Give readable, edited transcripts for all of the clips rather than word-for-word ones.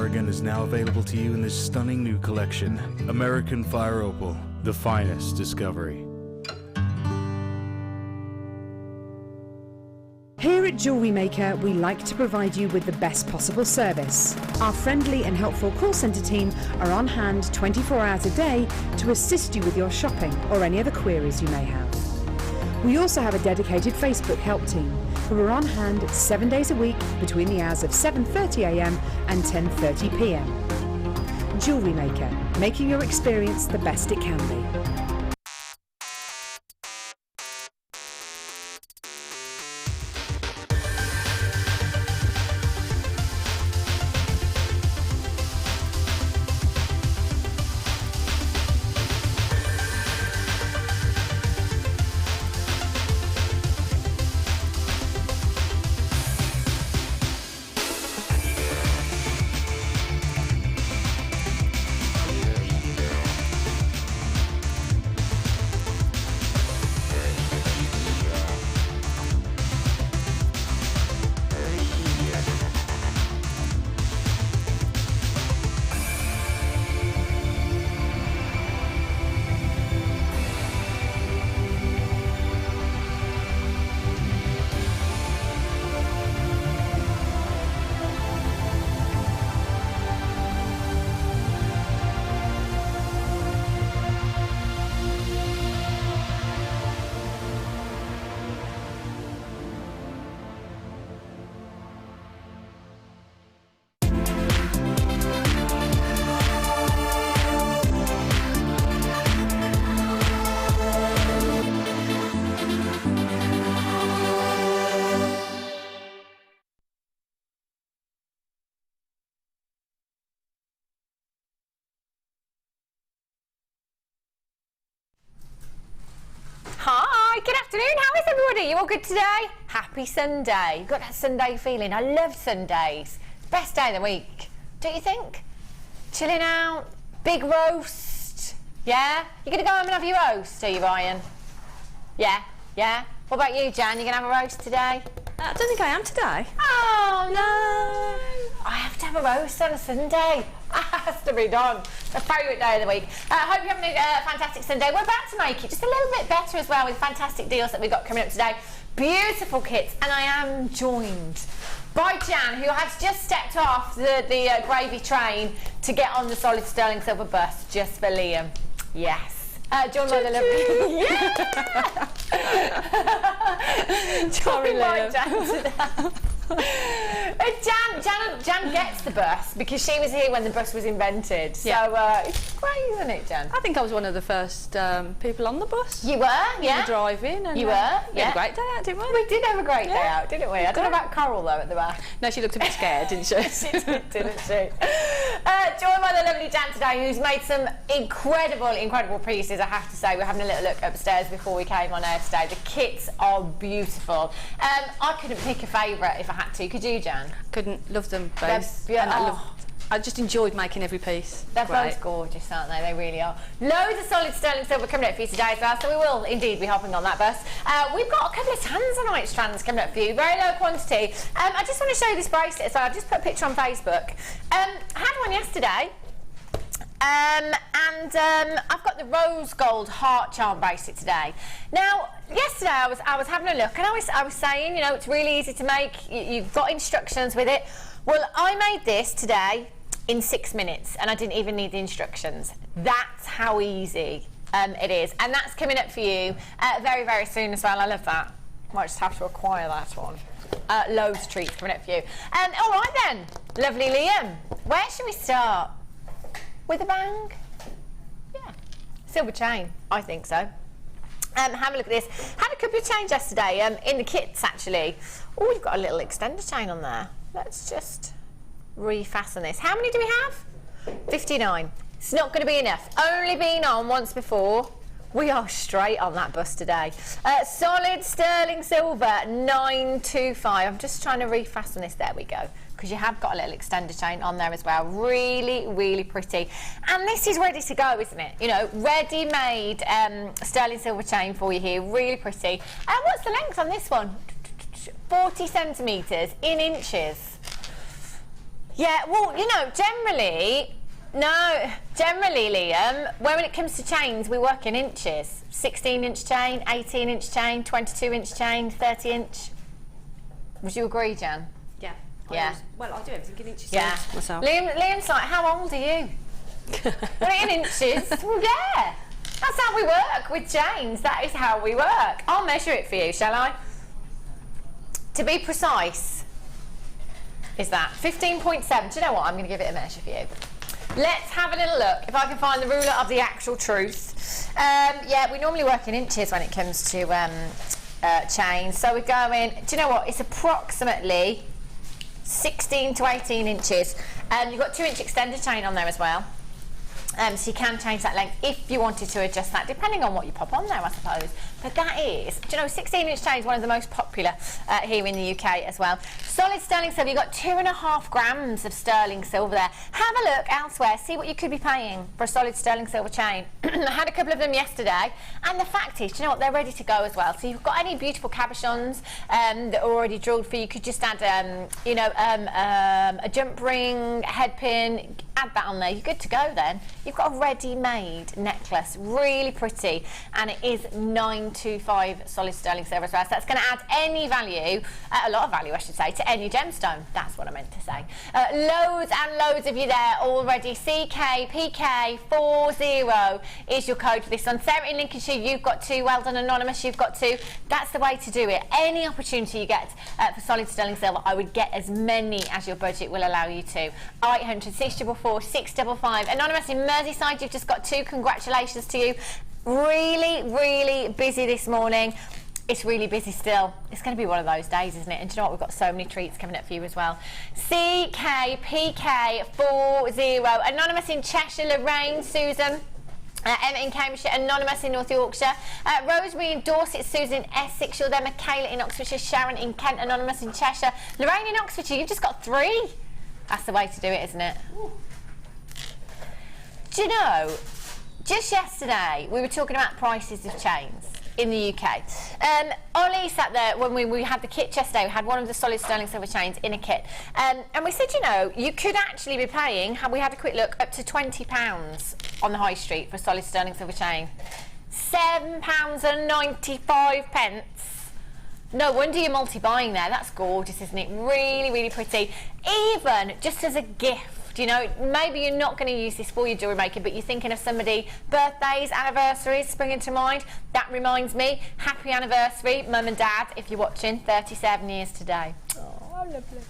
Oregon is now available to you in this stunning new collection. American Fire Opal, the finest discovery. Here at Jewellery Maker, we like to provide you with the best possible service. Our friendly and helpful call centre team are on hand 24 hours a day to assist you with your shopping or any other queries you may have. We also have a dedicated Facebook help team who are on hand 7 days a week between the hours of 7:30 a.m. and 10:30 p.m. Jewellery Maker, making your experience the best it can be. Hi, good afternoon. How is everybody? You all good today? Happy Sunday. You've got that Sunday feeling. I love Sundays. Best day of the week, don't you think? Chilling out, big roast. Yeah? You're going to go home and have your roast, are you, Ryan? Yeah? Yeah? What about you, Jan? You going to have a roast today? I don't think I am today. Oh, no. I have to have a roast on a Sunday. It has to be done. My favourite day of the week. I hope you're having a fantastic Sunday. We're about to make it just a little bit better as well with fantastic deals that we've got coming up today. Beautiful kits. And I am joined by Jan, who has just stepped off the gravy train to get on the solid sterling silver bus just for Liam. Yes. Joined by the lovely... Yeah! Joined by Jan today. Jan gets the bus because she was here when the bus was invented. So it's great, isn't it, Jan? I think I was one of the first people on the bus. You were, yeah. You were driving. And, you were, we had a great day out, didn't we? We did have a great day out, didn't we? I don't know about Coral, though, at the back. No, she looked a bit scared, didn't she? She did, didn't she? Joined by the lovely Jan today, who's made some incredible pieces, I have to say. We're having a little look upstairs before we came on air today. The kits are beautiful. I couldn't pick a favourite if I had to. Could you, Jan? Couldn't. Love them both. And I just enjoyed making every piece. They're both gorgeous, aren't they? They really are. Loads of solid sterling silver coming up for you today as well, so we will indeed be hopping on that bus. We've got a couple of tanzanite strands coming up for you, very low quantity. I just want to show you this bracelet as well. I've just put a picture on Facebook. I had one yesterday. I've got the rose gold heart charm bracelet today. Now, yesterday I was having a look and I was saying, you know, it's really easy to make. You've got instructions with it. Well, I made this today in 6 minutes and I didn't even need the instructions. That's how easy it is. And that's coming up for you very, very soon as well. I love that. Might just have to acquire that one. Loads of treats coming up for you. All right then, lovely Liam. Where should we start? With a bang? Yeah. Silver chain, I think so. Have a look at this. Had a couple of chains yesterday in the kits, actually. Oh, we've got a little extender chain on there. Let's just refasten this. How many do we have? 59. It's not going to be enough. Only been on once before. We are straight on that bus today. Solid sterling silver, 925. I'm just trying to refasten this. There we go. Because you have got a little extender chain on there as well. Really, really pretty. And this is ready to go, isn't it? You know, ready-made sterling silver chain for you here. Really pretty. And what's the length on this one? 40 centimetres in inches. Yeah, well, you know, generally, Liam, when it comes to chains, we work in inches. 16-inch chain, 18-inch chain, 22-inch chain, 30-inch. Would you agree, Jan? Yeah. Yeah. Well, I do everything in inches Myself. myself. Liam's like, how old are you? Put it in inches. Well, yeah. That's how we work with chains. That is how we work. I'll measure it for you, shall I? To be precise, is that 15.7? Do you know what? I'm going to give it a measure for you. Let's have a little look if I can find the ruler of the actual truth. Yeah, we normally work in inches when it comes to chains. So we're going, do you know what? It's approximately 16 to 18 inches. You've got 2-inch extender chain on there as well. So you can change that length if you wanted to adjust that, depending on what you pop on there, I suppose. But that is, do you know, 16-inch chain is one of the most popular here in the UK as well. Solid sterling silver, you've got 2.5 grams of sterling silver there. Have a look elsewhere, see what you could be paying for a solid sterling silver chain. I had a couple of them yesterday, and the fact is, do you know what, they're ready to go as well. So you've got any beautiful cabochons that are already drilled for you. You could just add, you know, a jump ring, head pin, add that on there. You're good to go then. You've got a ready-made necklace, really pretty, and it is 925 solid sterling silver as well. So that's going to add any value, a lot of value I should say, to any gemstone. That's what I meant to say. Loads and loads of you there already. CKPK40 is your code for this one. Sarah in Lincolnshire, you've got 2. Well done, Anonymous, you've got 2. That's the way to do it. Any opportunity you get for solid sterling silver, I would get as many as your budget will allow you to. 0800 644 655. Anonymous in Merseyside, you've just got 2. Congratulations to you. Really, really busy this morning. It's really busy still. It's going to be one of those days, isn't it? And do you know what? We've got so many treats coming up for you as well. CKPK40. Anonymous in Cheshire, Lorraine, Susan. Emma in Cambridgeshire, Anonymous in North Yorkshire, Rosemary in Dorset, Susan in Essex, you're there, Michaela in Oxfordshire, Sharon in Kent, Anonymous in Cheshire, Lorraine in Oxfordshire, you've just got 3. That's the way to do it, isn't it? Do you know, just yesterday we were talking about prices of chains in the UK. Ollie sat there when we had the kit yesterday. We had one of the solid sterling silver chains in a kit, and we said, you know, you could actually be paying, we had a quick look, up to £20 on the high street for a solid sterling silver chain. £7.95. No wonder you're multi-buying there. That's gorgeous, isn't it? Really, really pretty. Even just as a gift. You know, maybe you're not going to use this for your jewellery making, but you're thinking of somebody, birthdays, anniversaries springing to mind. That reminds me, happy anniversary, Mum and Dad, if you're watching, 37 years today. Oh, how lovely.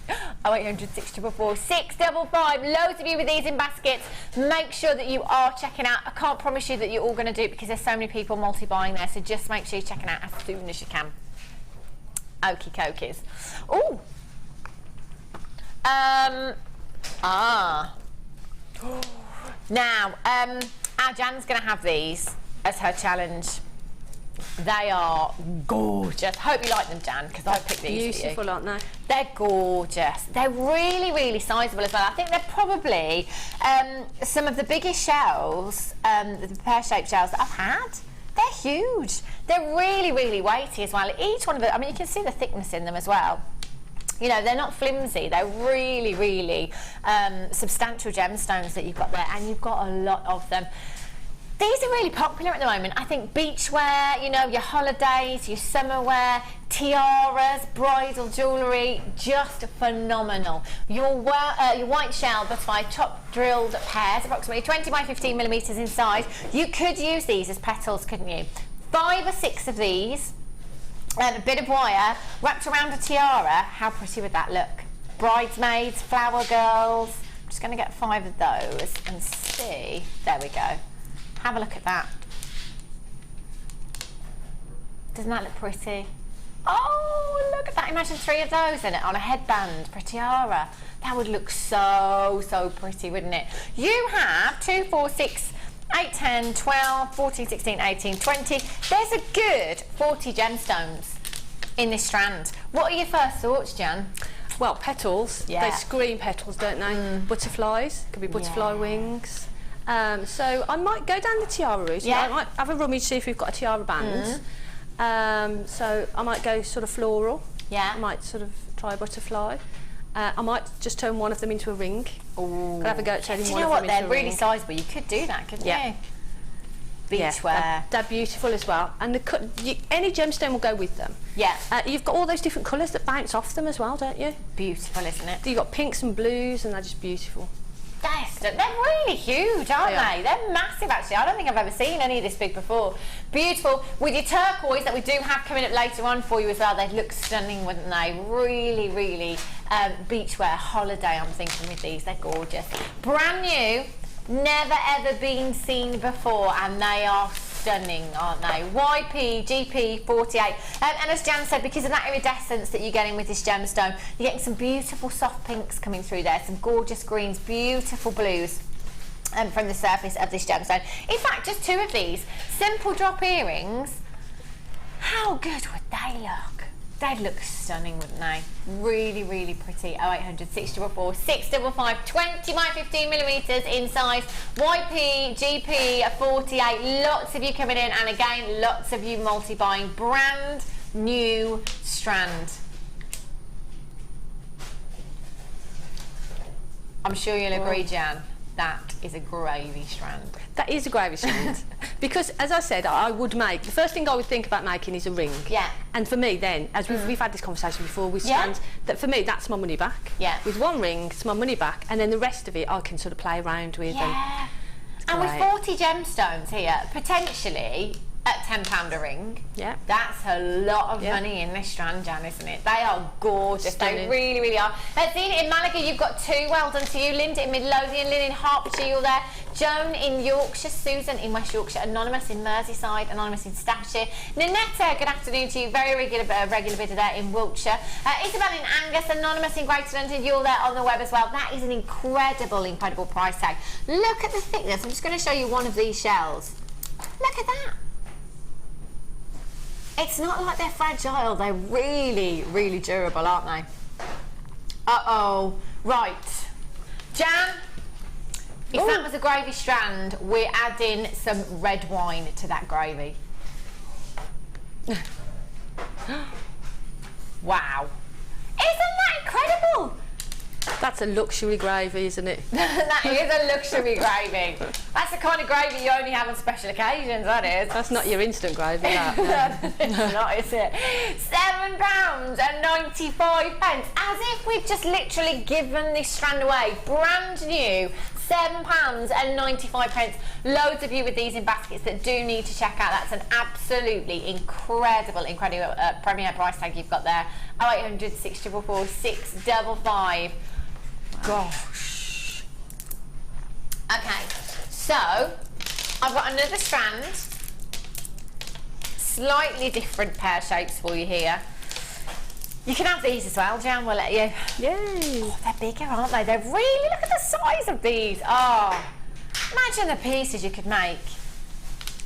0800 644 655. Loads of you with these in baskets. Make sure that you are checking out. I can't promise you that you're all going to do it because there's so many people multi-buying there, so just make sure you're checking out as soon as you can. Okie cokies. Ooh. Now, our Jan's going to have these as her challenge. They are gorgeous. Hope you like them, Jan, because I picked these for you. Beautiful, aren't they? They're gorgeous. They're really, really sizable as well. I think they're probably some of the biggest shells, the pear-shaped shells that I've had. They're huge. They're really, really weighty as well. Each one of them, I mean, you can see the thickness in them as well. You know, they're not flimsy. They're really, really substantial gemstones that you've got there, and you've got a lot of them. These are really popular at the moment. I think beachwear, you know, your holidays, your summer wear, tiaras, bridal jewellery, just phenomenal. Your white shell butterfly top drilled pairs, approximately 20 by 15 millimetres in size. You could use these as petals, couldn't you? 5 or 6 of these. A bit of wire wrapped around a tiara. How pretty would that look? Bridesmaids, flower girls. I'm just going to get 5 of those and see. There we go. Have a look at that. Doesn't that look pretty? Oh, look at that. Imagine 3 of those in it on a headband for a tiara. That would look so, so pretty, wouldn't it? You have 2, 4, 6, 8, 10, 12, 14, 16, 18, 20. There's a good 40 gemstones in this strand. What are your first thoughts, Jan? Well, petals. Yeah. They scream petals, don't they? Butterflies. Could be butterfly wings. So I might go down the tiara route. Yeah. I might have a rummage, see if we've got a tiara band. So I might go sort of floral. Yeah. I might sort of try a butterfly. I might just turn one of them into a ring. Ooh. Could have a go at turning Do one you know of what? them into They're a really ring. sizable. You could do that, couldn't you? Beachwear. They're beautiful as well. And any gemstone will go with them. Yeah. You've got all those different colours that bounce off them as well, don't you? Beautiful, isn't it? You've got pinks and blues, and they're just beautiful. They're really huge, aren't they? They're massive, actually. I don't think I've ever seen any of this big before. Beautiful. With your turquoise that we do have coming up later on for you as well, they'd look stunning, wouldn't they? Really, really beachwear, holiday, I'm thinking with these. They're gorgeous. Brand new, never ever been seen before, and they are stunning, aren't they? YP GP 48, and as Jan said, because of that iridescence that you're getting with this gemstone, you're getting some beautiful soft pinks coming through there, some gorgeous greens, beautiful blues from the surface of this gemstone. In fact, just 2 of these simple drop earrings, how good would they look? They'd look stunning, wouldn't they? Really, really pretty. 0800 644 655, 20 by 15 millimetres in size. YP, GP 48. Lots of you coming in, and again, lots of you multi-buying. Brand new strand. I'm sure you'll agree, Jan. That is a gravy strand. That is a gravy strand. Because, as I said, I would make... The first thing I would think about making is a ring. Yeah. And for me, then, as we've had this conversation before with strands, that for me, that's my money back. Yeah. With one ring, it's my money back, and then the rest of it I can sort of play around with. Yeah. And with 40 gemstones here, potentially at £10 a ring, that's a lot of money in this strand, Jan, isn't it? They are gorgeous. Stunning. They really, really are. Zena in Malaga, you've got 2. Well done to you. Linda in Midlothian, Lynn in Hertfordshire, you're there. Joan in Yorkshire, Susan in West Yorkshire, Anonymous in Merseyside, Anonymous in Staffordshire. Ninetta, good afternoon to you. Very regular bidder there in Wiltshire. Isabel in Angus, Anonymous in Greater London, you're there on the web as well. That is an incredible, incredible price tag. Look at the thickness. I'm just going to show you one of these shells. Look at that. It's not like they're fragile, they're really, really durable, aren't they? Uh-oh. Right. Jan, if that was a gravy strand, we're adding some red wine to that gravy. Wow. Isn't that incredible? That's a luxury gravy, isn't it? That is a luxury gravy. That's the kind of gravy you only have on special occasions, that is. That's not your instant gravy, that. It's not, is it? £7.95. As if we've just literally given this strand away. Brand new. £7.95. Loads of you with these in baskets that do need to check out. That's an absolutely incredible premier price tag you've got there. 0800 644 655. Gosh. Okay, so I've got another strand. Slightly different pear shapes for you here. You can have these as well, Jan, we'll let you. Yay! Oh, they're bigger, aren't they? They're really, look at the size of these. Oh, imagine the pieces you could make.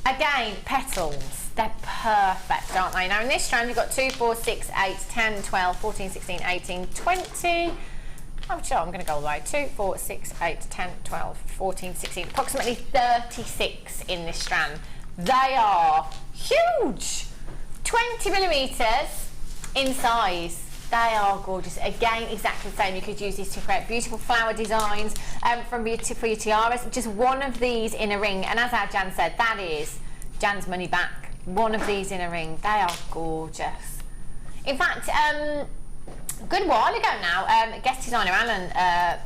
Again, petals. They're perfect, aren't they? Now, in this strand, you've got 2, 4, 6, 8, 10, 12, 14, 16, 18, 20. Oh, sure, I'm going to go all the way. 2, 4, 6, 8, 10, 12, 14, 16. Approximately 36 in this strand. They are huge. 20 millimetres in size. They are gorgeous. Again, exactly the same. You could use these to create beautiful flower designs for your tiaras. Just one of these in a ring. And as our Jan said, that is Jan's money back. One of these in a ring. They are gorgeous. In fact, a good while ago now, guest designer Alan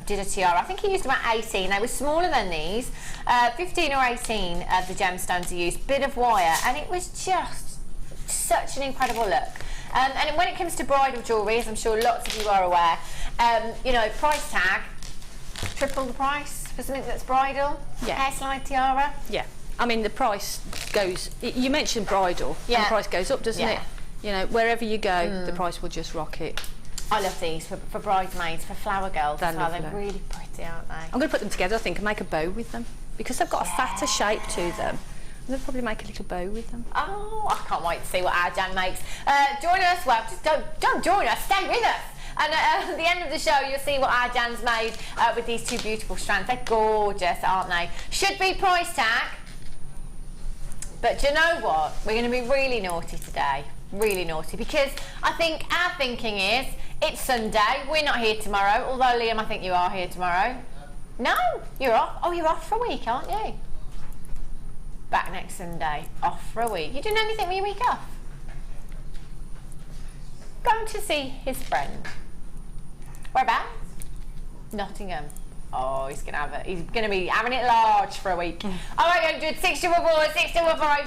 did a tiara. I think he used about 18. They were smaller than these. 15 or 18 of the gemstones he used. Bit of wire. And it was just such an incredible look. And when it comes to bridal jewellery, as I'm sure lots of you are aware, you know, price tag, triple the price for something that's bridal. Hair slide tiara. Yeah. I mean, the price goes... You mentioned bridal, and the price goes up, doesn't it? You know, wherever you go, the price will just rocket. I love these for bridesmaids, for flower girls as well. They're They're really pretty, aren't they? I'm going to put them together, I think, and make a bow with them. Because they've got a fatter shape to them. They'll probably make a little bow with them. Oh, I can't wait to see what our Jan makes. Join us, well, just don't join us, stay with us. And at the end of the show, you'll see what our Jan's made with these 2 beautiful strands. They're gorgeous, aren't they? Should be price tag. But do you know what? We're going to be really naughty today. Really naughty. Because I think our thinking is, It's Sunday. We're not here tomorrow. Although, Liam, I think you are here tomorrow. No, you're off. Oh, you're off for a week, aren't you? Back next Sunday. Off for a week. You doing anything with your week off? Going to see his friend. Whereabouts? Nottingham. Oh, he's gonna be having it large for a week. 0800 644 644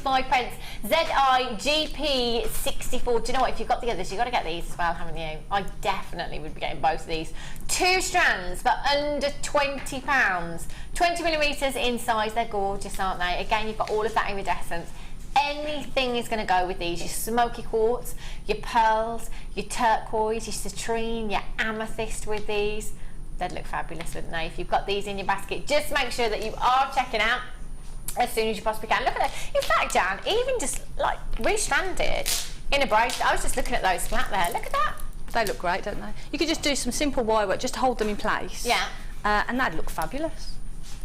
£7.95. ZIGP 64. Do you know what? If you've got the others, you've got to get these as well, haven't you? I definitely would be getting both of these. 2 strands for under £20. 20mm in size. They're gorgeous, aren't they? Again, you've got all of that iridescence. Anything is going to go with these. Your smoky quartz, your pearls, your turquoise, your citrine, your amethyst with these. They'd look fabulous, wouldn't they? If you've got these in your basket, just make sure that you are checking out as soon as you possibly can. Look at that. In fact, Jan, even just like restranded in a bracelet, I was just looking at those flat there. Look at that. They look great, don't they? You could just do some simple wire work just to hold them in place. Yeah. And that'd look fabulous.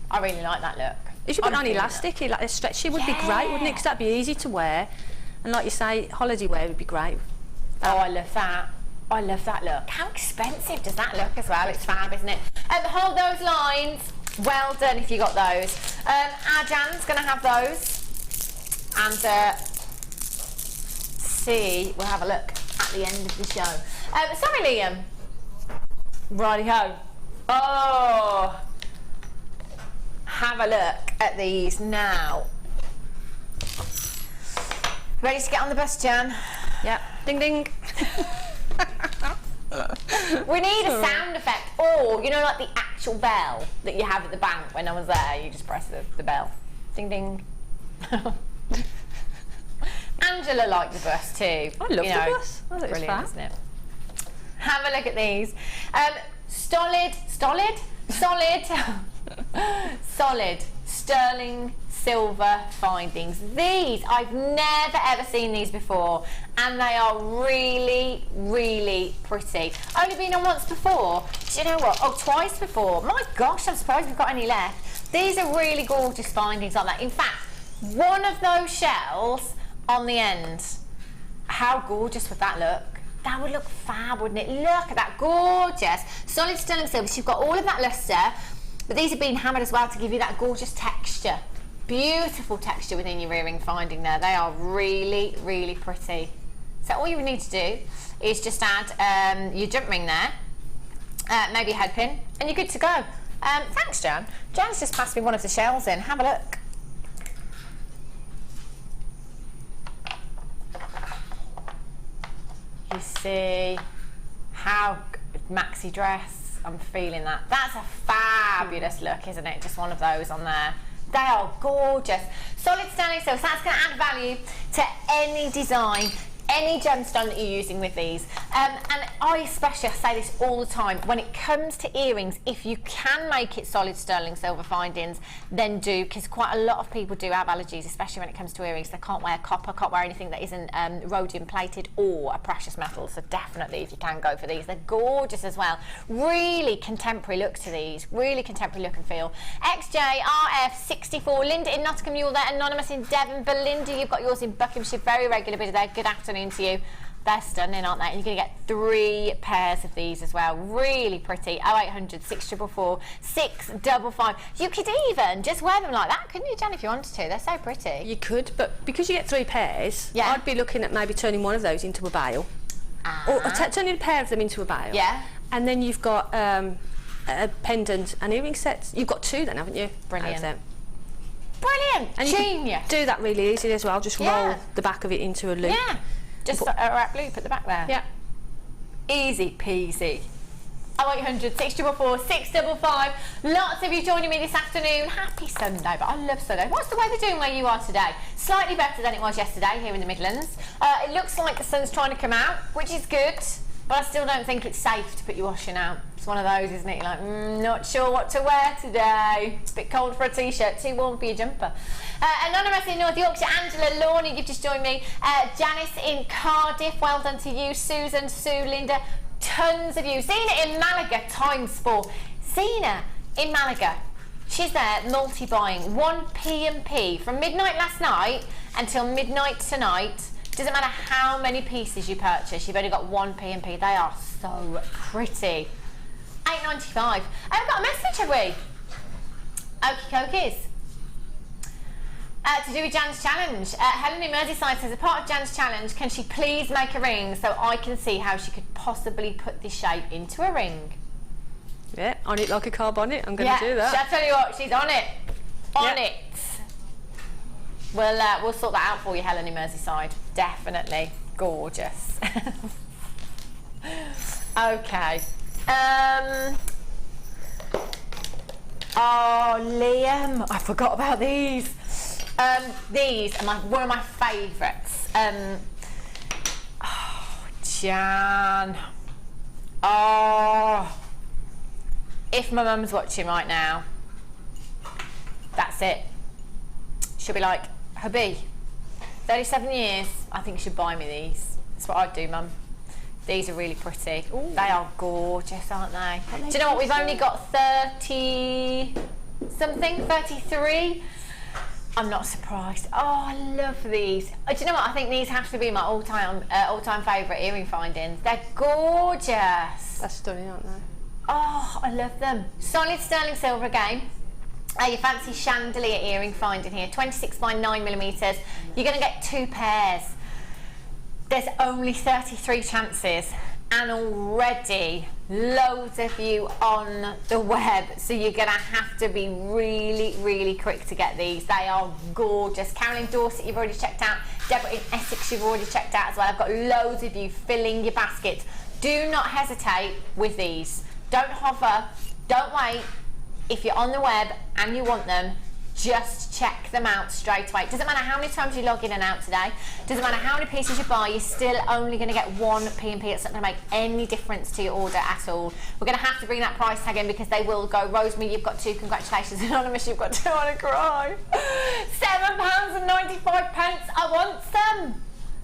I really like that look. If you put on elastic, like a stretchy would be great, wouldn't it? Because that'd be easy to wear. And like you say, holiday wear would be great. Oh, I love that. I love that look. How expensive does that look as well? It's fab, isn't it? Hold those lines. Well done if you got those. Our Jan's going to have those. And we'll have a look at the end of the show. Sorry, Liam. Righty-ho. Oh. Have a look at these now. Ready to get on the bus, Jan? Yep. Ding ding. We need a sound effect, or you know, like the actual bell that you have at the bank when no one's there. You just press the bell. Ding ding. Angela liked the bus too. I love the bus. Oh, that's brilliant, isn't it? Have a look at these. Solid sterling silver findings. These, I've never ever seen these before, and they are really, really pretty. Only been on once before. Do you know what? Oh, twice before. My gosh, I'm surprised we've got any left. These are really gorgeous findings like that. In fact, one of those shells on the end. How gorgeous would that look? That would look fab, wouldn't it? Look at that, gorgeous. Solid sterling silver, so you've got all of that lustre, but these have been hammered as well to give you that gorgeous texture. Beautiful texture within your earring finding there. They are really, really pretty. So all you need to do is just add your jump ring there, maybe a head pin, and you're good to go. Thanks, Jan. Jan's just passed me one of the shells in. Have a look. You see how maxi dress, I'm feeling that. That's a fabulous look, isn't it? Just one of those on there. They are gorgeous. Solid sterling silver, so that's going to add value to any design, any gemstone that you're using with these. And I especially, I say this all the time, when it comes to earrings, if you can make it solid sterling silver findings, then do, because quite a lot of people do have allergies, especially when it comes to earrings. They can't wear copper, can't wear anything that isn't rhodium plated or a precious metal, so definitely if you can go for these. They're gorgeous as well. Really contemporary look to these, really contemporary look and feel. XJRF64, Linda in Nottingham, you're there, Anonymous in Devon, Belinda, you've got yours in Buckinghamshire, very regular bit of there. Good afternoon to you. They're stunning, aren't they? And you're going to get 3 pairs of these as well. Really pretty. 0800 644 655. You could even just wear them like that, couldn't you, Jan, if you wanted to? They're so pretty. You could, but because you get 3 pairs, yeah. I'd be looking at maybe turning one of those into a bail. Or turning a pair of them into a bail. Yeah. And then you've got a pendant and earring sets. You've got 2 then, haven't you? Brilliant. Brilliant. And genius. You can do that really easily as well. Just roll the back of it into a loop. Yeah. Just a wrap loop at the back there. Yeah. Easy peasy. 0800 644 655. Lots of you joining me this afternoon. Happy Sunday, but I love Sunday. What's the weather doing where you are today? Slightly better than it was yesterday here in the Midlands. It looks like the sun's trying to come out, which is good, but I still don't think it's safe to put your washing out. It's one of those, isn't it? You're like, not sure what to wear today. It's a bit cold for a t-shirt, too warm for your jumper. Anonymous in North Yorkshire, Angela, Lorna, you've just joined me. Janice in Cardiff, well done to you. Susan, Sue, Linda, tons of you. Zena in Malaga, ×4. Zena in Malaga, she's there multi-buying 1 p.m. from midnight last night until midnight tonight. Doesn't matter how many pieces you purchase, you've only got one P&P. They are so pretty. £8.95. I've got a message, have we? Okie dokies. To do with Jan's challenge. Helen in Merseyside says, as part of Jan's challenge, can she please make a ring so I can see how she could possibly put this shape into a ring? Yeah, on it like a car bonnet. I'm going to do that. I'll tell you what, she's on it. On it. We'll sort that out for you, Helen in Merseyside. Definitely. Gorgeous. Okay. Oh, Liam, I forgot about these. These are one of my favourites. Oh, Jan. Oh, if my mum's watching right now, that's it. She'll be like, hubby, 37 years, I think you should buy me these. That's what I'd do, Mum. These are really pretty. Ooh. They are gorgeous, aren't they? Do you know what? We've only got 30 something, 33. I'm not surprised. Oh, I love these. Do you know what? I think these have to be my all-time favourite earring findings. They're gorgeous. They're stunning, aren't they? Oh, I love them. Solid sterling silver again. Your fancy chandelier earring finding here, 26 by 9mm. You're going to get 2 pairs. There's only 33 chances, and already loads of you on the web, so you're going to have to be really, really quick to get these. They are gorgeous. Carolyn Dorset, you've already checked out. Deborah in Essex, you've already checked out as well. I've got loads of you filling your baskets. Do not hesitate with these. Don't hover, don't wait. If you're on the web and you want them, just check them out straight away. It doesn't matter how many times you log in and out today, doesn't matter how many pieces you buy, you're still only going to get one P&P. It's not going to make any difference to your order at all. We're going to have to bring that price tag in because they will go. Rosemary, you've got 2, congratulations. Anonymous, you've got 2, I want to cry. £7.95, I want some.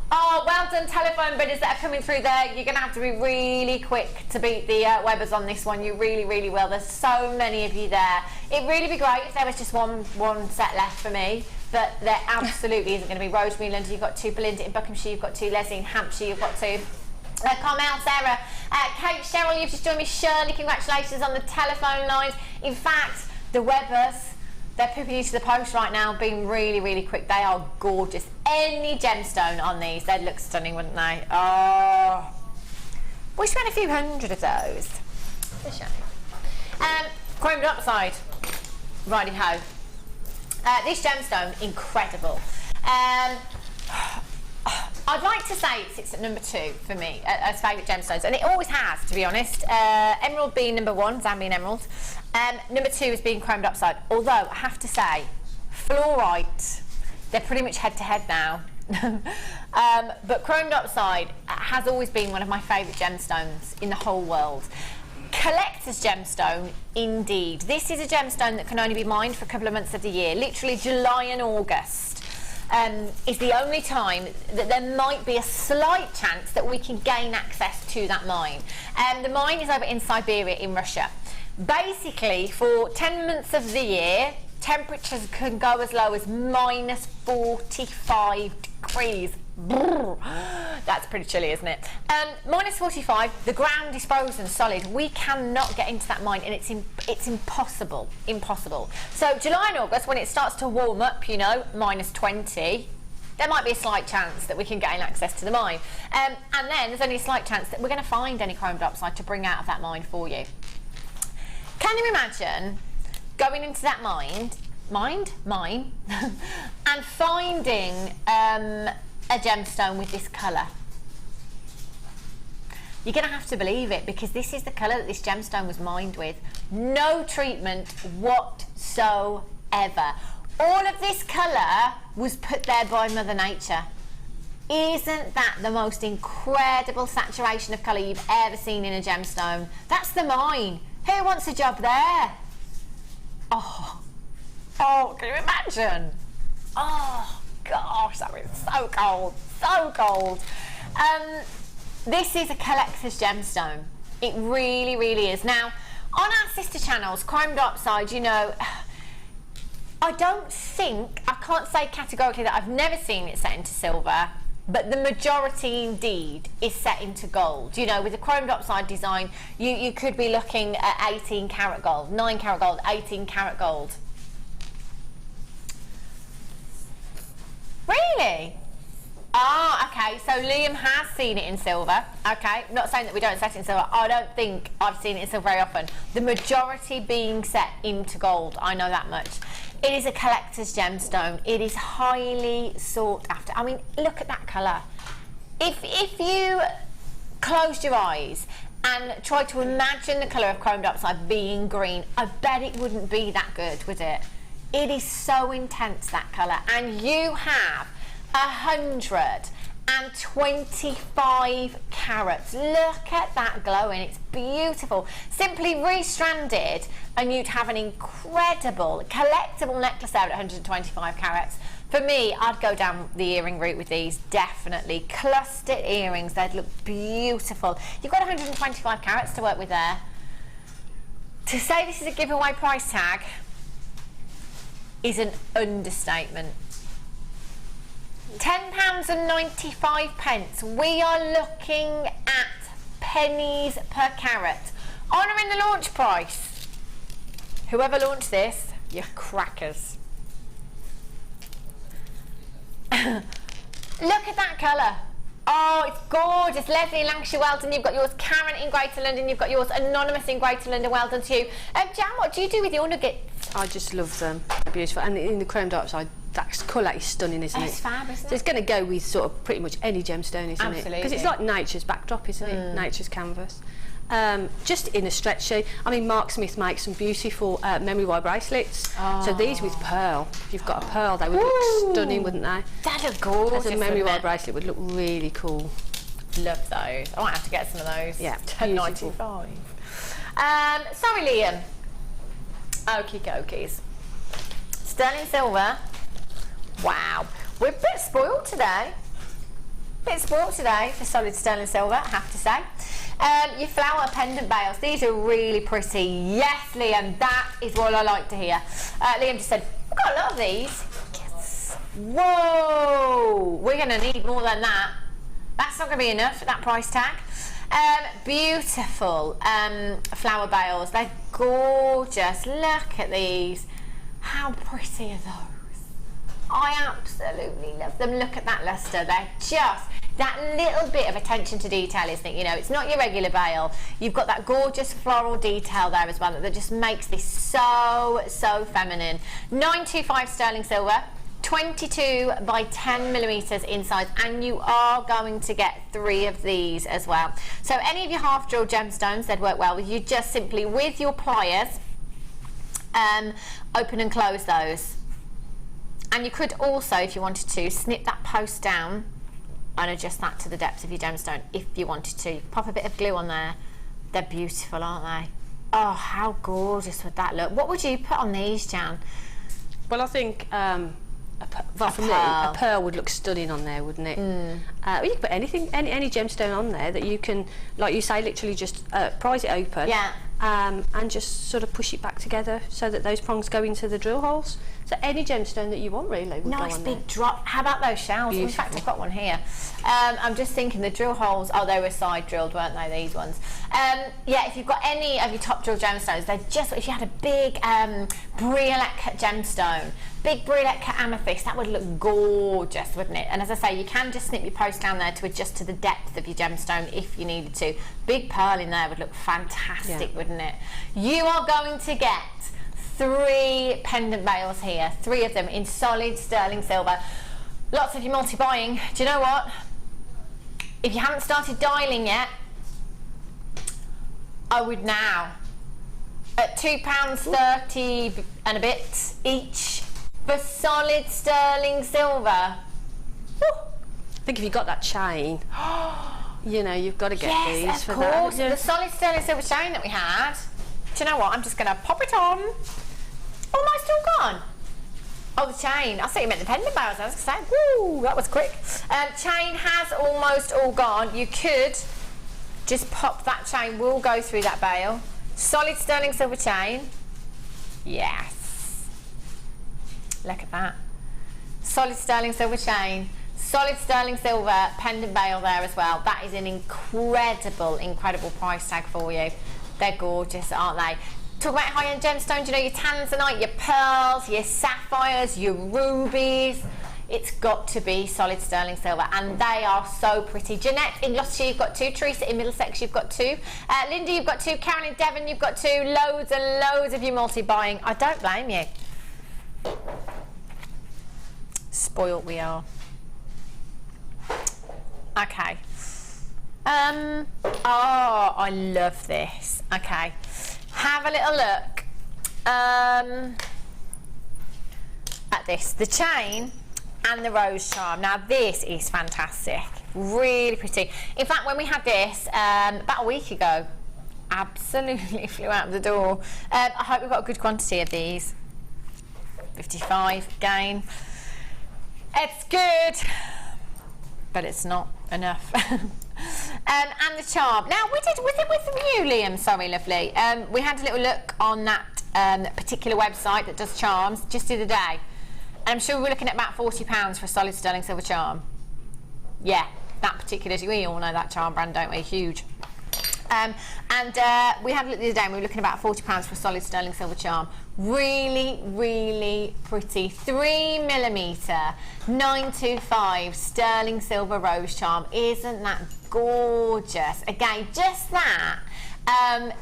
Oh, well done, telephone bidders that are coming through there. You're going to have to be really quick to beat the Webbers on this one. You really, really will. There's so many of you there. It'd really be great if there was just one set left for me, but there absolutely isn't going to be. Rosemary, London, you've got 2. Belinda in Buckinghamshire, you've got 2. Leslie in Hampshire, you've got 2. Carmel, Sarah, Kate, Cheryl, you've just joined me. Shirley, congratulations on the telephone lines. In fact, the Webbers, they're pooping you to the post right now, being really, really quick. They are gorgeous. Any gemstone on these, they'd look stunning, wouldn't they? Oh, wish we had a few hundred of those. It's a shame. Chromed upside. Righty-ho. This gemstone, incredible. I'd like to say it sits at number 2 for me as favourite gemstones, and it always has, to be honest. Emerald being number 1, Zambian emerald. Number 2 is being chromed upside. Although I have to say, fluorite, they're pretty much head to head now. But chromed upside has always been one of my favourite gemstones in the whole world. Collector's gemstone, indeed. This is a gemstone that can only be mined for a couple of months of the year, literally July and August. Is the only time that there might be a slight chance that we can gain access to that mine. The mine is over in Siberia in Russia. Basically, for 10 months of the year, temperatures can go as low as minus 45 degrees. Brrr. That's pretty chilly, isn't it? Minus 45, the ground is frozen solid. We cannot get into that mine, and it's impossible. So July and August, when it starts to warm up, you know, minus 20, there might be a slight chance that we can gain access to the mine. And then there's only a slight chance that we're going to find any chromed upside to bring out of that mine for you. Can you imagine going into that mine, and finding a gemstone with this colour? You're going to have to believe it, because this is the colour that this gemstone was mined with. No treatment whatsoever. All of this colour was put there by Mother Nature. Isn't that the most incredible saturation of colour you've ever seen in a gemstone? That's the mine. Who wants a job there? Oh, can you imagine? Oh, gosh, that was so cold. This is a collector's gemstone. It really, really is. Now, on our sister channels, chromed upside, you know, I can't say categorically that I've never seen it set into silver. but the majority indeed is set into gold. You know, with the chromed oxide design, you could be looking at 18 karat gold, 9 karat gold, 18 karat gold. Really? Ah, okay, so Liam has seen it in silver. Okay, not saying that we don't set it in silver. I don't think I've seen it in silver very often. The majority being set into gold, I know that much. It is a collector's gemstone. It is highly sought after. I mean, look at that colour. If you closed your eyes and tried to imagine the colour of chromed oxide being green, I bet it wouldn't be that good, would it? It is so intense, that colour. And you have 125 carats. Look at that glowing, it's beautiful. Simply restranded and you'd have an incredible collectible necklace there at 125 carats. For me, I'd go down the earring route with these, definitely. Clustered earrings, they'd look beautiful. You've got 125 carats to work with there. To say this is a giveaway price tag is an understatement. £10.95. We are looking at pennies per carat. Honouring the launch price. Whoever launched this, you're crackers. Look at that colour. Oh, it's gorgeous. Leslie in Lancashire, well done. You've got yours. Karen in Greater London, you've got yours. Anonymous in Greater London, well done to you. Jan, what do you do with your nuggets? I just love them. They're beautiful. And in the chromed oxide, that colour is stunning, isn't it? It's fab, isn't it? So it's going to go with sort of pretty much any gemstone, isn't it? Absolutely. Because it's like nature's backdrop, isn't it? Nature's canvas. Just in a stretch sheet. I mean, Mark Smith makes some beautiful memory wire bracelets. Oh. So these with pearl. If you've got a pearl, they would look stunning, wouldn't they? That'd look gorgeous. As a memory wire bracelet would look really cool. Love those. I might have to get some of those. Yeah, £10.95. Sorry, Liam. Okie dokies. Sterling silver. Wow. We're a bit spoiled today. For solid sterling silver, I have to say. Your flower pendant bales. These are really pretty. Yes, Liam, that is what I like to hear. Liam just said, we've got a lot of these. Yes. Whoa. We're going to need more than that. That's not going to be enough at that price tag. Beautiful flower bales. They're gorgeous. Look at these. How pretty are those? I absolutely love them. Look at that lustre. They're just that little bit of attention to detail, isn't it? You know, it's not your regular bale. You've got that gorgeous floral detail there as well that just makes this so feminine. 925 sterling silver. 22 by 10 millimeters in size, and you are going to get 3 of these as well. So any of your half drilled gemstones, they'd work well with you. Just simply with your pliers open and close those. And you could also, if you wanted to, snip that post down and adjust that to the depth of your gemstone if you wanted to. Pop a bit of glue on there. They're beautiful, aren't they? Oh, how gorgeous would that look? What would you put on these, Jan? Well, I think a pearl would look stunning on there, wouldn't it? You can put anything, any gemstone on there that you can, like you say, literally just prise it open, and just sort of push it back together so that those prongs go into the drill holes. So any gemstone that you want really would go on nice there. big drop. How about those shells? Beautiful. In fact, I've got one here. I'm just thinking the drill holes. Oh, they were side drilled, weren't they? These ones. Yeah, if you've got any of your top drill gemstones, they're just. If you had a big briolette cut gemstone, big briolette cut amethyst, that would look gorgeous, wouldn't it? And as I say, you can just snip your post down there to adjust to the depth of your gemstone if you needed to. Big pearl in there would look fantastic, wouldn't it? You are going to get 3 pendant bales here, 3 of them in solid sterling silver. Lots of you multi-buying. Do you know what? If you haven't started dialing yet, I would now. At £2.30 and a bit each for solid sterling silver. Woo. I think if you've got that chain, you know, you've got to get these for that. Yes, of course. The solid sterling silver chain that we had. Do you know what? I'm just going to pop it on. Oh, am I still gone? Oh, the chain. I thought you meant the pendant bales. I was going to say, woo, that was quick. Chain has almost all gone. You could just pop that chain. We'll go through that bale. Solid sterling silver chain. Yes. Look at that. Solid sterling silver chain. Solid sterling silver pendant bail there as well. That is an incredible price tag for you. They're gorgeous, aren't they? Talk about high-end gemstones, you know, your tanzanite, your pearls, your sapphires, your rubies. It's got to be solid sterling silver, and they are so pretty. Jeanette in Gloucestershire, you've got 2. Teresa in Middlesex, you've got 2. Linda, you've got 2. Karen in Devon, you've got 2. Loads and loads of you multi-buying. I don't blame you. Spoilt we are. Okay. Oh, I love this. Okay. Have a little look at this. The chain and the rose charm. Now this is fantastic. Really pretty. In fact, when we had this about a week ago, absolutely flew out of the door. I hope we've got a good quantity of these. 55 again. It's good, but it's not enough. And the charm. Now, was it with you, Liam? Sorry, lovely. We had a little look on that particular website that does charms just the other day. And I'm sure we're looking at about £40 for a solid sterling silver charm. Yeah, that particular, we all know that charm brand, don't we? Huge. And we had a look the other day and we were looking at about £40 for a solid sterling silver charm. Really, really pretty. 3mm 925 sterling silver rose charm. Isn't that gorgeous? Again, just that.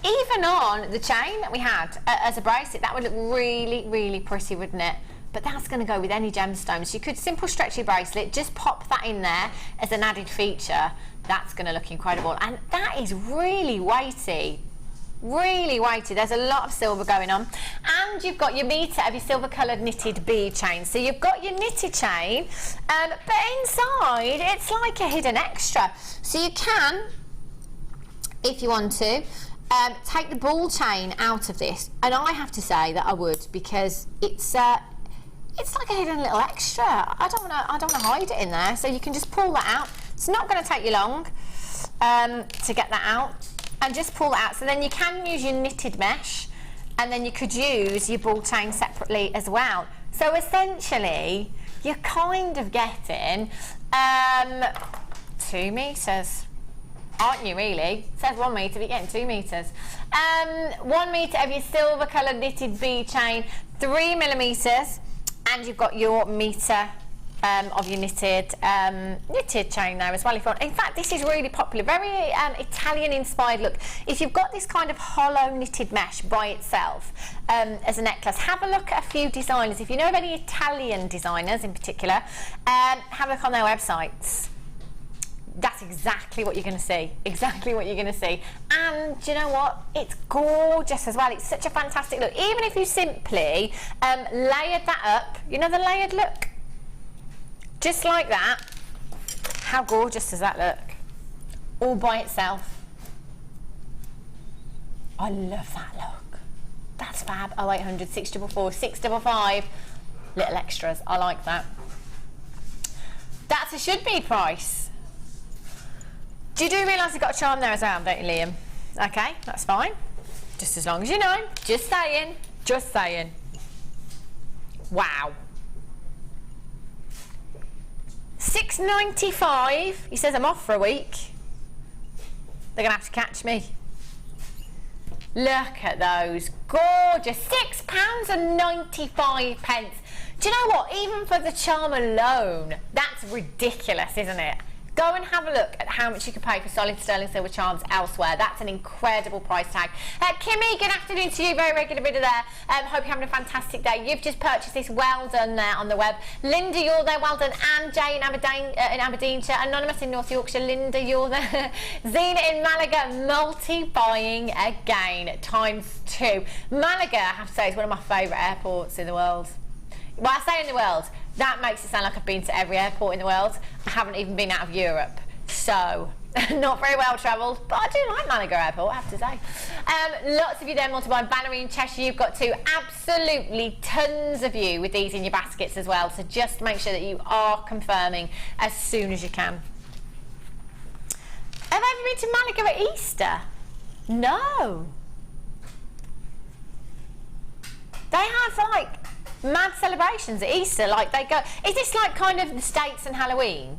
Even on the chain that we had as a bracelet, that would look really, really pretty, wouldn't it? But that's going to go with any gemstones. You could simple stretchy bracelet, just pop that in there as an added feature. That's going to look incredible. And that is really weighty. Really weighty. There's a lot of silver going on. And you've got your meter of your silver coloured knitted bead chain. So you've got your knitted chain, but inside it's like a hidden extra. So you can, if you want to, take the ball chain out of this. And I have to say that I would, because it's like a hidden little extra. I don't want to hide it in there. So you can just pull that out. It's not going to take you long to get that out. And just pull that out. So then you can use your knitted mesh, and then you could use your ball chain separately as well. So essentially, you're kind of getting 2 meters, aren't you really? It says 1 meter, but you're getting 2 meters. 1 meter of your silver coloured knitted bead chain, 3mm, and you've got your meter of your knitted chain there as well. If you want. In fact, this is really popular, very Italian inspired look. If you've got this kind of hollow knitted mesh by itself as a necklace, have a look at a few designers. If you know of any Italian designers in particular, have a look on their websites. That's exactly what you're going to see. Exactly what you're going to see. And do you know what? It's gorgeous as well. It's such a fantastic look. Even if you simply layered that up, you know the layered look? Just like that. How gorgeous does that look? All by itself. I love that look. That's fab. 0800 644 655. Little extras. I like that. That's a should be price. You do realise you've got a charm there as well, don't you, Liam? Okay, that's fine. Just as long as you know. Just saying. Just saying. Wow. £6.95. He says I'm off for a week. They're gonna have to catch me. Look at those gorgeous £6.95. Do you know what? Even for the charm alone, that's ridiculous, isn't it? Go and have a look at how much you can pay for solid sterling silver charms elsewhere. That's an incredible price tag. Kimmy, good afternoon to you. Very regular bidder there. Hope you're having a fantastic day. You've just purchased this. Well done there on the web. Linda, you're there. Well done. Anne Jay in Aberdeenshire. Anonymous in North Yorkshire. Linda, you're there. Zena in Malaga. Multi-buying again. ×2. Malaga, I have to say, is one of my favourite airports in the world. Well, I say in the world. That makes it sound like I've been to every airport in the world. I haven't even been out of Europe. So, not very well travelled, but I do like Malaga Airport, I have to say. Lots of you there, multi-buying. Banner in Cheshire, you've got 2. Absolutely tons of you with these in your baskets as well. So just make sure that you are confirming as soon as you can. Have I ever been to Malaga at Easter? No. They have like mad celebrations at Easter. Like they go, is this like kind of the States and Halloween?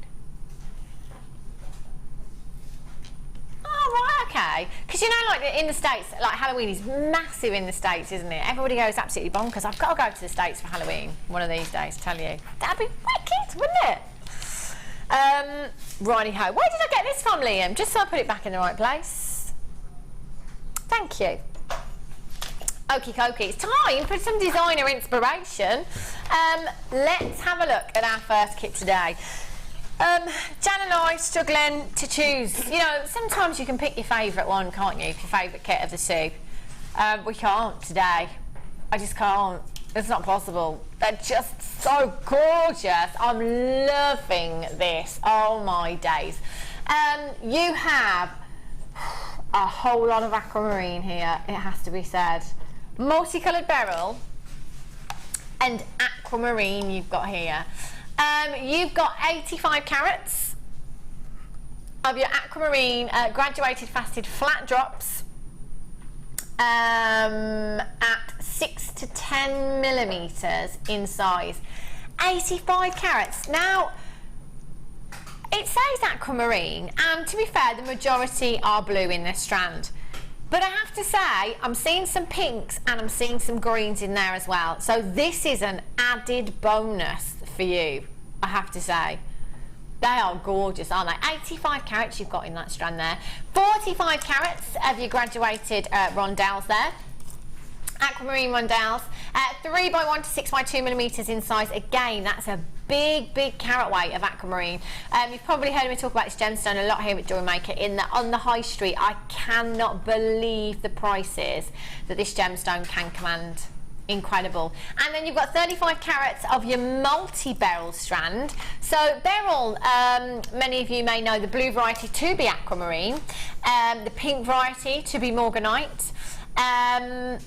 Oh, right, okay. Because you know, like in the States, like Halloween is massive in the States, isn't it? Everybody goes absolutely bonkers. I've got to go to the States for Halloween one of these days, tell you. That'd be wicked, wouldn't it? Righty-ho. Where did I get this from, Liam? Just so I put it back in the right place. Thank you. Okie dokie. It's time for some designer inspiration. Let's have a look at our first kit today. Jan and I struggling to choose. You know, sometimes you can pick your favourite one, can't you? Your favourite kit of the two. We can't today. I just can't. It's not possible. They're just so gorgeous. I'm loving this. Oh my days. You have a whole lot of aquamarine here, it has to be said. Multicoloured beryl and aquamarine you've got here. You've got 85 carats of your aquamarine graduated faceted flat drops at 6 to 10 millimeters in size. 85 carats. Now, it says aquamarine, and to be fair, the majority are blue in this strand. But I have to say, I'm seeing some pinks and I'm seeing some greens in there as well. So this is an added bonus for you, I have to say. They are gorgeous, aren't they? 85 carats you've got in that strand there. 45 carats of your graduated rondelles there. Aquamarine rondelles. 3x1 to 6x2 millimeters in size. Again, that's a big carat weight of aquamarine. You've probably heard me talk about this gemstone a lot here at Jewellery Maker. On the high street, I cannot believe the prices that this gemstone can command. Incredible. And then you've got 35 carats of your multi-beryl strand. So beryl, many of you may know the blue variety to be aquamarine, the pink variety to be morganite, and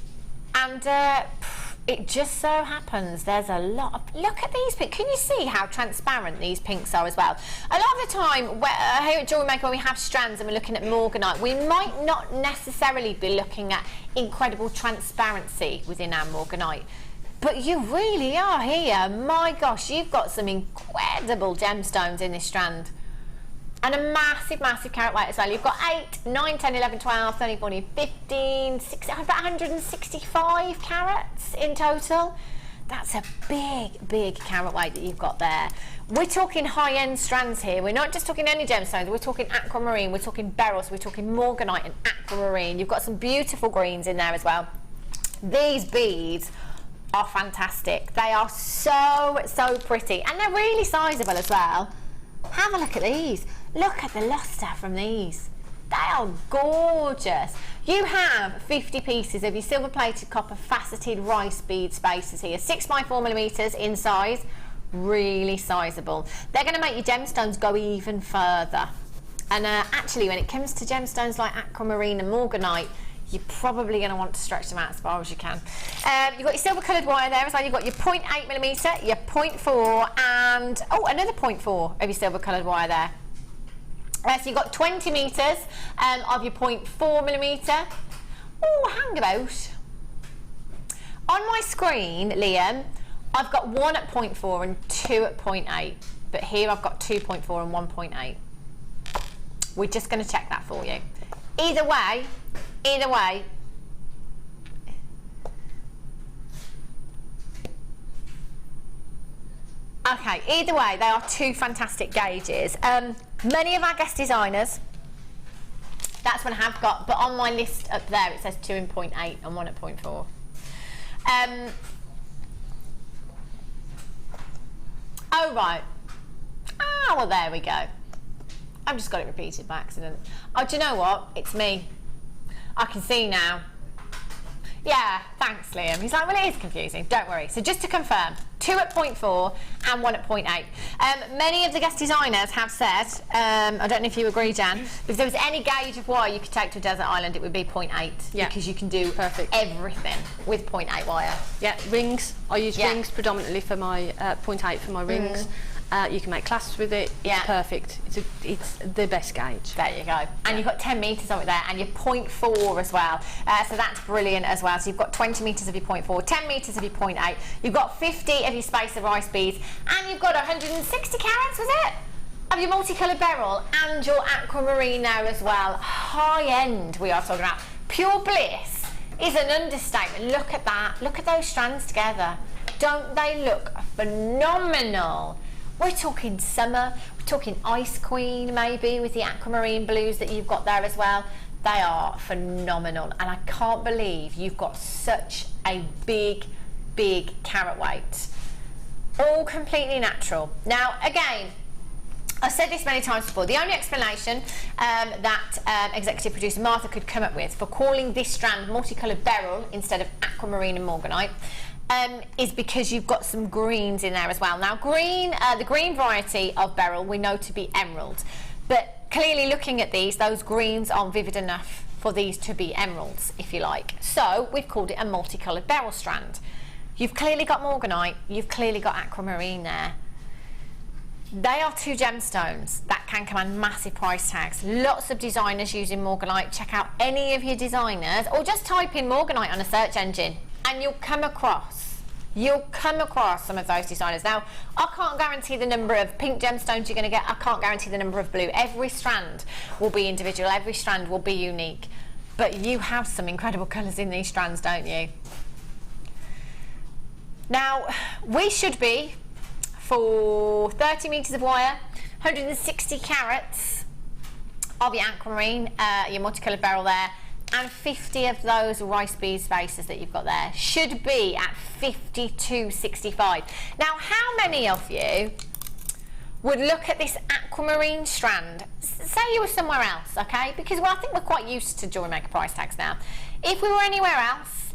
it just so happens there's a lot of, look at these pinks. Can you see how transparent these pinks are as well? A lot of the time here at Jewellery Maker, when we have strands and we're looking at morganite, we might not necessarily be looking at incredible transparency within our morganite, but you really are here. My gosh, you've got some incredible gemstones in this strand. And a massive carat weight as well. You've got 8, 9, 10, 11, 12, 13, 14, 15, 16, about 165 carats in total. That's a big carat weight that you've got there. We're talking high-end strands here. We're not just talking any gemstones. We're talking aquamarine, we're talking beryl, so we're talking morganite and aquamarine. You've got some beautiful greens in there as well. These beads are fantastic. They are so pretty, and they're really sizable as well. Have a look at these. Look at the lustre from these. They are gorgeous. You have 50 pieces of your silver-plated copper faceted rice bead spacers here. 6x4 millimeters in size. Really sizable. They're going to make your gemstones go even further. And actually, when it comes to gemstones like aquamarine and morganite, you're probably going to want to stretch them out as far as you can. You've got your silver coloured wire there as well. You've got your 0.8 millimetre, your 0.4, and another 0.4 of your silver coloured wire there. So you've got 20 metres of your 0.4 millimetre. Oh, hang about. On my screen, Liam, I've got 1 at 0.4 and 2 at 0.8, but here I've got 2.4 and 1.8. We're just going to check that for you. Either way, okay, either way, they are two fantastic gauges. Many of our guest designers, that's what I have got, but on my list up there it says 2 in 0.8 and 1 at 0.4. Oh, right. Ah, well, there we go. I've just got it repeated by accident. Oh, do you know what? It's me. I can see now. Yeah, thanks, Liam. He's like, well, it is confusing. Don't worry. So just to confirm, 2 at 0.4 and 1 at 0.8. Many of the guest designers have said, I don't know if you agree, Jan, if there was any gauge of wire you could take to a desert island, it would be 0.8. Yeah. Because you can do everything with 0.8 wire. Yeah, rings. I use rings predominantly for my 0.8 for my rings. You can make clasps with it. It's perfect. It's the best gauge. There you go. And you've got 10 metres of it there, and your 0.4 as well. So that's brilliant as well. So you've got 20 metres of your 0.4, 10 metres of your 0.8. You've got 50 of your spacer rice beads, and you've got 160 carats, was it? Of your multicoloured beryl and your aquamarine there as well. High end we are talking about. Pure bliss is an understatement. Look at that. Look at those strands together. Don't they look phenomenal? We're talking summer, we're talking Ice Queen maybe with the aquamarine blues that you've got there as well. They are phenomenal, and I can't believe you've got such a big carat weight. All completely natural. Now again, I've said this many times before, the only explanation that executive producer Martha could come up with for calling this strand multicoloured beryl instead of aquamarine and morganite is because you've got some greens in there as well. Now green, the green variety of beryl we know to be emerald, but clearly looking at these, those greens aren't vivid enough for these to be emeralds, if you like. So we've called it a multicoloured beryl strand. You've clearly got morganite, you've clearly got aquamarine there. They are two gemstones that can command massive price tags. Lots of designers using morganite. Check out any of your designers, or just type in morganite on a search engine and you'll come across some of those designers. Now, I can't guarantee the number of pink gemstones you're going to get. I can't guarantee the number of blue. Every strand will be individual. Every strand will be unique. But you have some incredible colours in these strands, don't you? Now, we should be for 30 metres of wire, 160 carats of your aquamarine, your multicoloured beryl there, and 50 of those rice bead spacers that you've got there should be at 52.65. Now, how many of you would look at this aquamarine strand, say you were somewhere else, okay? Because I think we're quite used to Jewellery Maker price tags now. If we were anywhere else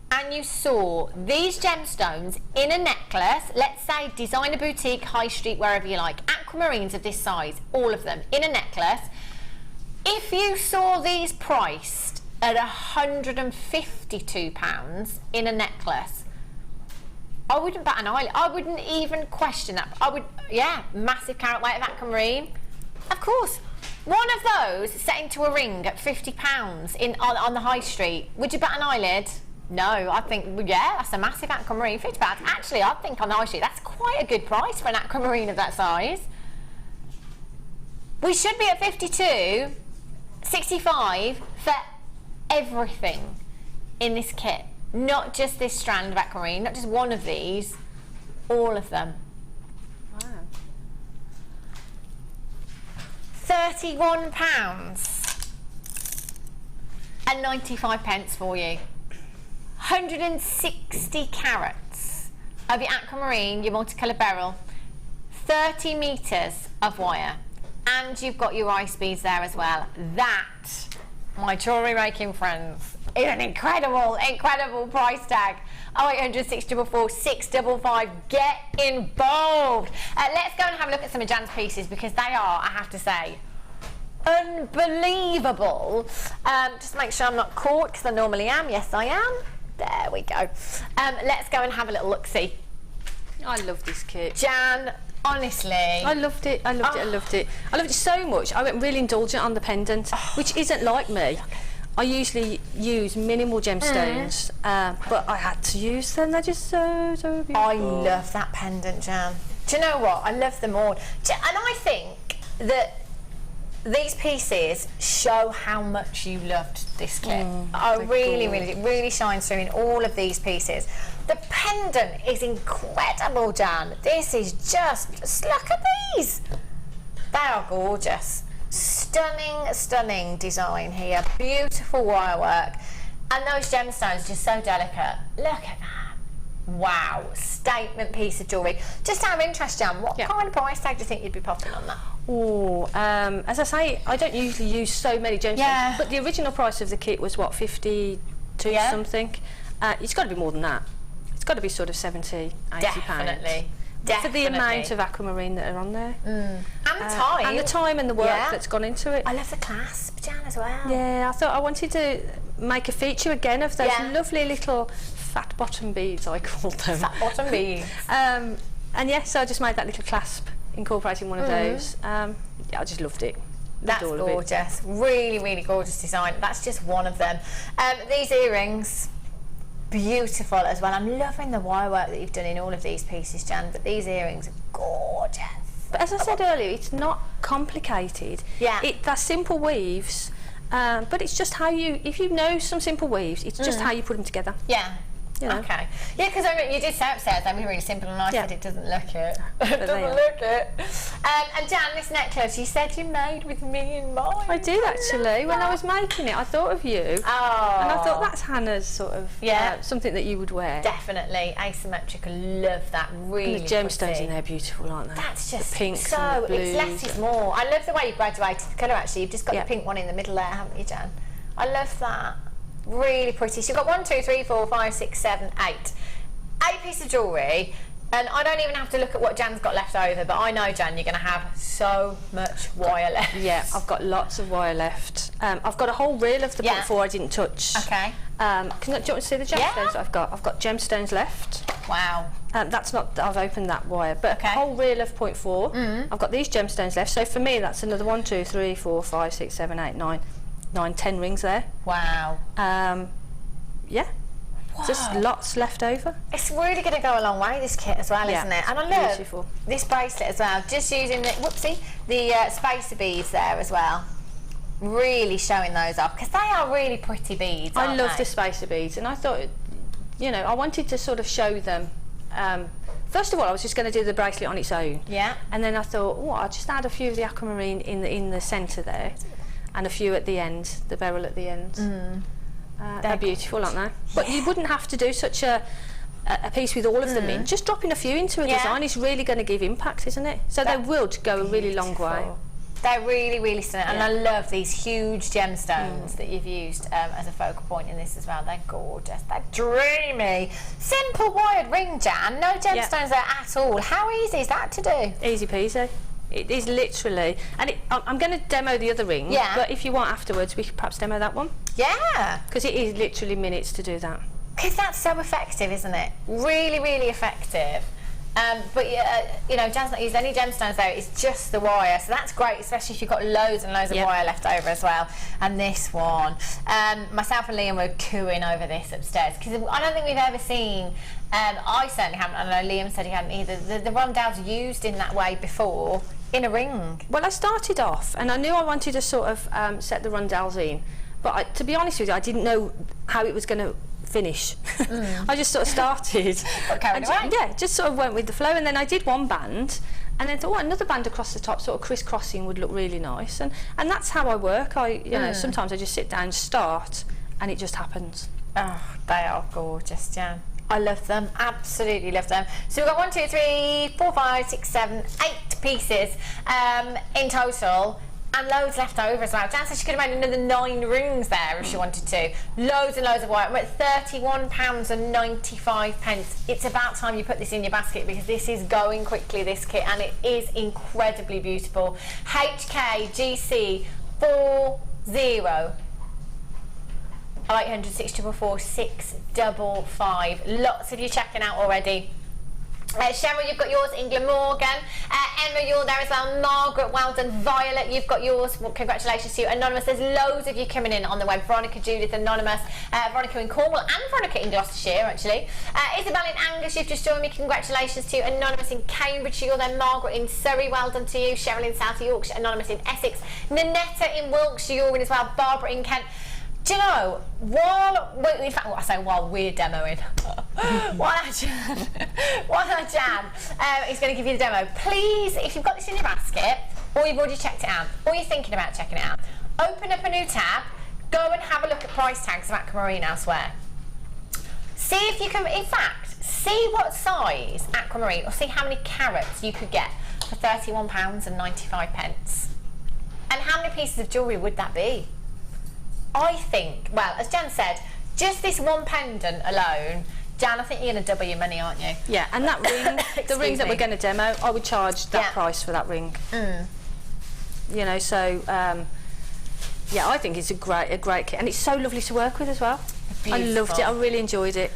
and you saw these gemstones in a necklace, let's say designer boutique, high street, wherever you like, aquamarines of this size, all of them in a necklace, if you saw these priced at £152 in a necklace, I wouldn't bat an eyelid. I wouldn't even question that. I would, yeah, massive carat weight of aquamarine. Of course, one of those set into a ring at £50 on the high street. Would you bat an eyelid? No, I think, yeah, that's a massive aquamarine, £50. Actually, I think on the high street, that's quite a good price for an aquamarine of that size. We should be at 52.65 for everything in this kit. Not just this strand of aquamarine, not just one of these, all of them. Wow. £31.95 for you. 160 carats of your aquamarine, your multicoloured beryl, 30 metres of wire, and you've got your ice beads there as well. That, my jewellery making friends, is an incredible price tag. 0800 644 655. Get involved. Let's go and have a look at some of Jan's pieces, because they are, I have to say, unbelievable. Just make sure I'm not caught, because I normally am. Yes, I am. There we go. Let's go and have a little look-see. I love this kit. Jan, honestly. I loved it. I loved it so much. I went really indulgent on the pendant, which isn't like me. I usually use minimal gemstones, but I had to use them. They're just so beautiful. I love that pendant, Jan. Do you know what? I love them all. And I think that these pieces show how much you loved this kit. It really shines through in all of these pieces. The pendant is incredible, Jan. This is just look at these. They are gorgeous. Stunning design here. Beautiful wire work. And those gemstones just so delicate. Look at that. Wow. Statement piece of jewellery. Just out of interest, Jan, what kind of price tag do you think you'd be popping on that? Oh, as I say, I don't usually use so many gemstones, but the original price of the kit was what, 52 something? It's got to be more than that. It's got to be sort of 70, 80 Definitely. For the amount of aquamarine that are on there. And the time. And the time and the work that's gone into it. I love the clasp, Jan, as well. Yeah, I thought I wanted to make a feature again of those lovely little fat bottom beads, I call them. Fat bottom beads. yes, so I just made that little clasp incorporating one of those. Yeah, I just loved it. That's gorgeous. Really, really gorgeous design. That's just one of them. These earrings, beautiful as well. I'm loving the wire work that you've done in all of these pieces, Jan, but these earrings are gorgeous. But as I said earlier, it's not complicated. Yeah. They're simple weaves, but it's just how you, if you know some simple weaves, it's just how you put them together. Yeah. You know. Okay. Yeah, because you did say upstairs they were really simple, and I said it doesn't look it. It they doesn't are. look it. And Jan, this necklace you said you made with me in mind. I did actually. When I was making it, I thought of you. Oh. And I thought that's Hannah's sort of something that you would wear. Definitely asymmetric. I love that. Really. And the gemstones pretty. in there are beautiful, aren't they? That's just the pinks so. and the blues. It's less is more. I love the way you graduated the colour. Actually, you've just got Yeah. the pink one in the middle there, haven't you, Jan? I love that. Really pretty. So you've got 1, 2, 3, 4, 5, 6, 7, 8. 8 pieces of jewellery, and I don't even have to look at what Jan's got left over, but I know, Jan, you're going to have so much wire left. Yeah, I've got lots of wire left. I've got a whole reel of the 0.4 I didn't touch. Okay. Do you want to see the gemstones I've got? I've got gemstones left. Wow. That's not, I've opened that wire, but a whole reel of 0.4. I've got these gemstones left, so for me that's another 1, 2, 3, 4, 5, 6, 7, 8, 9, 10 rings there. Wow. Yeah. Wow. Just lots left over. It's really going to go a long way, this kit as well, isn't it? And I love beautiful. This bracelet as well. Just using the spacer beads there as well. Really showing those off, because they are really pretty beads. I love they? the spacer beads, and I thought, you know, I wanted to sort of show them. First of all, I was just going to do the bracelet on its own. Yeah. And then I thought, oh, I'll just add a few of the aquamarine in the centre there, and a few at the end, the beryl at the end. They're beautiful, aren't they? But you wouldn't have to do such a piece with all of them in. Just dropping a few into a design is really going to give impact, isn't it? So they would go a really long way. They're really, really stunning, and I love these huge gemstones that you've used as a focal point in this as well. They're gorgeous. They're dreamy. Simple wired ring, Jan. No gemstones there at all. How easy is that to do? Easy peasy. It is literally, and I'm going to demo the other ring, but if you want afterwards, we could perhaps demo that one. Yeah. Because it is literally minutes to do that. Because that's so effective, isn't it? Really, really effective. But you know, Jan's not used any gemstones there, it's just the wire, so that's great, especially if you've got loads and loads of wire left over as well. And this one, myself and Liam were cooing over this upstairs, because I don't think we've ever seen, I certainly haven't, I know Liam said he hadn't either, the rondelles used in that way before, in a ring. Well, I started off, and I knew I wanted to sort of set the rondelles in, but to be honest with you, I didn't know how it was going to finish. I just sort of started. Just sort of went with the flow, and then I did one band, and then thought, oh, another band across the top, sort of crisscrossing would look really nice, and that's how I work. You know, sometimes I just sit down, start, and it just happens. Oh, they are gorgeous, Jan. I love them, absolutely love them. So we've got 1, 2, 3, 4, 5, 6, 7, 8 pieces in total. And loads left over as well. Jan said she could have made another 9 rings there if she wanted to. Loads and loads of wire. We're at £31.95. It's about time you put this in your basket, because this is going quickly, this kit, and it is incredibly beautiful. HKGC 40 0800 644 655. Lots of you checking out already. Cheryl, you've got yours. England Morgan. Emma, you're there as well. Margaret, well done. Violet, you've got yours. Well, congratulations to you. Anonymous, there's loads of you coming in on the web. Veronica, Judith, Anonymous, Veronica in Cornwall, and Veronica in Gloucestershire, actually. Isabel in Angus, you've just joined me. Congratulations to you. Anonymous in Cambridgeshire, you're there. Margaret in Surrey, well done to you. Cheryl in South Yorkshire. Anonymous in Essex. Nanetta in Wiltshire, you're in as well. Barbara in Kent. Do you know, while we're demoing, while our Jan is going to give you the demo, please, if you've got this in your basket, or you've already checked it out, or you're thinking about checking it out, open up a new tab, go and have a look at price tags of aquamarine elsewhere. See if you can, in fact, see what size aquamarine, or see how many carats you could get for £31.95. And how many pieces of jewellery would that be? I think, well, as Jan said, just this one pendant alone, Jan, I think you're going to double your money, aren't you? Yeah, and that ring, the ring that we're going to demo, I would charge that price for that ring. You know, so yeah, I think it's a great kit, and it's so lovely to work with as well. Beautiful. I loved it. I really enjoyed it.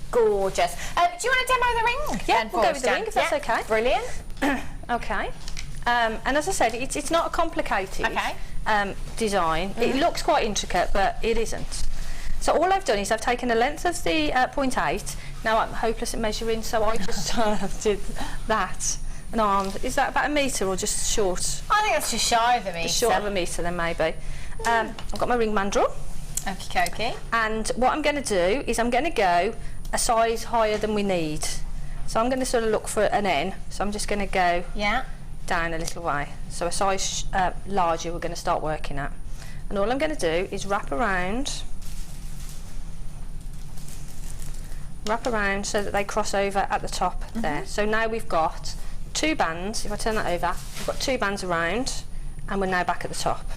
Gorgeous. Do you want to demo the ring? Yeah, we'll go with the ring if that's okay. Brilliant. Okay. And as I said, it's not a complicated design. It looks quite intricate, but it isn't. So all I've done is I've taken the length of the 0.8. Now I'm hopeless at measuring, so I just did that. An arm. Is that about a metre or just short? I think that's just shy of a metre. Just short of a metre then maybe. I've got my ring mandrel. Okie dokie. And what I'm going to do is I'm going to go a size higher than we need. So I'm going to sort of look for an N. So I'm just going to go down a little way. So a size larger we're going to start working at. And all I'm going to do is wrap around so that they cross over at the top there. So now we've got 2 bands. If I turn that over, we've got 2 bands around, and we're now back at the top.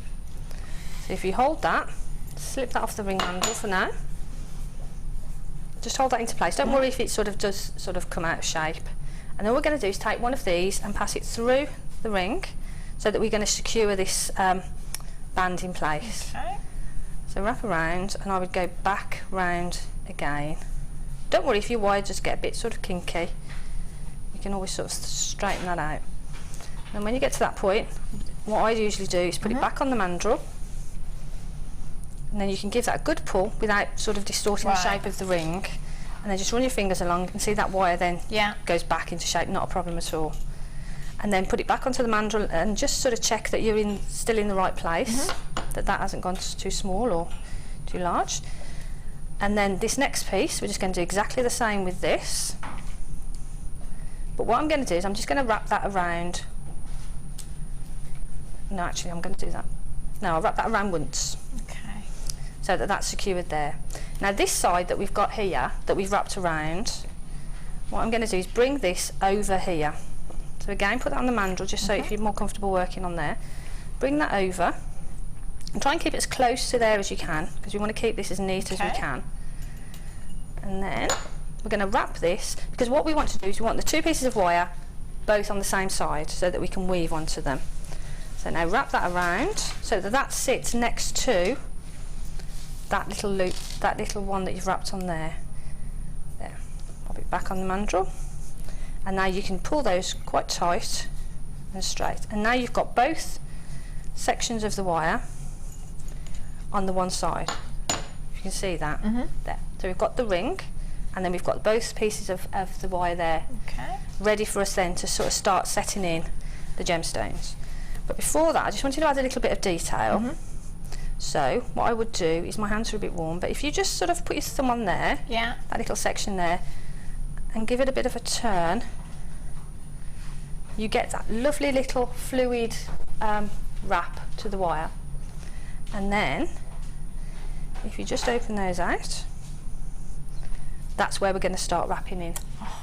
So if you hold that, slip that off the ring handle for now. Just hold that into place. Don't worry if it does come out of shape. And all we're going to do is take one of these and pass it through the ring, so that we're going to secure this band in place. Okay. So wrap around, and I would go back round again. Don't worry if your wire just get a bit sort of kinky. You can always sort of straighten that out. And when you get to that point, what I usually do is put it back on the mandrel, and then you can give that a good pull without sort of distorting the shape of the ring, and then just run your fingers along and see that wire then goes back into shape, not a problem at all. And then put it back onto the mandrel and just sort of check that you're still in the right place, that hasn't gone too small or too large. And then this next piece, we're just going to do exactly the same with this. But what I'm going to do is I'm just going to wrap that around. No, actually, I'm going to do that. No, I'll wrap that around once. Okay. So that that's secured there. Now this side that we've got here, that we've wrapped around, what I'm going to do is bring this over here. So again, put that on the mandrel, just so if you're more comfortable working on there. Bring that over, and try and keep it as close to there as you can, because we want to keep this as neat as we can. And then we're going to wrap this, because what we want to do is we want the 2 pieces of wire both on the same side, so that we can weave onto them. So now wrap that around, so that sits next to that little loop, that little one that you've wrapped on there. There. Pop it back on the mandrel. And now you can pull those quite tight and straight. And now you've got both sections of the wire on the one side. You can see that there. So we've got the ring, and then we've got both pieces of the wire there, ready for us then to sort of start setting in the gemstones. But before that, I just wanted to add a little bit of detail. So what I would do is, my hands are a bit warm, but if you just sort of put your thumb on there, that little section there, and give it a bit of a turn, you get that lovely little fluid wrap to the wire. And then if you just open those out, that's where we're going to start wrapping in.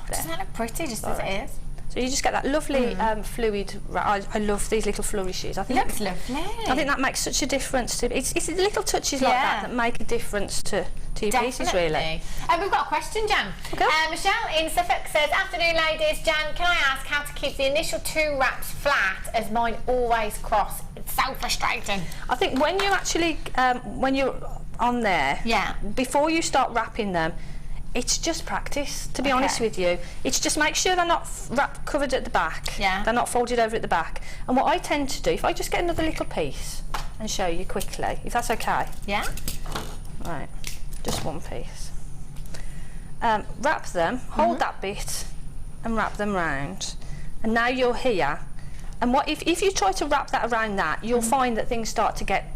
Doesn't that look pretty, just as it is? So you just get that lovely fluid wrap. I love these little flourishes. I think Looks lovely. I think that makes such a difference to it's the little touches like that make a difference to your pieces, really. And we've got a question, Jan. Okay. Michelle in Suffolk says, afternoon ladies, Jan, can I ask how to keep the initial 2 wraps flat, as mine always cross? It's so frustrating. I think when you actually when you're on there, before you start wrapping them, it's just practice, to be honest with you. It's just make sure they're not covered at the back. They're not folded over at the back. And what I tend to do, if I just get another little piece and show you quickly, if that's okay. Right, just one piece. Wrap them, hold that bit, and wrap them round. And now you're here. And what if you try to wrap that around that, you'll find that things start to get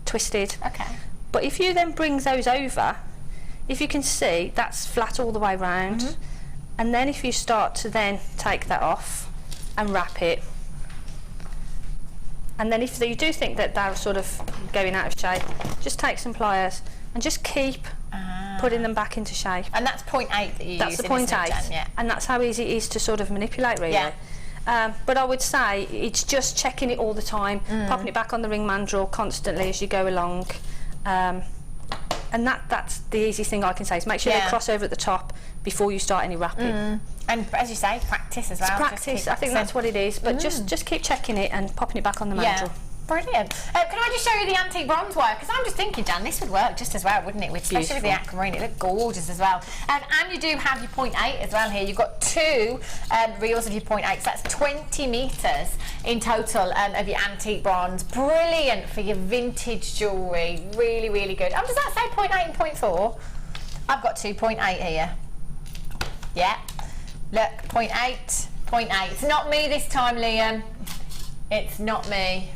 twisted. But if you then bring those over, if you can see, that's flat all the way round. And then if you start to then take that off and wrap it, and then if you do think that they're sort of going out of shape, just take some pliers and just keep putting them back into shape. And that's 0.8 that you That's use the 0.8, and that's how easy it is to sort of manipulate, really. But I would say it's just checking it all the time, popping it back on the ring mandrel constantly as you go along. And that's the easy thing I can say, is make sure they cross over at the top before you start any wrapping. And as you say, practice as well. It's practice, I think that's what it is, but just keep checking it and popping it back on the mandrel. Brilliant. Can I just show you the antique bronze wire? Because I'm just thinking, Jan, this would work just as well, wouldn't it? Especially with the aquamarine, it looked gorgeous as well. And you do have your 0.8 as well here. You've got 2 reels of your 0.8, so that's 20 metres in total of your antique bronze. Brilliant for your vintage jewellery. Really, really good. Oh, does that say 0.8 and 0.4? I've got 2.8 here. Yeah. Look, 0.8, 0.8. It's not me this time, Liam. It's not me.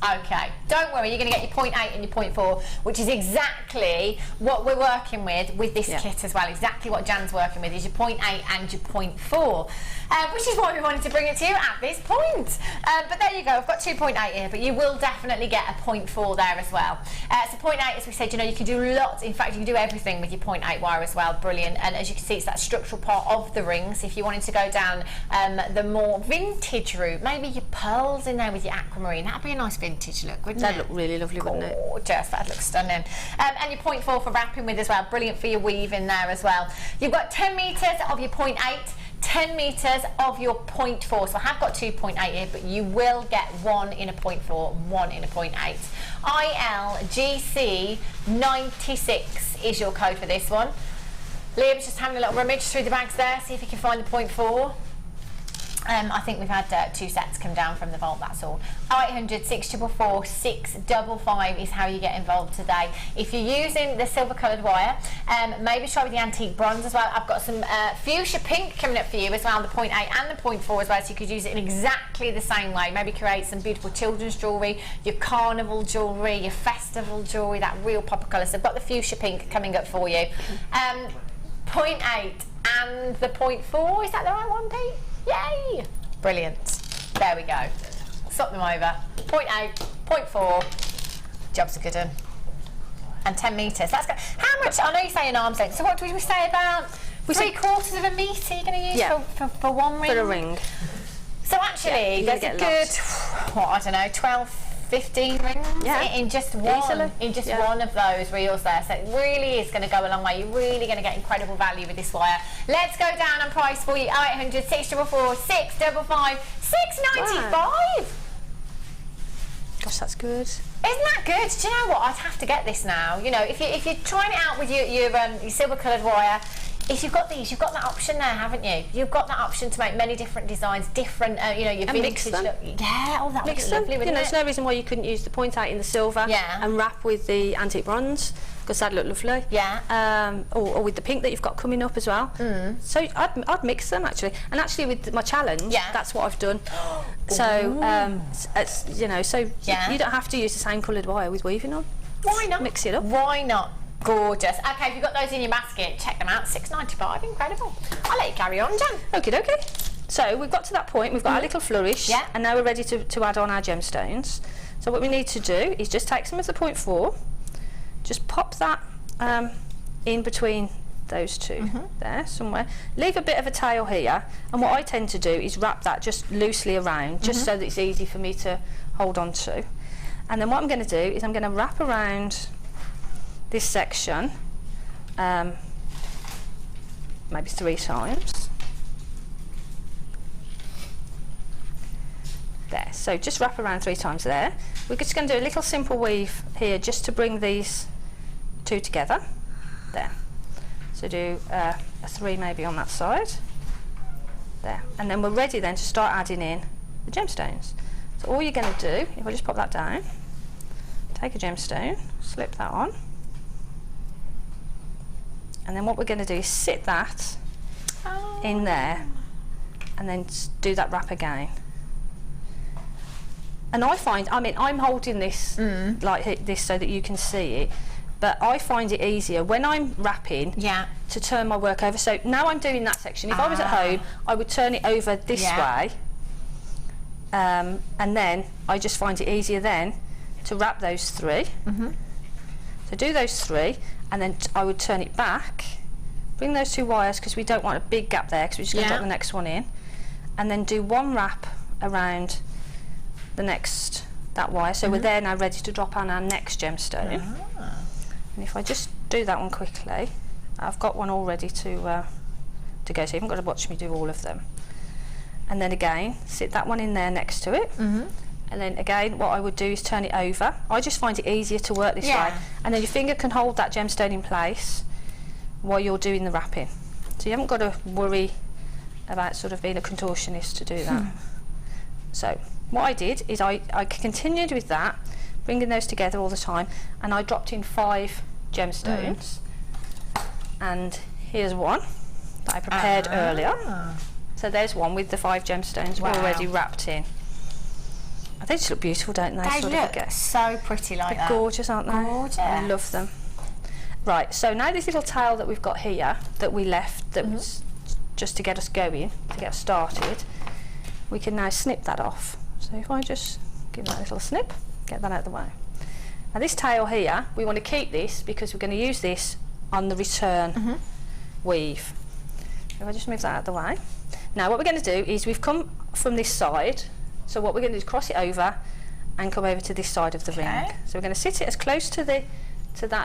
Okay, don't worry, you're going to get your 0.8 and your 0.4, which is exactly what we're working with this kit as well. Exactly what Jan's working with is your 0.8 and your 0.4, which is why we wanted to bring it to you at this point. But there you go, I've got 2.8 here, but you will definitely get a 0.4 there as well. So 0.8, as we said, you know, you can do lots. In fact, you can do everything with your 0.8 wire as well. Brilliant. And as you can see, it's that structural part of the rings. If you wanted to go down the more vintage route, maybe your pearls in there with your aquamarine, that'd be a nice vintage look, wouldn't it? That'd look really lovely, wouldn't it? Gorgeous, that'd look stunning. And your 0.4 for wrapping with as well. Brilliant for your weave in there as well. You've got 10 metres of your 0.8, 10 metres of your 0.4. So I have got 2.8 here, but you will get 1 in a 0.4, 1 in a 0.8. ILGC96 is your code for this one. Liam's just having a little rummage through the bags there, see if he can find the 0.4. I think we've had 2 sets come down from the vault, that's all. 0800 644 655 is how you get involved today. If you're using the silver coloured wire, maybe try with the antique bronze as well. I've got some fuchsia pink coming up for you as well, the 0.8 and the 0.4 as well, so you could use it in exactly the same way. Maybe create some beautiful children's jewellery, your carnival jewellery, your festival jewellery, that real pop of colour. So I've got the fuchsia pink coming up for you. 0.8 and the 0.4, is that the right one, Pete? Yay! Brilliant. There we go. Swap them over. 0.8, 0.4. Job's a good one. And 10 metres. That's good. How much? I know you say an arm's length. So what did we say about 3/4 of a metre you're going to use for one ring? For a ring. So actually, there's a good, what, I don't know, 12, 15 rings in just one. Easily. In just one of those reels there. So it really is going to go a long way. You're really going to get incredible value with this wire. Let's go down on price for you. 0800 644 655 695. Wow. Gosh, that's good. Isn't that good? Do you know what? I'd have to get this now. You know, if you're trying it out with your silver coloured wire, if you've got these, you've got that option there, haven't you? You've got that option to make many different designs, different, you know, your and vintage look. Yeah, oh, that would be lovely, wouldn't it? There's no reason why you couldn't use the 0.8 in the silver and wrap with the antique bronze, because that'd look lovely. Yeah. Or with the pink that you've got coming up as well. So I'd mix them actually. And actually with my challenge, that's what I've done. So it's, you know, so you don't have to use the same coloured wire with weaving on. Why not? Mix it up. Why not? Gorgeous. Okay, if you've got those in your basket, check them out. $6.95. Incredible. I'll let you carry on, Jan. Okay. So we've got to that point. We've got our little flourish. Yeah. And now we're ready to add on our gemstones. So what we need to do is just take some of the 0.4, just pop that in between those two there somewhere. Leave a bit of a tail here. And what I tend to do is wrap that just loosely around, just so that it's easy for me to hold on to. And then what I'm going to do is I'm going to wrap around this section maybe 3 times. There, so just wrap around 3 times there. We're just going to do a little simple weave here just to bring these 2 together. There. So do a 3 maybe on that side. There. And then we're ready then to start adding in the gemstones. So all you're going to do, if I just pop that down, take a gemstone, slip that on. And then what we're going to do is sit that in there and then do that wrap again. And I find, I mean, I'm holding this like this so that you can see it, but I find it easier when I'm wrapping to turn my work over. So now I'm doing that section. If I was at home, I would turn it over this way, and then I just find it easier then to wrap those 3. So do those 3. And then I would turn it back, bring those 2 wires because we don't want a big gap there because we're just going to drop the next one in, and then do 1 wrap around that wire. So we're there now ready to drop on our next gemstone. And if I just do that one quickly, I've got one all ready to go, so you haven't got to watch me do all of them. and then again sit that one in there next to it, and then again what I would do is turn it over. I just find it easier to work this way, and then your finger can hold that gemstone in place while you're doing the wrapping, so you haven't got to worry about sort of being a contortionist to do that. So what I did is I continued with that, bringing those together all the time, and I dropped in 5 gemstones, and here's one that I prepared earlier. So there's one with the 5 gemstones already wrapped in. They just look beautiful, don't they? They look so pretty like that. Gorgeous, aren't they? Gorgeous. I love them. Right, so now this little tail that we've got here that we left, that was just to get us going, to get us started, we can now snip that off. So if I just give that a little snip, get that out of the way. Now this tail here, we want to keep this because we're going to use this on the return weave. If I just move that out of the way. Now what we're going to do is we've come from this side, so what we're going to do is cross it over and come over to this side of the ring. So we're going to sit it as close to that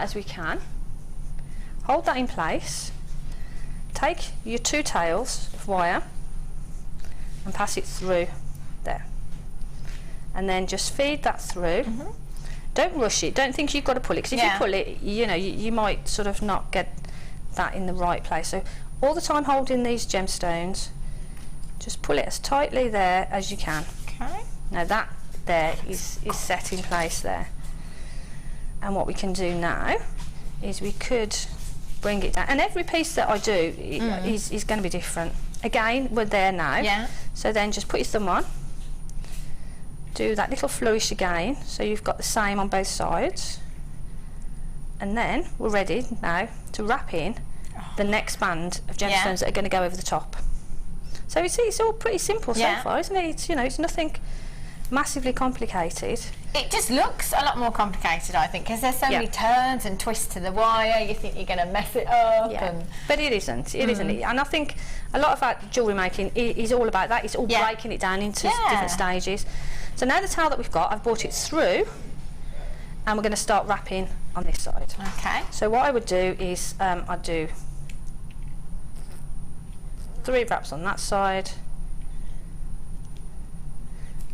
as we can. Hold that in place. Take your 2 tails of wire and pass it through there. And then just feed that through. Don't rush it. Don't think you've got to pull it, because if you pull it, you might sort of not get that in the right place. So all the time holding these gemstones, just pull it as tightly there as you can. Now that there is set in place there. And what we can do now is we could bring it down, and every piece that I do is going to be different. Again, we're there now, so then just put your thumb on, do that little flourish again, so you've got the same on both sides, and then we're ready now to wrap in the next band of gemstones that are going to go over the top. So you see, it's all pretty simple so far, isn't it? It's nothing massively complicated. It just looks a lot more complicated, I think, because there's so many turns and twists to the wire. You think you're going to mess it up. But it isn't. It isn't. And I think a lot of our jewellery making is all about that. It's all breaking it down into different stages. So now the tail that we've got, I've brought it through, and we're going to start wrapping on this side. Okay. So what I would do is I'd do 3 wraps on that side,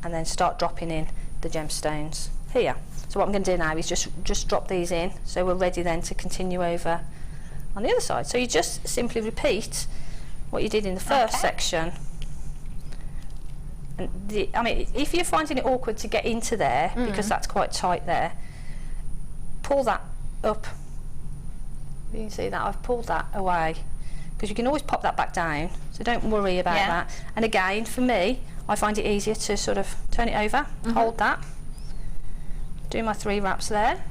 and then start dropping in the gemstones here. So what I'm going to do now is just drop these in, so we're ready then to continue over on the other side. So you just simply repeat what you did in the first section. And I mean, if you're finding it awkward to get into there, because that's quite tight there, pull that up. You can see that I've pulled that away, because you can always pop that back down, so don't worry about that. And again, for me, I find it easier to sort of turn it over, hold that, do my 3 wraps there,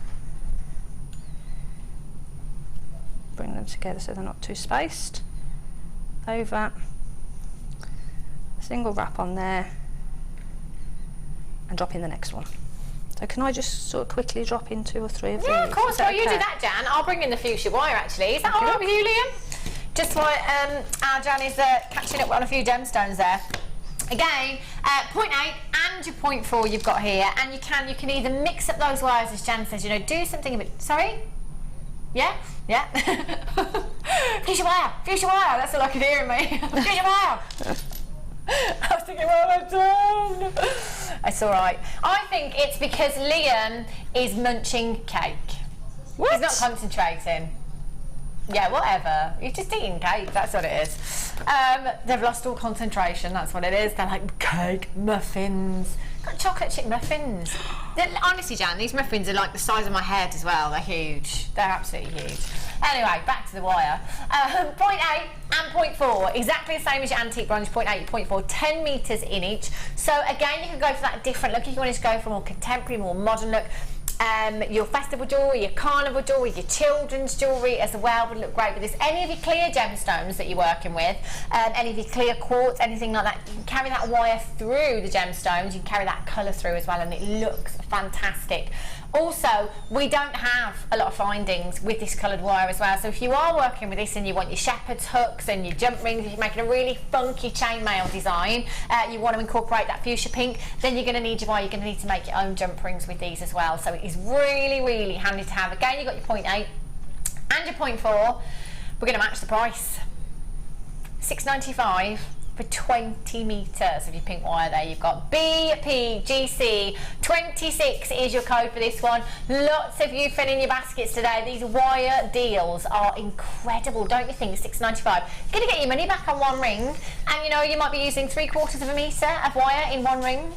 bring them together so they're not too spaced, over, a single wrap on there, and drop in the next one. So can I just sort of quickly drop in 2 or 3 of these? Yeah, of course. Well, you do that, Jan. I'll bring in the fuchsia wire, actually. Is that all right with you, Liam? Just while our Jan is catching up on a few gemstones there. Again, 0.8 and your 0.4 you've got here, and you can either mix up those wires, as Jan says, do something a bit. Sorry? Yeah? Fuchsia wire, that's all I could hear in me. Fuchsia wire. I was thinking, what have I done? It's all right. I think it's because Liam is munching cake. What? He's not concentrating. Yeah, whatever. You're just eating cake, that's what it is. They've lost all concentration, that's what it is. They're like, cake, muffins. Got chocolate chip muffins. Honestly, Jan, these muffins are like the size of my head as well. They're huge. They're absolutely huge. Anyway, back to the wire. 0.8 and 0.4, exactly the same as your antique bronze, 0.8, 0.4, 10 metres in each. So again, you can go for that different look. If you want to go for a more contemporary, more modern look, your festival jewellery, your carnival jewellery, your children's jewellery as well would look great with this. Any of your clear gemstones that you're working with, any of your clear quartz, anything like that, you can carry that wire through the gemstones, you can carry that colour through as well, and it looks fantastic. Also, we don't have a lot of findings with this coloured wire as well, so if you are working with this and you want your shepherd's hooks and your jump rings, if you're making a really funky chainmail design, you want to incorporate that fuchsia pink, then you're going to need your wire, you're going to need to make your own jump rings with these as well, so it is really, really handy to have. Again, you've got your 0.8 and your 0.4. We're going to match the price. $6.95 for 20 metres of your pink wire there. You've got BPGC 26 is your code for this one. Lots of you filling your baskets today. These wire deals are incredible, don't you think? £6.95. You're going to get your money back on one ring, and you know, you might be using 3/4 of a metre of wire in one ring,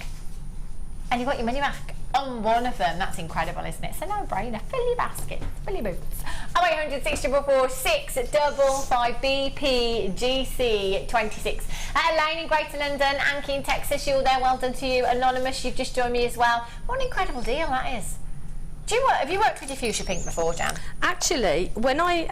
and you got your money back on one of them. That's incredible, isn't it? It's a no-brainer. Fill your baskets, fill your boots. 0800 644 655 BPGC 26. Elaine in Greater London, Anki in Texas, you're there. Well done to you. Anonymous, you've just joined me as well. What an incredible deal that is. Have you worked with your fuchsia pink before, Jan? Actually, when I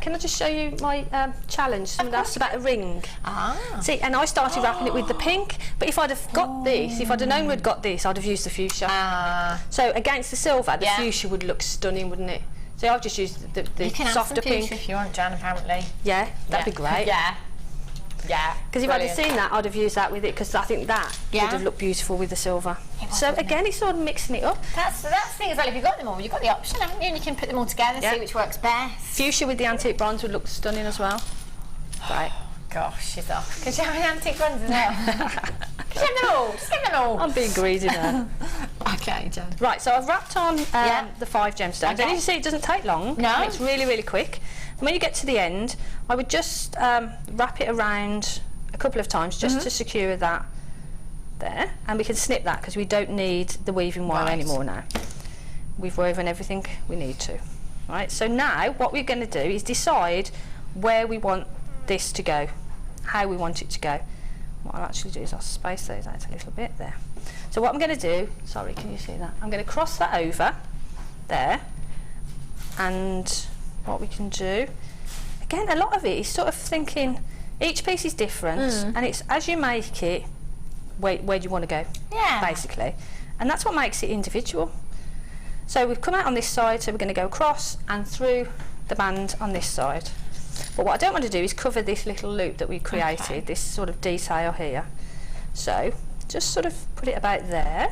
can I just show you my challenge? Someone asked about a ring. Ah. See, and I started wrapping it with the pink, but if I'd have got this, if I'd have known we'd got this, I'd have used the fuchsia. Ah. So against the silver, the fuchsia would look stunning, wouldn't it? So I've just used the you can softer have some pink. if you want, Jan, apparently. Yeah, that'd be great. Yeah. Yeah. Because if I'd have seen that, I'd have used that with it, because I think that would have looked beautiful with the silver. So again, it's sort of mixing it up. That's the thing as well. If you've got them all, you've got the option, haven't you? And you can put them all together, see which works best. Fuchsia with the antique bronze would look stunning as well. Right. Gosh, she's off. Could you have an antique bronze as well? Could you have them all? Just get them all. I'm being greedy now. Okay, Jan. Right, so I've wrapped on the 5 gemstones. And as you see, it doesn't take long. No. It's really, really quick. And when you get to the end, I would just wrap it around a couple of times just to secure that there. And we can snip that because we don't need the weaving wire anymore now. We've woven everything we need to. Right, so now what we're going to do is decide where we want this to go, how we want it to go. What I'll actually do is I'll space those out a little bit there. So what I'm going to do, sorry, can you see that? I'm going to cross that over there, and what we can do, again, a lot of it is sort of thinking, each piece is different, and it's as you make it, where do you want to go, basically. And that's what makes it individual. So we've come out on this side, so we're going to go across and through the band on this side. But what I don't want to do is cover this little loop that we created, this sort of detail here. So just sort of put it about there.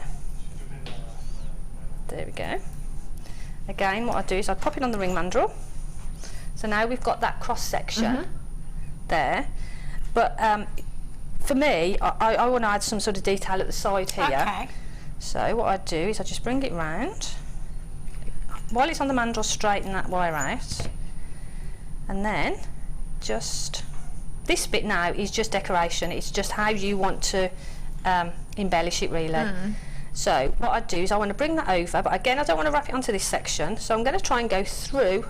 There we go. Again, what I do is I pop it on the ring mandrel. So now we've got that cross section there. But for me, I want to add some sort of detail at the side here. Okay. So what I do is I just bring it round. While it's on the mandrel, straighten that wire out. And then just, this bit now is just decoration. It's just how you want to embellish it, really. So what I do is I want to bring that over, but again I don't want to wrap it onto this section, so I'm going to try and go through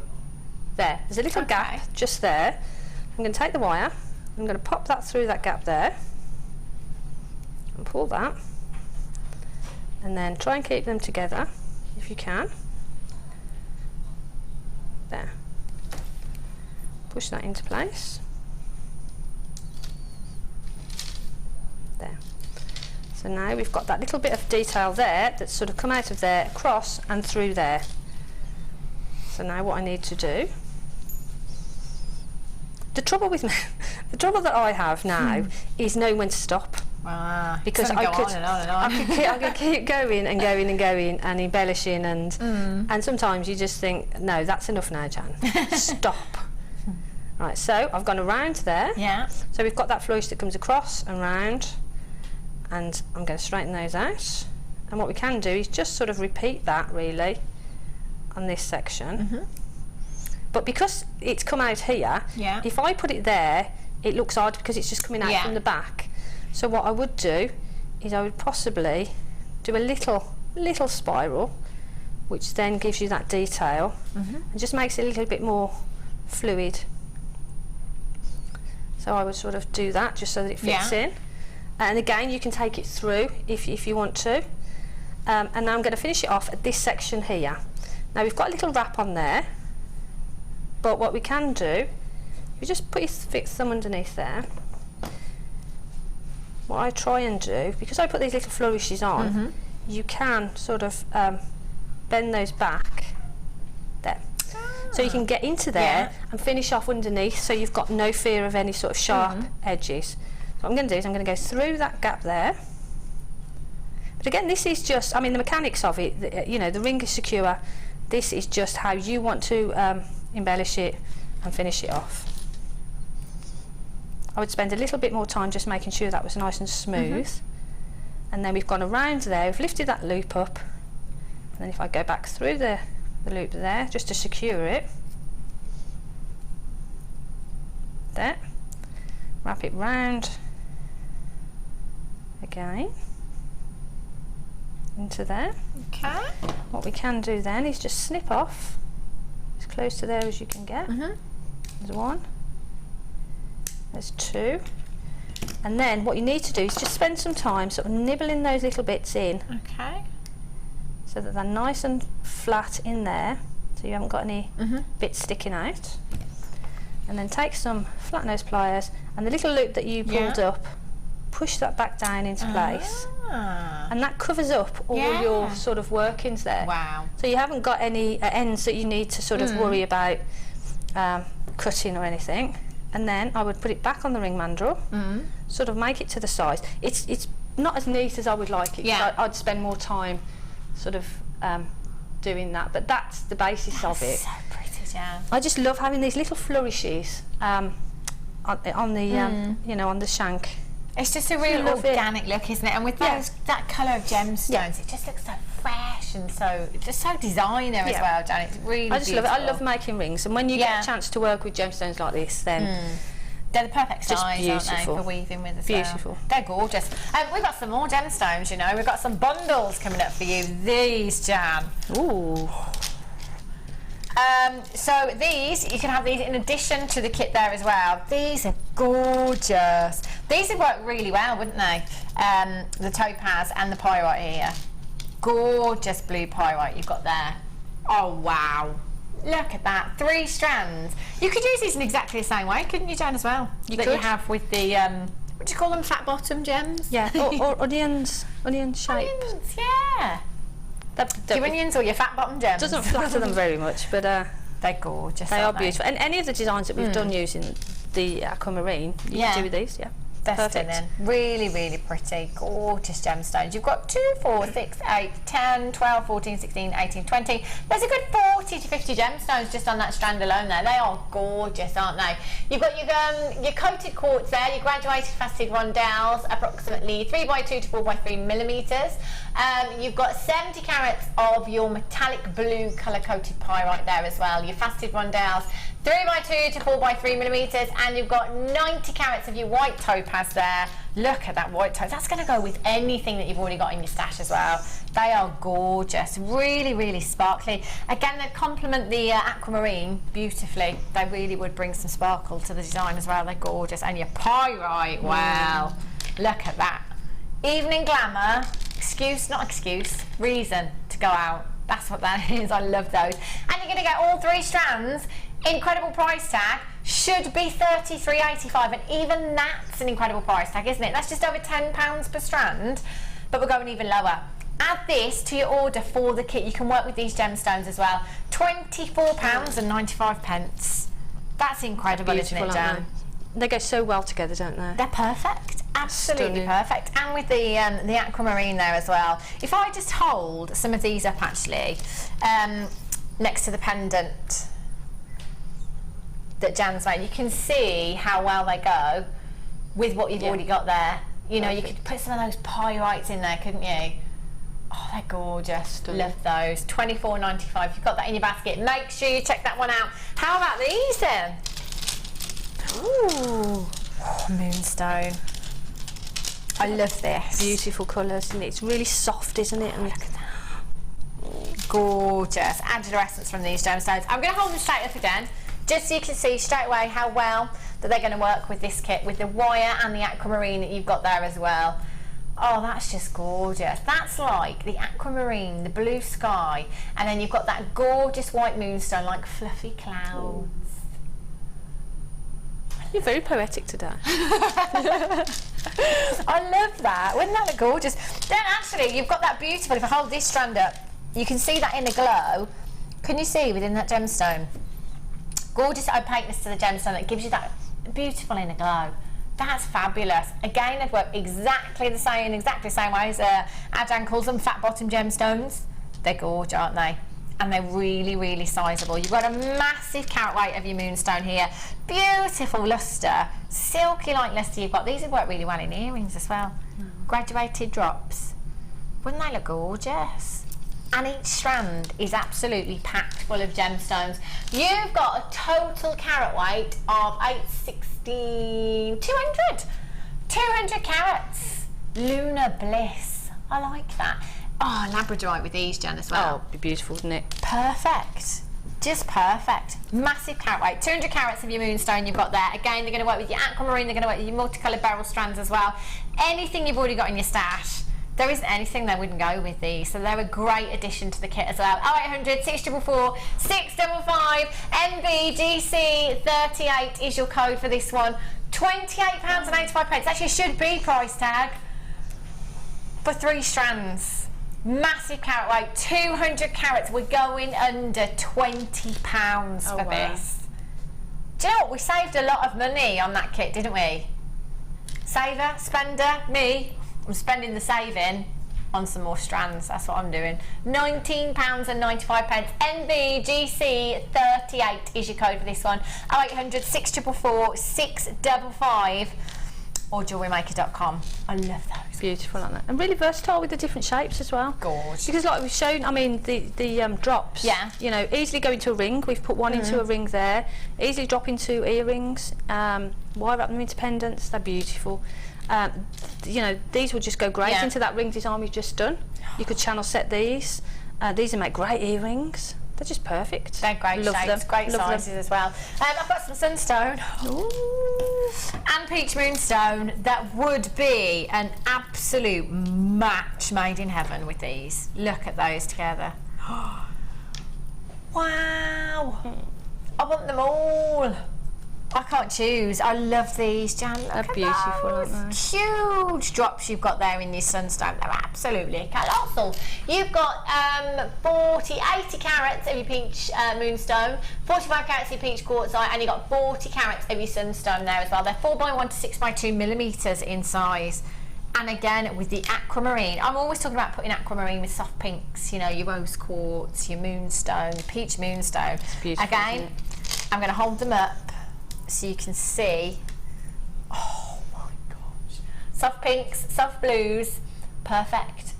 there. There's a little gap just there. I'm going to take the wire, I'm going to pop that through that gap there and pull that, and then try and keep them together if you can. There. Push that into place. There. So now we've got that little bit of detail there that's sort of come out of there, across and through there. So now what I need to do, the trouble with me, the trouble that I have now is knowing when to stop. Because I could keep going and going and going and embellishing and sometimes you just think, no, that's enough now, Jan. Stop. Right, so I've gone around there. Yeah. So we've got that flourish that comes across and round, and I'm going to straighten those out. And what we can do is just sort of repeat that really on this section. But because it's come out here, if I put it there, it looks odd because it's just coming out from the back. So what I would do is I would possibly do a little spiral, which then gives you that detail and just makes it a little bit more fluid. So I would sort of do that just so that it fits in. And again, you can take it through if you want to. And now I'm going to finish it off at this section here. Now we've got a little wrap on there, but what we can do, you just put your thumb underneath there. What I try and do, because I put these little flourishes on, you can sort of bend those back there. So you can get into there and finish off underneath, so you've got no fear of any sort of sharp edges. So what I'm going to do is I'm going to go through that gap there. But again, this is just, I mean, the mechanics of it, you know, the ring is secure. This is just how you want to embellish it and finish it off. I would spend a little bit more time just making sure that was nice and smooth. And then we've gone around there, we've lifted that loop up, and then if I go back through the loop there, just to secure it, there, wrap it round again into there. Okay. What we can do then is just snip off as close to there as you can get. There's one, there's two, and then what you need to do is just spend some time sort of nibbling those little bits in. Okay. So that they're nice and flat in there, so you haven't got any bits sticking out. And then take some flat nose pliers and the little loop that you pulled up, push that back down into place. And that covers up all your sort of workings there. Wow. So you haven't got any ends that you need to sort of worry about cutting or anything. And then I would put it back on the ring mandrel, sort of make it to the size. It's not as neat as I would like it. Yeah. I'd spend more time sort of doing that, but that's the basis of it. So pretty, Jan. I just love having these little flourishes on the you know, on the shank. It's just a real organic look, isn't it? And with those that colour of gemstones, it just looks so fresh and so just so designer as well, Jan. It's really I just beautiful. love it. I love making rings, and when you get a chance to work with gemstones like this, then they're the perfect just size, beautiful. aren't they, for weaving with as Beautiful. well. They're gorgeous. We've got some more gemstones, you know. We've got some bundles coming up for you. These, Jan. Ooh. So these, you can have these in addition to the kit there as well. These are gorgeous. These would work really well, wouldn't they? The topaz and the pyrite here. Gorgeous blue pyrite you've got there. Oh, wow. Look at that, 3 strands. You could use these in exactly the same way, couldn't you, Jan, as well? You that could. you have with the, what do you call them, flat bottom gems? Yeah, or onions, onion shape. Onions, yeah. Your onions or your fat bottom gems? Doesn't flatter them very much, but they're gorgeous. they are beautiful. And any of the designs that we've done using the aquamarine, you can do with these, They're perfect. stunning. Really, really pretty. Gorgeous gemstones. You've got 2, 4, 6, 8, 10, 12, 14, 16, 18, 20. There's a good 40 to 50 gemstones just on that strand alone there. They are gorgeous, aren't they? You've got your coated quartz there, your graduated faceted rondelles, approximately 3x2 to 4x3 millimetres. You've got 70 carats of your metallic blue colour coated pyrite there as well. Your faceted rondelles, 3x2 to 4x3 millimetres, and you've got 90 carats of your white topaz there. Look at that white topaz. That's going to go with anything that you've already got in your stash as well. They are gorgeous, really, really sparkly. Again, they complement the aquamarine beautifully. They really would bring some sparkle to the design as well. They're gorgeous. And your pyrite, wow. Look at that. Evening glamour, reason to go out. That's what that is. I love those. And you're going to get all 3 strands. Incredible price tag, should be $33.85, and even that's an incredible price tag, isn't it? That's just over £10 per strand, but we're going even lower. Add this to your order for the kit. You can work with these gemstones as well. £24.95. That's incredible, isn't it, Jan? They go so well together, don't they? They're perfect, absolutely perfect. And with the aquamarine there as well. If I just hold some of these up actually, next to the pendant that Jan's made, you can see how well they go with what you've already got there. You know, you could put some of those pyrites in there, couldn't you? Oh, they're gorgeous. Love those. $24.95. You've got that in your basket. Make sure you check that one out. How about these then? Ooh, moonstone. I love this. Beautiful colours, and it's really soft, isn't it? And look at that. Gorgeous. Added essence from these gemstones. I'm going to hold them straight up again, just so you can see straight away how well that they're going to work with this kit, with the wire and the aquamarine that you've got there as well. Oh, that's just gorgeous. That's like the aquamarine, the blue sky, and then you've got that gorgeous white moonstone like fluffy clouds. You're very poetic today. I love that. Wouldn't that look gorgeous? Then actually, you've got that beautiful, if I hold this strand up, you can see that inner glow. Can you see within that gemstone? Gorgeous opaqueness to the gemstone that gives you that beautiful inner glow. That's fabulous. Again, they'd work exactly the same way as Adan calls them, fat bottom gemstones. They're gorgeous, aren't they? and they're really, really sizable. You've got a massive carat weight of your moonstone here. Beautiful lustre, silky like lustre you've got. These would work really well in earrings as well. Graduated drops. Wouldn't they look gorgeous? And each strand is absolutely packed full of gemstones. You've got a total carat weight of 200 carats. Lunar bliss. I like that. Oh, labradorite with these, Jen, as well. Oh, it'd be beautiful, wouldn't it? Perfect. Just perfect. Massive carat weight. 200 carats of your moonstone you've got there. Again, they're going to work with your aquamarine, they're going to work with your multicoloured beryl strands as well. Anything you've already got in your stash, there isn't anything that wouldn't go with these, so they're a great addition to the kit as well. 0800 644 655 NBGC 38 is your code for this one. £28.85. Actually, it should be price tag for 3 strands. Massive carat weight, 200 carats. We're going under £20 for this. Do you know what? We saved a lot of money on that kit, didn't we? Saver, spender, me. I'm spending the saving on some more strands. That's what I'm doing. £19.95. NBGC 38 is your code for this one. 0800 644 655 or JewelleryMaker.com. I love those. Beautiful, aren't they? And really versatile with the different shapes as well. Gorgeous. Because like we've shown, I mean, the drops, yeah, you know, easily go into a ring. We've put one into a ring there. Easily drop into earrings. Wire wrap them into pendants. They're beautiful. You know, these would just go great into that ring design we've just done. You could channel set these. These would make great earrings. They're just perfect. They're great shapes, great sizes as well. I've got some sunstone. Ooh. And peach moonstone. That would be an absolute match made in heaven with these. Look at those together. Wow. I want them all. I can't choose. I love these, Jan. They're beautiful, aren't they? Huge drops you've got there in your sunstone. They're absolutely colossal. You've got 80 carats of your peach moonstone, 45 carats of your peach quartzite, and you've got 40 carats of your sunstone there as well. They're 4x1 to 6x2 millimetres in size. And again, with the aquamarine, I'm always talking about putting aquamarine with soft pinks, you know, your rose quartz, your moonstone, peach moonstone. It's beautiful, again, I'm going to hold them up so you can see. Oh my gosh. Soft pinks, soft blues, perfect.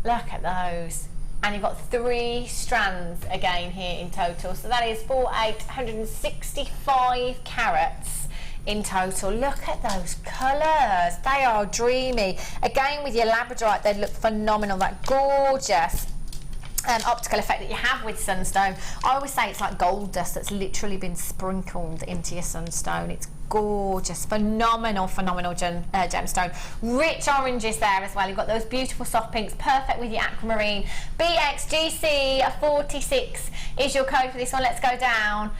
Look at those. And you've got 3 strands again here in total. So that is 165 carats in total. Look at those colours. They are dreamy. Again, with your labradorite, they look phenomenal. That gorgeous optical effect that you have with sunstone. I always say it's like gold dust that's literally been sprinkled into your sunstone. It's gorgeous, phenomenal gemstone. Rich oranges there as well. You've got those beautiful soft pinks, perfect with your aquamarine. BXGC 46 is your code for this one. Let's go down.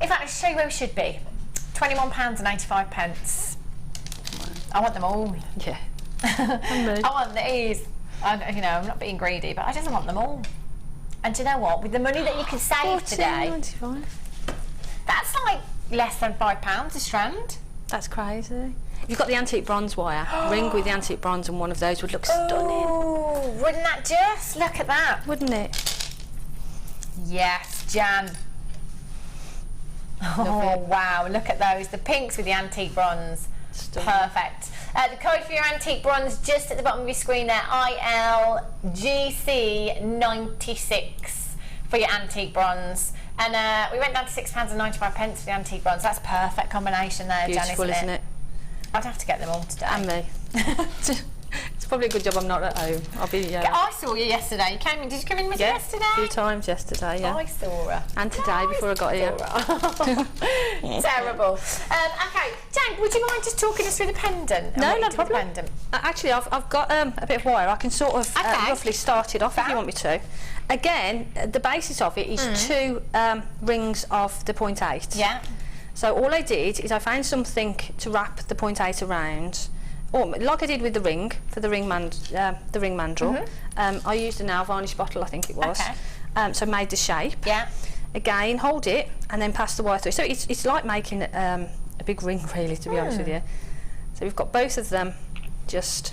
In fact, let's show you where we should be. £21.85. I want them all. Yeah. I want these. You know, I'm not being greedy, but I just want them all. And do you know what? With the money that you can save today, £14.95. that's like less than £5 a strand. That's crazy. If you've got the antique bronze wire, ring with the antique bronze, and one of those would look stunning. Oh, wouldn't that just? Look at that. Wouldn't it? Yes, Jan. Oh, wow. Look at those. The pinks with the antique bronze. Stunning. Perfect. The code for your antique bronze just at the bottom of your screen there, ILGC96 for your antique bronze. And we went down to £6.95 for the antique bronze. That's a perfect combination there, Beautiful, Jan, isn't it? I'd have to get them all today. And me. It's probably a good job I'm not at home. I'll be. I saw you yesterday. You came in. Did you come in with me yesterday? A few times yesterday. Yeah. I saw her. And today before I got here. Terrible. Okay, Jane, would you mind just talking us through the pendant? No, no problem. Actually, I've got a bit of wire. I can sort of roughly start it off if you want me to. Again, the basis of it is 2 rings of the 0.8. Yeah. So all I did is I found something to wrap the 0.8 around. Or like I did with the ring for the ring mandrel. I used a nail varnish bottle, I think it was. Okay. So made the shape. Yeah. Again, hold it and then pass the wire through. So it's like making a big ring, really, to be honest with you. So we've got both of them, just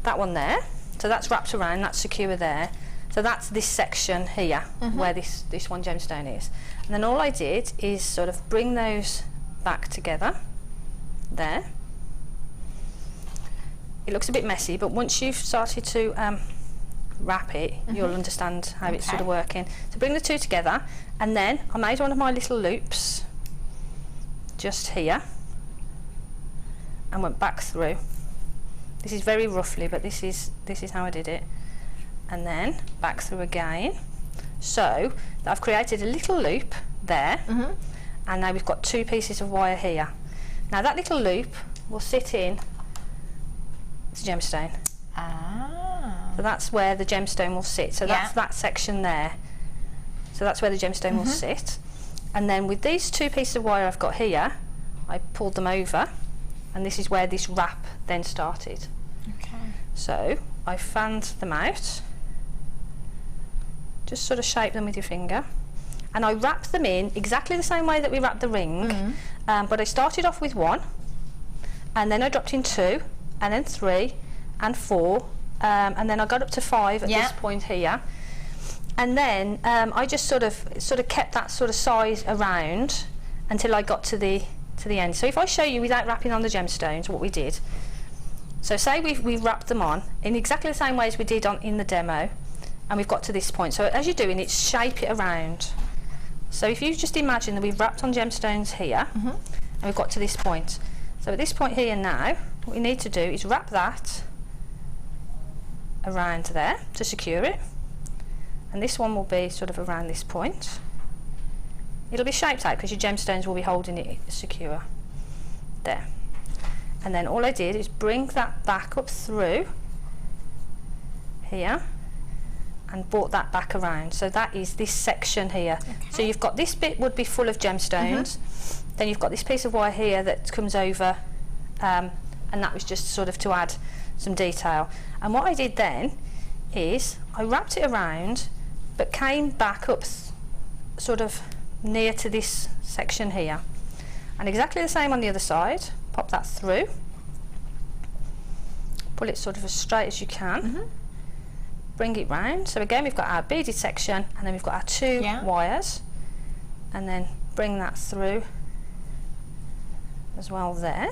that one there. So that's wrapped around, that's secure there. So So that's this section here, where this one gemstone is. And then all I did is sort of bring those back together, there. It looks a bit messy, but once you've started to wrap it, you'll understand how it's sort of working. So bring the two together, and then I made one of my little loops just here, and went back through. This is very roughly, but this is how I did it. And then back through again. So I've created a little loop there, and now we've got two pieces of wire here. Now that little loop will sit in the gemstone. So that's where the gemstone will sit. So that's that section there. So that's where the gemstone will sit. And then with these two pieces of wire I've got here, I pulled them over, and this is where this wrap then started. Okay. So I fanned them out, just sort of shape them with your finger, and I wrapped them in exactly the same way that we wrapped the ring, but I started off with one, and then I dropped in two, and then three, and four, and then I got up to five at this point here, and then I just sort of kept that sort of size around until I got to the end. So if I show you without wrapping on the gemstones what we did, so say we've wrapped them on in exactly the same way as we did in the demo, and we've got to this point. So as you're doing it, shape it around. So if you just imagine that we've wrapped on gemstones here, and we've got to this point. So at this point here now, what we need to do is wrap that around there to secure it, and this one will be sort of around this point. It'll be shaped out because your gemstones will be holding it secure there. And then all I did is bring that back up through here and brought that back around. So that is this section here. So you've got this bit would be full of gemstones, then you've got this piece of wire here that comes over, and that was just sort of to add some detail. And what I did then is I wrapped it around but came back up sort of near to this section here, and exactly the same on the other side. Pop that through, pull it sort of as straight as you can, bring it round. So again we've got our beaded section, and then we've got our two wires, and then bring that through as well there.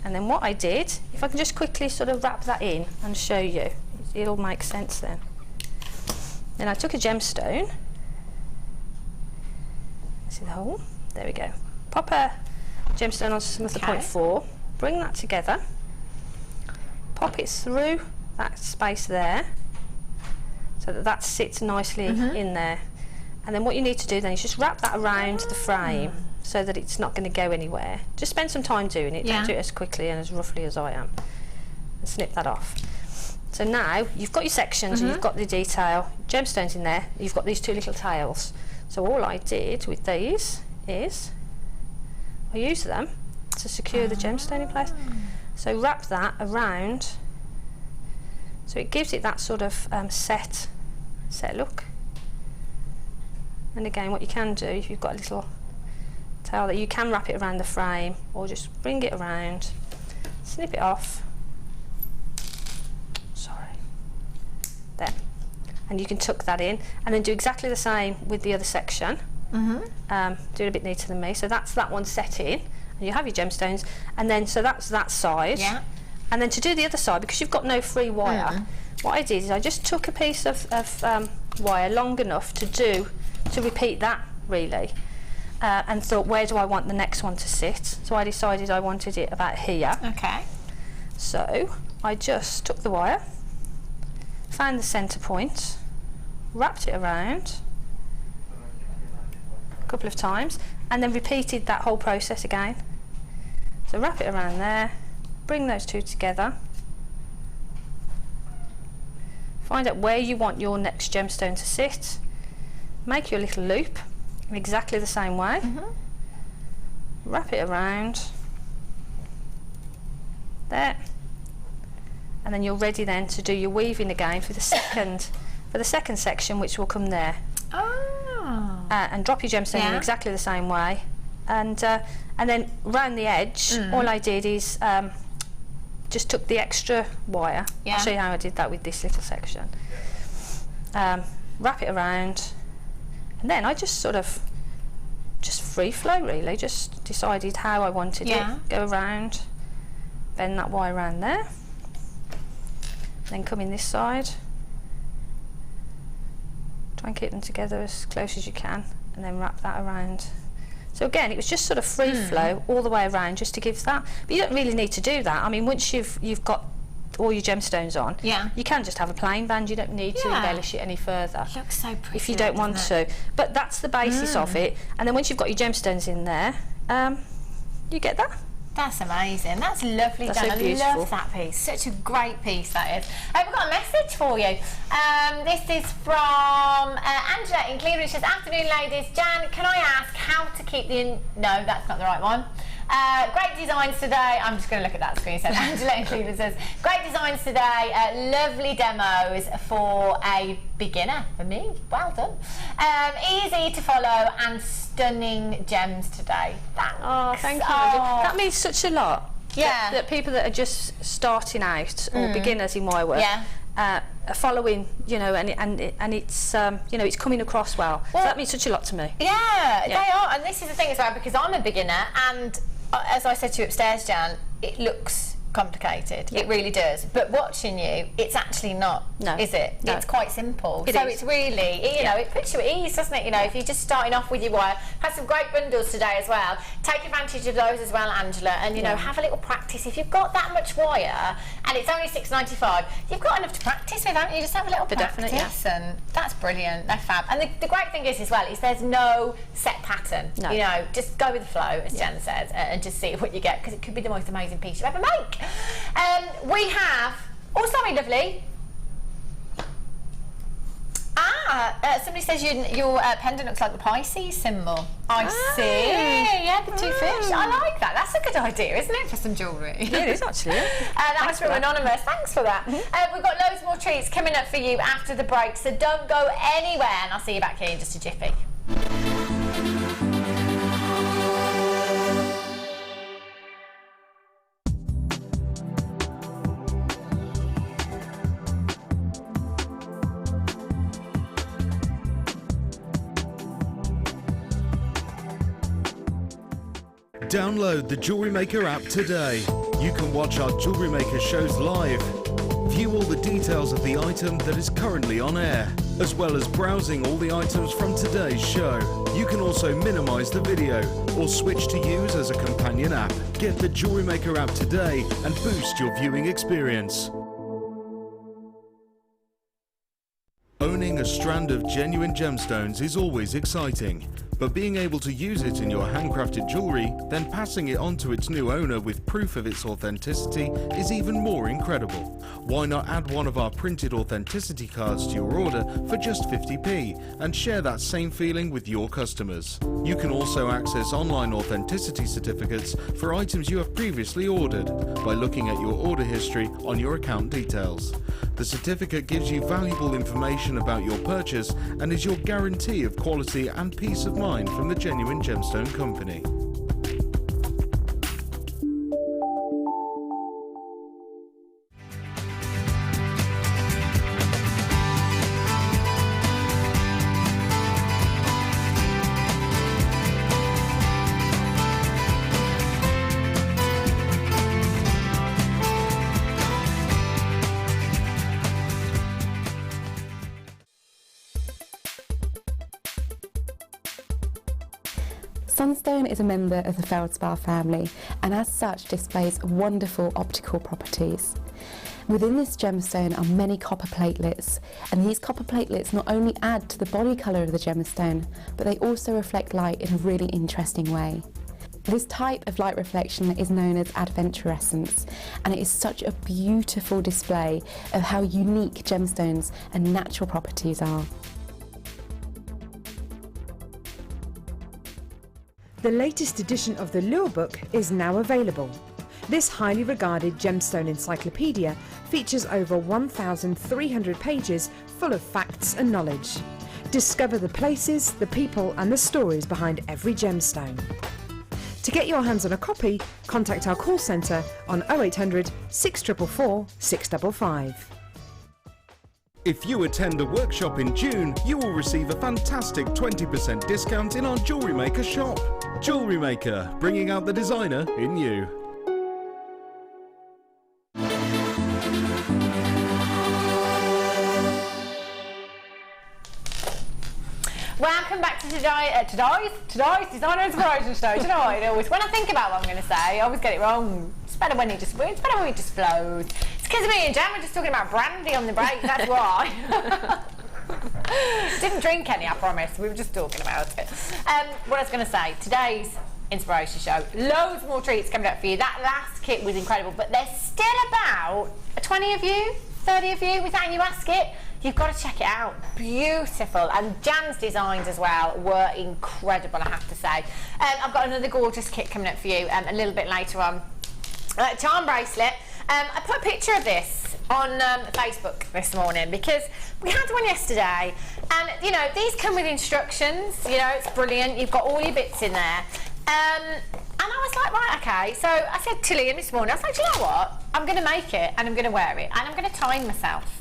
And then what I did, if I can just quickly sort of wrap that in and show you, it'll make sense then. Then I took a gemstone, see the hole? There we go. Pop a gemstone on some of the 0.4, bring that together, pop it through that space there, so that sits nicely in there. And then what you need to do then is just wrap that around the frame so that it's not going to go anywhere. Just spend some time doing it, don't do it as quickly and as roughly as I am. And snip that off. So now you've got your sections, and you've got the detail, gemstones in there, you've got these two little tails. So all I did with these is I use them to secure the gemstone in place. So wrap that around, so it gives it that sort of set look. And again, what you can do, if you've got a little tail, that you can wrap it around the frame, or just bring it around, snip it off, there, and you can tuck that in, and then do exactly the same with the other section. Do it a bit neater than me. So that's that one set in, and you have your gemstones, and then so that's that side. And then to do the other side, because you've got no free wire, what I did is I just took a piece of wire long enough to repeat that really, and thought, where do I want the next one to sit? So I decided I wanted it about here. So I just took the wire, found the centre point, wrapped it around a couple of times, and then repeated that whole process again. So wrap it around there, bring those two together, find out where you want your next gemstone to sit, make your little loop in exactly the same way, wrap it around there, and then you're ready then to do your weaving again for the second section, which will come there. And drop your gemstone in exactly the same way, and then round the edge, all I did is just took the extra wire. I'll show you how I did that with this little section. wrap it around, and then I just sort of free flow really, just decided how I wanted it. Go around, bend that wire around there, then come in this side, try and keep them together as close as you can, and then wrap that around. So again, it was just sort of free flow all the way around, just to give that. But you don't really need to do that. I mean, once you've got all your gemstones on, you can just have a plain band. You don't need to embellish it any further. It looks so pretty if you don't want to. But that's the basis of it. And then once you've got your gemstones in there, you get that. That's amazing. That's lovely That's done. so beautiful. I love that piece. Such a great piece that is. We've got a message for you. This is from Angela in Cleveland. She says, afternoon ladies. Jan, can I ask how to keep the... No, that's not the right one. Great designs today. I'm just going to look at that screen. So Angela in Cleveland says, great designs today. Lovely demos for a beginner. For me, well done. Easy to follow and stunning gems today. Thanks. Oh, thank you. That means such a lot. Yeah. That people that are just starting out, or beginners in my work, are following, you know, and it's you know, it's coming across well. So that means such a lot to me. Yeah, they are. And this is the thing as well, because I'm a beginner, and as I said to you upstairs, Jan, it looks complicated. It really does. But watching you, it's actually not, is it? No. It's quite simple. It so is. it's really, you know, it puts you at ease, doesn't it? You know, if you're just starting off with your wire. Had some great bundles today as well. Take advantage of those as well, Angela, and you know, have a little practice. If you've got that much wire and it's only $6.95, you've got enough to practice with, haven't you? Just have a little practice, and that's brilliant. They're fab. And the great thing is as well, is there's no set pattern. No. You know, just go with the flow, as Jen says, and just see what you get, because it could be the most amazing piece you ever make. We have, oh sorry lovely, somebody says your pendant looks like the Pisces symbol. I see, yeah, the two fish. I like that. That's a good idea, isn't it, for some jewellery? Yeah, it is actually. That was from Anonymous. Thanks for that. We've got loads more treats coming up for you after the break, so don't go anywhere, and I'll see you back here in just a jiffy. Download the Jewellery Maker app today. You can watch our Jewellery Maker shows live, view all the details of the item that is currently on air, as well as browsing all the items from today's show. You can also minimize the video or switch to use as a companion app. Get the Jewellery Maker app today and boost your viewing experience. Owning a strand of genuine gemstones is always exciting, but being able to use it in your handcrafted jewellery, then passing it on to its new owner with proof of its authenticity is even more incredible. Why not add one of our printed authenticity cards to your order for just 50p and share that same feeling with your customers? You can also access online authenticity certificates for items you have previously ordered by looking at your order history on your account details. The certificate gives you valuable information about your purchase and is your guarantee of quality and peace of mind from the Genuine Gemstone Company. Sunstone is a member of the feldspar family and as such displays wonderful optical properties. Within this gemstone are many copper platelets, and these copper platelets not only add to the body colour of the gemstone, but they also reflect light in a really interesting way. This type of light reflection is known as adventurescence, and it is such a beautiful display of how unique gemstones and natural properties are. The latest edition of the Lure Book is now available. This highly regarded gemstone encyclopedia features over 1,300 pages full of facts and knowledge. Discover the places, the people and the stories behind every gemstone. To get your hands on a copy, contact our call centre on 0800 644 655. If you attend a workshop in June, you will receive a fantastic 20% discount in our Jewellery Maker shop. Jewellery Maker, bringing out the designer in you. Welcome back to today's Designer Inspiration Show. Do you know what? When I think about what I'm going to say, I always get it wrong. It's better when it just flows. It's because me and Jan were just talking about brandy on the break, that's why. Didn't drink any, I promise. We were just talking about it. What I was going to say, today's Inspiration Show, loads more treats coming up for you. That last kit was incredible, but there's still about 20 of you, 30 of you, without you ask it. You've got to check it out. Beautiful. And Jan's designs as well were incredible, I have to say. I've got another gorgeous kit coming up for you a little bit later on. Charm bracelet. I put a picture of this on Facebook this morning because we had one yesterday, and you know, these come with instructions. You know, it's brilliant. You've got all your bits in there. And I was like, right, okay. So I said to Liam this morning, I was like, do you know what? I'm going to make it and I'm going to wear it and I'm going to time myself.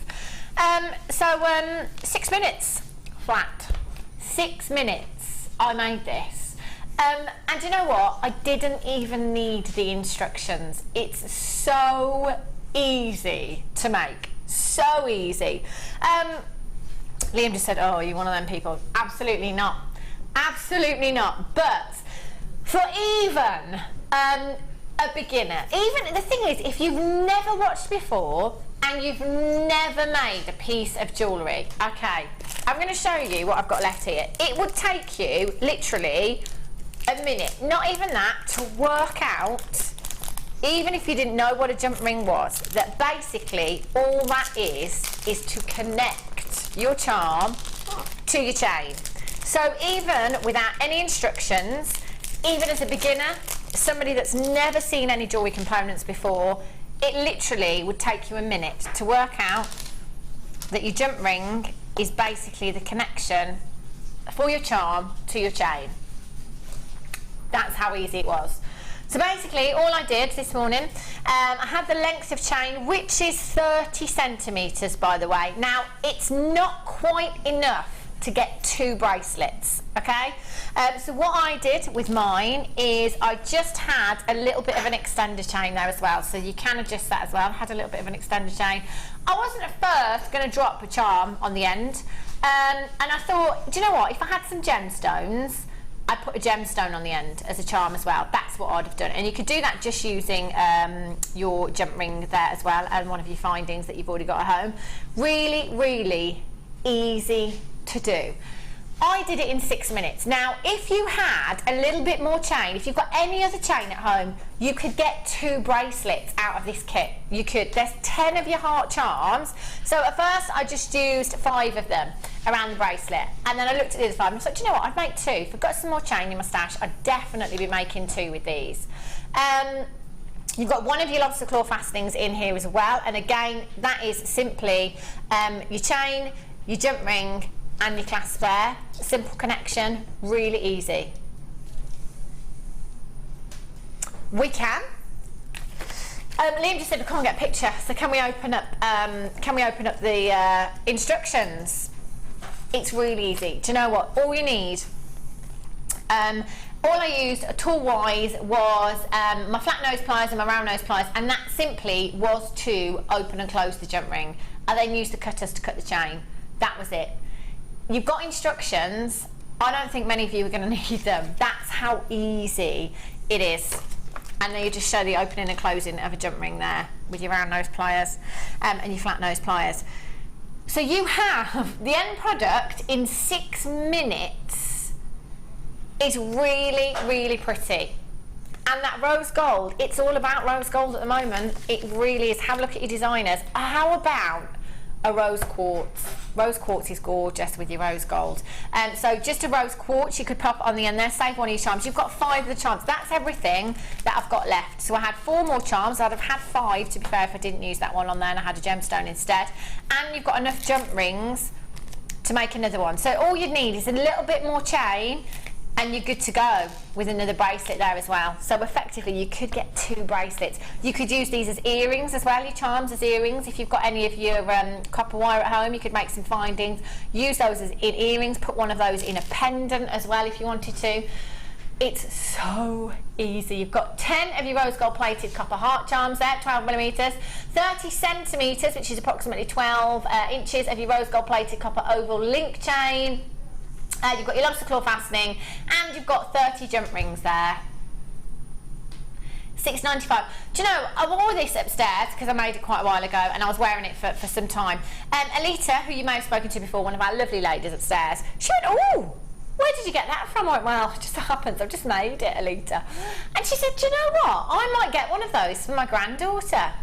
6 minutes flat. 6 minutes I made this. And you know what? I didn't even need the instructions. It's so easy to make. So easy. Liam just said, oh, are you one of them people? Absolutely not. Absolutely not. But for even a beginner, even the thing is, if you've never watched before and you've never made a piece of jewellery, okay, I'm going to show you what I've got left here. It would take you literally a minute, not even that, to work out, even if you didn't know what a jump ring was, that basically all that is to connect your charm to your chain. So even without any instructions, even as a beginner, somebody that's never seen any jewellery components before, it literally would take you a minute to work out that your jump ring is basically the connection for your charm to your chain. That's how easy it was. So basically all I did this morning, I had the length of chain, which is 30 centimetres by the way. Now it's not quite enough to get 2 bracelets, okay? So what I did with mine is I just had a little bit of an extender chain there as well, so you can adjust that as well. I had a little bit of an extender chain. I wasn't at first going to drop a charm on the end, and I thought, do you know what, if I had some gemstones, I'd put a gemstone on the end as a charm as well. That's what I'd have done, and you could do that just using your jump ring there as well, and one of your findings that you've already got at home. Really, really easy to do. I did it in 6 minutes. Now, if you had a little bit more chain, if you've got any other chain at home, you could get 2 bracelets out of this kit. You could. There's 10 of your heart charms. So at first, I just used 5 of them around the bracelet. And then I looked at the other 5 and I thought, do you know what? I'd make 2. If I've got some more chain in my stash, I'd definitely be making 2 with these. You've got one of your lobster claw fastenings in here as well. And again, that is simply your chain, your jump ring, and your clasp there. Simple connection, really easy. We can. Liam just said we can't get a picture, so can we open up the instructions? It's really easy. Do you know what? All you need, all I used tool-wise was my flat nose pliers and my round nose pliers, and that simply was to open and close the jump ring. I then used the cutters to cut the chain. That was it. You've got instructions. I don't think many of you are going to need them. That's how easy it is. And then you just show the opening and closing of a jump ring there with your round nose pliers and your flat nose pliers. So you have the end product in 6 minutes. Is really, really pretty. And that rose gold, it's all about rose gold at the moment. It really is. Have a look at your designers. How about a rose quartz? Rose quartz is gorgeous with your rose gold. So just a rose quartz you could pop on the end there, save one of your charms. You've got 5 of the charms. That's everything that I've got left. So I had 4 more charms. I'd have had 5 to be fair if I didn't use that one on there and I had a gemstone instead. And you've got enough jump rings to make another one. So all you'd need is a little bit more chain and you're good to go with another bracelet there as well. So effectively you could get 2 bracelets. You could use these as earrings as well, your charms as earrings. If you've got any of your copper wire at home, you could make some findings, use those as in earrings, put one of those in a pendant as well if you wanted to. It's so easy. You've got 10 of your rose gold plated copper heart charms there, 12mm, 30 centimetres, which is approximately 12 inches of your rose gold plated copper oval link chain. You've got your lobster claw fastening, and you've got 30 jump rings there. $6.95. Do you know, I wore this upstairs because I made it quite a while ago and I was wearing it for some time. Alita, who you may have spoken to before, one of our lovely ladies upstairs, she went, "Oh, where did you get that from?" I went, "Well, it just happens, I've just made it, Alita." And she said, "Do you know what? I might get one of those for my granddaughter.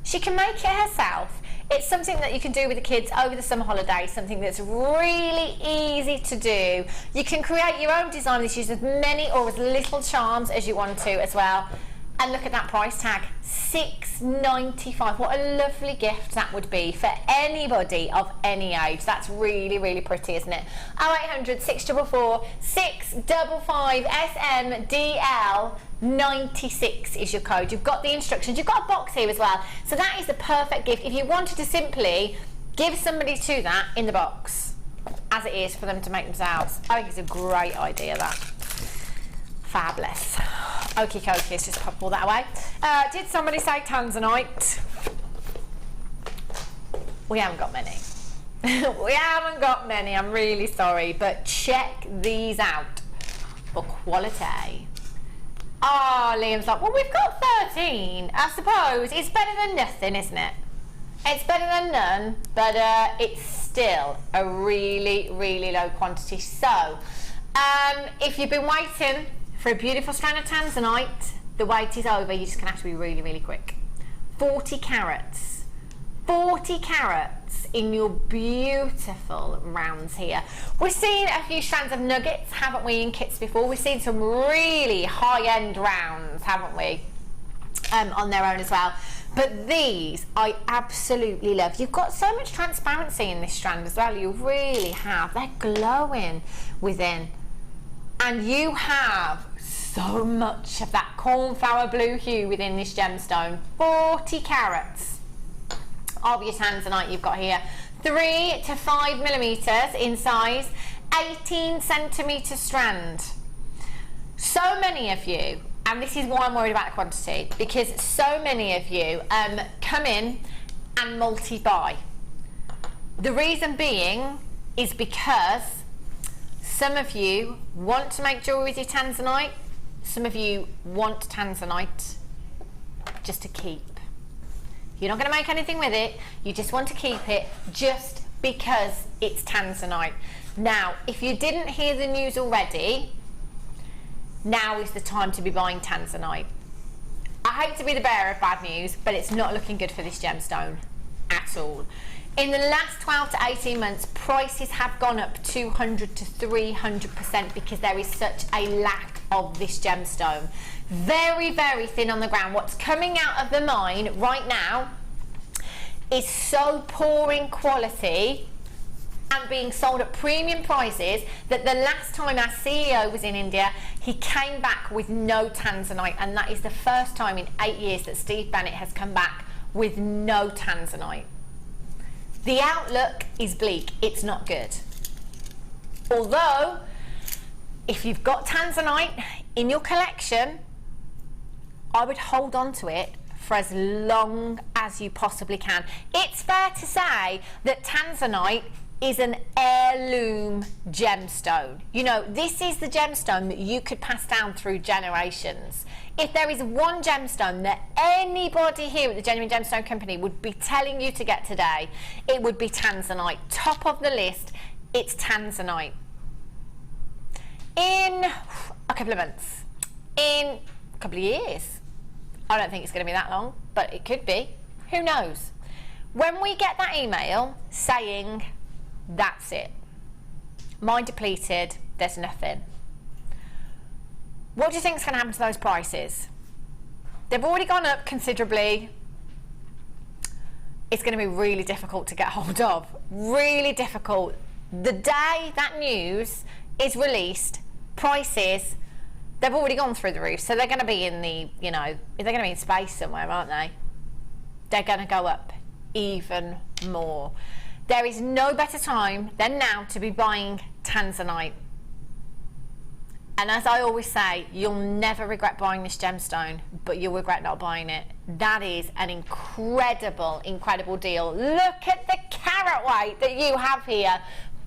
She can make it herself. It's something that you can do with the kids over the summer holidays, something that's really easy to do. You can create your own design. This uses as many or as little charms as you want to as well. And look at that price tag, $6.95. What a lovely gift that would be for anybody of any age. That's really, really pretty, isn't it? 0800 644 655 SMDL 96 is your code. You've got the instructions. You've got a box here as well. So that is the perfect gift. If you wanted to simply give somebody to that in the box, as it is for them to make themselves, I think it's a great idea, that. Fabulous. Okie dokie, let's just pop all that away. Did somebody say tanzanite? We haven't got many. We haven't got many, I'm really sorry, but check these out for quality. Oh, Liam's like, well, we've got 13. I suppose it's better than nothing, isn't it? It's better than none, but it's still a really, really low quantity. So, if you've been waiting for a beautiful strand of tanzanite, the wait is over. You're just going to have to be really, really quick. 40 carats. 40 carats in your beautiful rounds here. We've seen a few strands of nuggets, haven't we, in kits before? We've seen some really high-end rounds, haven't we, on their own as well. But these I absolutely love. You've got so much transparency in this strand as well. You really have. They're glowing within. And you have so much of that cornflower blue hue within this gemstone. 40 carats of your tanzanite you've got here. 3 to 5 millimeters in size, 18 centimeter strand. So many of you, and this is why I'm worried about the quantity, because so many of you come in and multi-buy. The reason being is because some of you want to make jewellery with your tanzanite, some of you want tanzanite just to keep. You're not going to make anything with it, you just want to keep it just because it's tanzanite. Now, if you didn't hear the news already, now is the time to be buying tanzanite. I hate to be the bearer of bad news, but it's not looking good for this gemstone at all. In the last 12 to 18 months, prices have gone up 200 to 300% because there is such a lack of this gemstone. Very, very thin on the ground. What's coming out of the mine right now is so poor in quality and being sold at premium prices that the last time our CEO was in India, he came back with no tanzanite, and that is the first time in 8 years that Steve Bennett has come back with no tanzanite. The outlook is bleak, it's not good. Although, if you've got tanzanite in your collection, I would hold on to it for as long as you possibly can. It's fair to say that tanzanite is an heirloom gemstone. You know, this is the gemstone that you could pass down through generations. If there is one gemstone that anybody here at the Genuine Gemstone Company would be telling you to get today, it would be tanzanite. Top of the list, it's tanzanite. In a couple of months, in a couple of years, I don't think it's going to be that long, but it could be. Who knows? When we get that email saying, that's it, mine depleted, there's nothing, what do you think is going to happen to those prices? They've already gone up considerably. It's going to be really difficult to get hold of. Really difficult. The day that news is released, prices, they've already gone through the roof, so they're going to be in the, you know, they're going to be in space somewhere, aren't they? They're going to go up even more. There is no better time than now to be buying tanzanite. And as I always say, you'll never regret buying this gemstone, but you'll regret not buying it. That is an incredible, incredible deal. Look at the carat weight that you have here.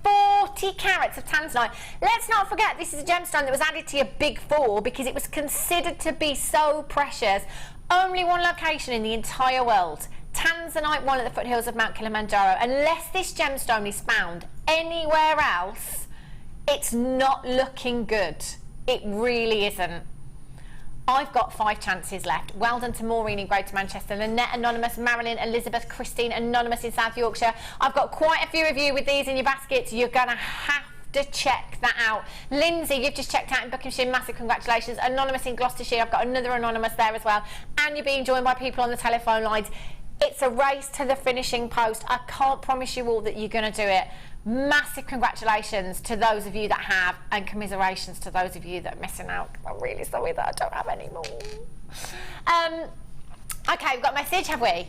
40 carats of tanzanite. Let's not forget, this is a gemstone that was added to your big four because it was considered to be so precious. Only one location in the entire world. Tanzanite, one at the foothills of Mount Kilimanjaro. Unless this gemstone is found anywhere else, it's not looking good. It really isn't. I've got 5 chances left. Well done to Maureen in Greater Manchester, Lynette Anonymous, Marilyn, Elizabeth, Christine Anonymous in South Yorkshire. I've got quite a few of you with these in your baskets. You're going to have to check that out. Lindsay, you've just checked out in Buckinghamshire. Massive congratulations. Anonymous in Gloucestershire. I've got another Anonymous there as well. And you're being joined by people on the telephone lines. It's a race to the finishing post. I can't promise you all that you're going to do it. Massive congratulations to those of you that have, and commiserations to those of you that are missing out. I'm really sorry that I don't have any more. Okay, we've got a message, have we?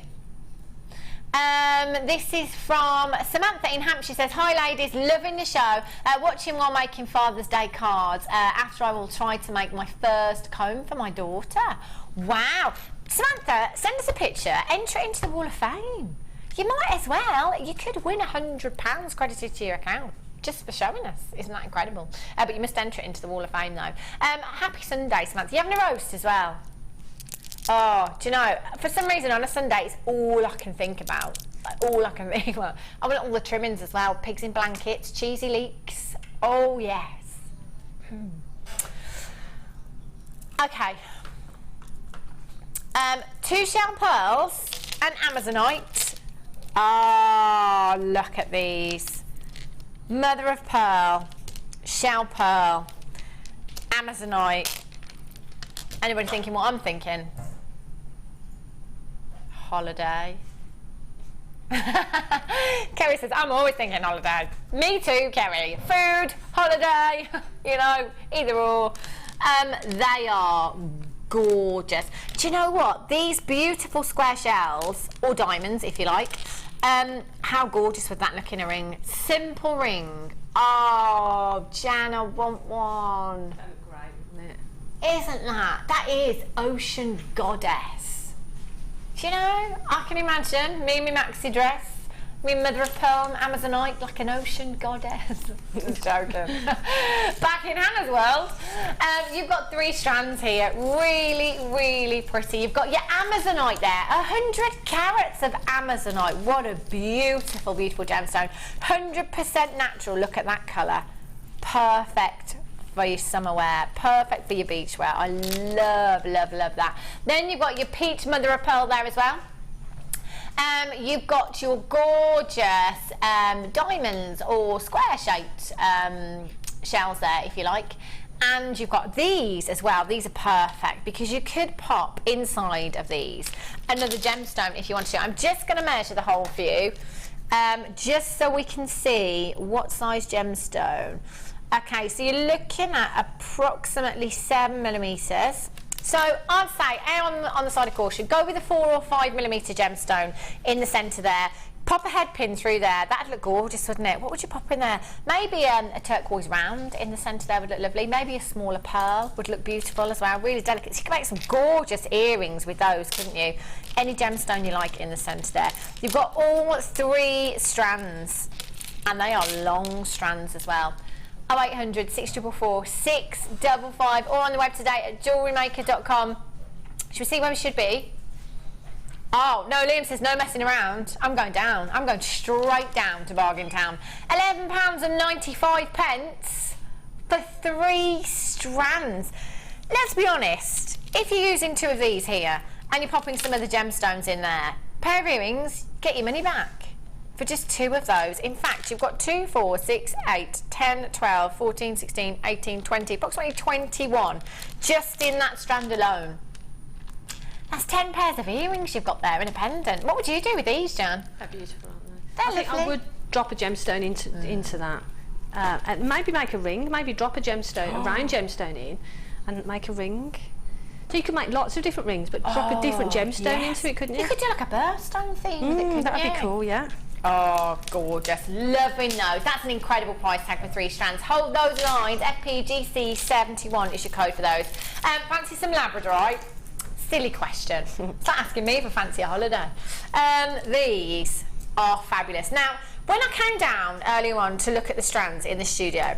This is from Samantha in Hampshire. Says, hi ladies, loving the show, watching while making Father's Day cards. After I will try to make my first comb for my daughter. Wow. Samantha, send us a picture, enter it into the Wall of Fame. You might as well. You could win £100 credited to your account just for showing us. Isn't that incredible? But you must enter it into the Wall of Fame though. Happy Sunday, Samantha. You having a roast as well? Oh, do you know, for some reason on a Sunday it's all I can think about. Like, all I can think about. I want all the trimmings as well. Pigs in blankets, cheesy leeks. Oh yes. Okay. 2 shell pearls and amazonite. Oh, look at these. Mother of pearl, shell pearl, amazonite. Anybody thinking what I'm thinking? Holiday. Kerry says, I'm always thinking holiday. Me too, Kerry. Food, holiday, you know, either or. They are gorgeous. Do you know what? These beautiful square shells, or diamonds if you like, how gorgeous would that look in a ring? Simple ring. Oh, Jan, I want one. That would look great, wouldn't it? Isn't that? That is ocean goddess. Do you know? I can imagine me in my maxi dress, me mother of pearl and amazonite, like an ocean goddess. Just joking. Back in Hannah's world, you've got 3 strands here. Really, really pretty. You've got your amazonite there. 100 carats of amazonite. What a beautiful, beautiful gemstone. 100% natural. Look at that colour. Perfect for your summer wear. Perfect for your beach wear. I love, love, love that. Then you've got your peach mother of pearl there as well. You've got your gorgeous diamonds or square-shaped shells there, if you like. And you've got these as well. These are perfect because you could pop inside of these another gemstone if you want to. I'm just going to measure the hole for you, just so we can see what size gemstone. Okay, so you're looking at approximately 7mm. So I'd say, on the side of caution, go with a 4 or 5mm gemstone in the centre there. Pop a head pin through there. That'd look gorgeous, wouldn't it? What would you pop in there? Maybe a turquoise round in the centre there would look lovely. Maybe a smaller pearl would look beautiful as well. Really delicate. So you can make some gorgeous earrings with those, couldn't you? Any gemstone you like in the centre there. You've got all 3 strands, and they are long strands as well. 0800 644 655, or on the web today at JewelleryMaker.com. Should we see where we should be? Oh, no, Liam says no messing around. I'm going down. I'm going straight down to Bargain Town. £11.95 for 3 strands. Let's be honest, if you're using 2 of these here and you're popping some of the gemstones in there, pair of earrings, get your money back. For just 2 of those. In fact, you've got 2, 4, 6, 8, 10, 12, 14, 16, 18, 20, approximately 21, just in that strand alone. That's 10 pairs of earrings you've got there in a pendant. What would you do with these, Jan? They're beautiful, aren't they? They're I think lovely. I would drop a gemstone into that. and maybe make a ring, maybe drop a gemstone, a round gemstone in, and make a ring. So you could make lots of different rings, but drop a different gemstone into it, couldn't you? You could do like a birthstone thing with it, that'd be cool, yeah. Oh, gorgeous. Loving those. That's an incredible price tag for 3 strands. Hold those lines. FPGC71 is your code for those. Fancy some Labradorite? Silly question. Start asking me if I fancy a holiday. These are fabulous. Now, when I came down earlier on to look at the strands in the studio,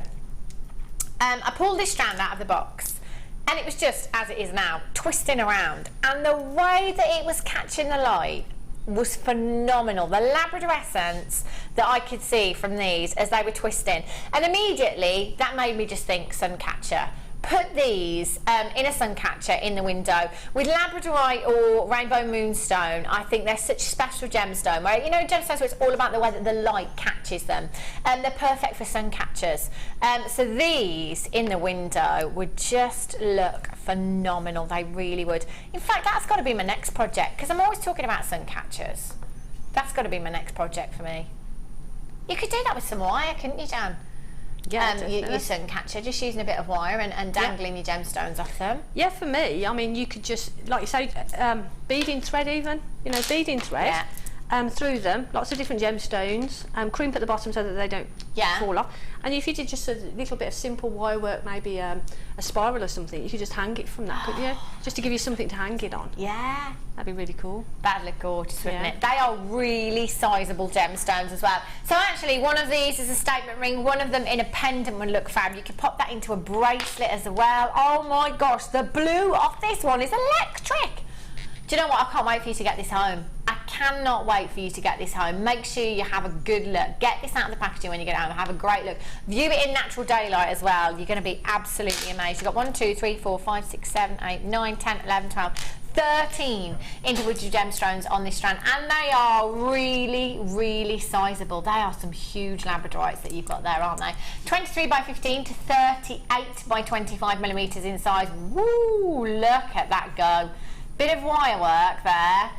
I pulled this strand out of the box. And it was just, as it is now, twisting around. And the way that it was catching the light was phenomenal. The Labrador essence that I could see from these as they were twisting. And immediately, that made me just think sun catcher. Put these in a sun catcher in the window. With Labradorite or Rainbow Moonstone, I think they're such a special gemstone. Where, you know, gemstones where it's all about the way that the light catches them. They're perfect for sun catchers. So these in the window would just look phenomenal. They really would. In fact, that's got to be my next project, because I'm always talking about sun catchers. That's got to be my next project for me. You could do that with some wire, couldn't you, Jan? Yeah, your sun catcher, just using a bit of wire and dangling your gemstones off them. Yeah, for me, I mean, you could just, like you say, beading thread even, you know, beading thread through them, lots of different gemstones, crimp at the bottom so that they don't fall off. And if you did just a little bit of simple wire work, maybe a spiral or something, you could just hang it from that, couldn't you? Just to give you something to hang it on. Yeah. That'd be really cool. That'd look gorgeous, wouldn't it? They are really sizable gemstones as well. So actually, one of these is a statement ring, one of them in a pendant would look fab. You could pop that into a bracelet as well. Oh my gosh, the blue off this one is electric. Do you know what? I can't wait for you to get this home. I cannot wait for you to get this home. Make sure you have a good look. Get this out of the packaging when you get home. Have a great look. View it in natural daylight as well. You're going to be absolutely amazed. You've got 1, 2, 3, 4, 5, 6, 7, 8, 9, 10, 11, 12, 13 individual gemstones on this strand, and they are really sizable. They are some huge Labradorites that you've got there, aren't they? 23 by 15 to 38 by 25 millimeters in size. Woo, look at that go. Bit of wire work there.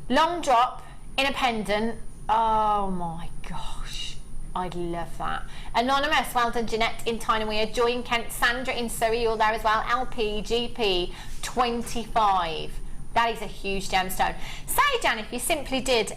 Long drop in a pendant. Oh my gosh, I'd love that. Anonymous, well done. Jeanette in Tyne-Weir, Joy in Kent, Sandra in Surrey, you're there as well. LP, GP, 25. That is a huge gemstone. Say, Jan, if you simply did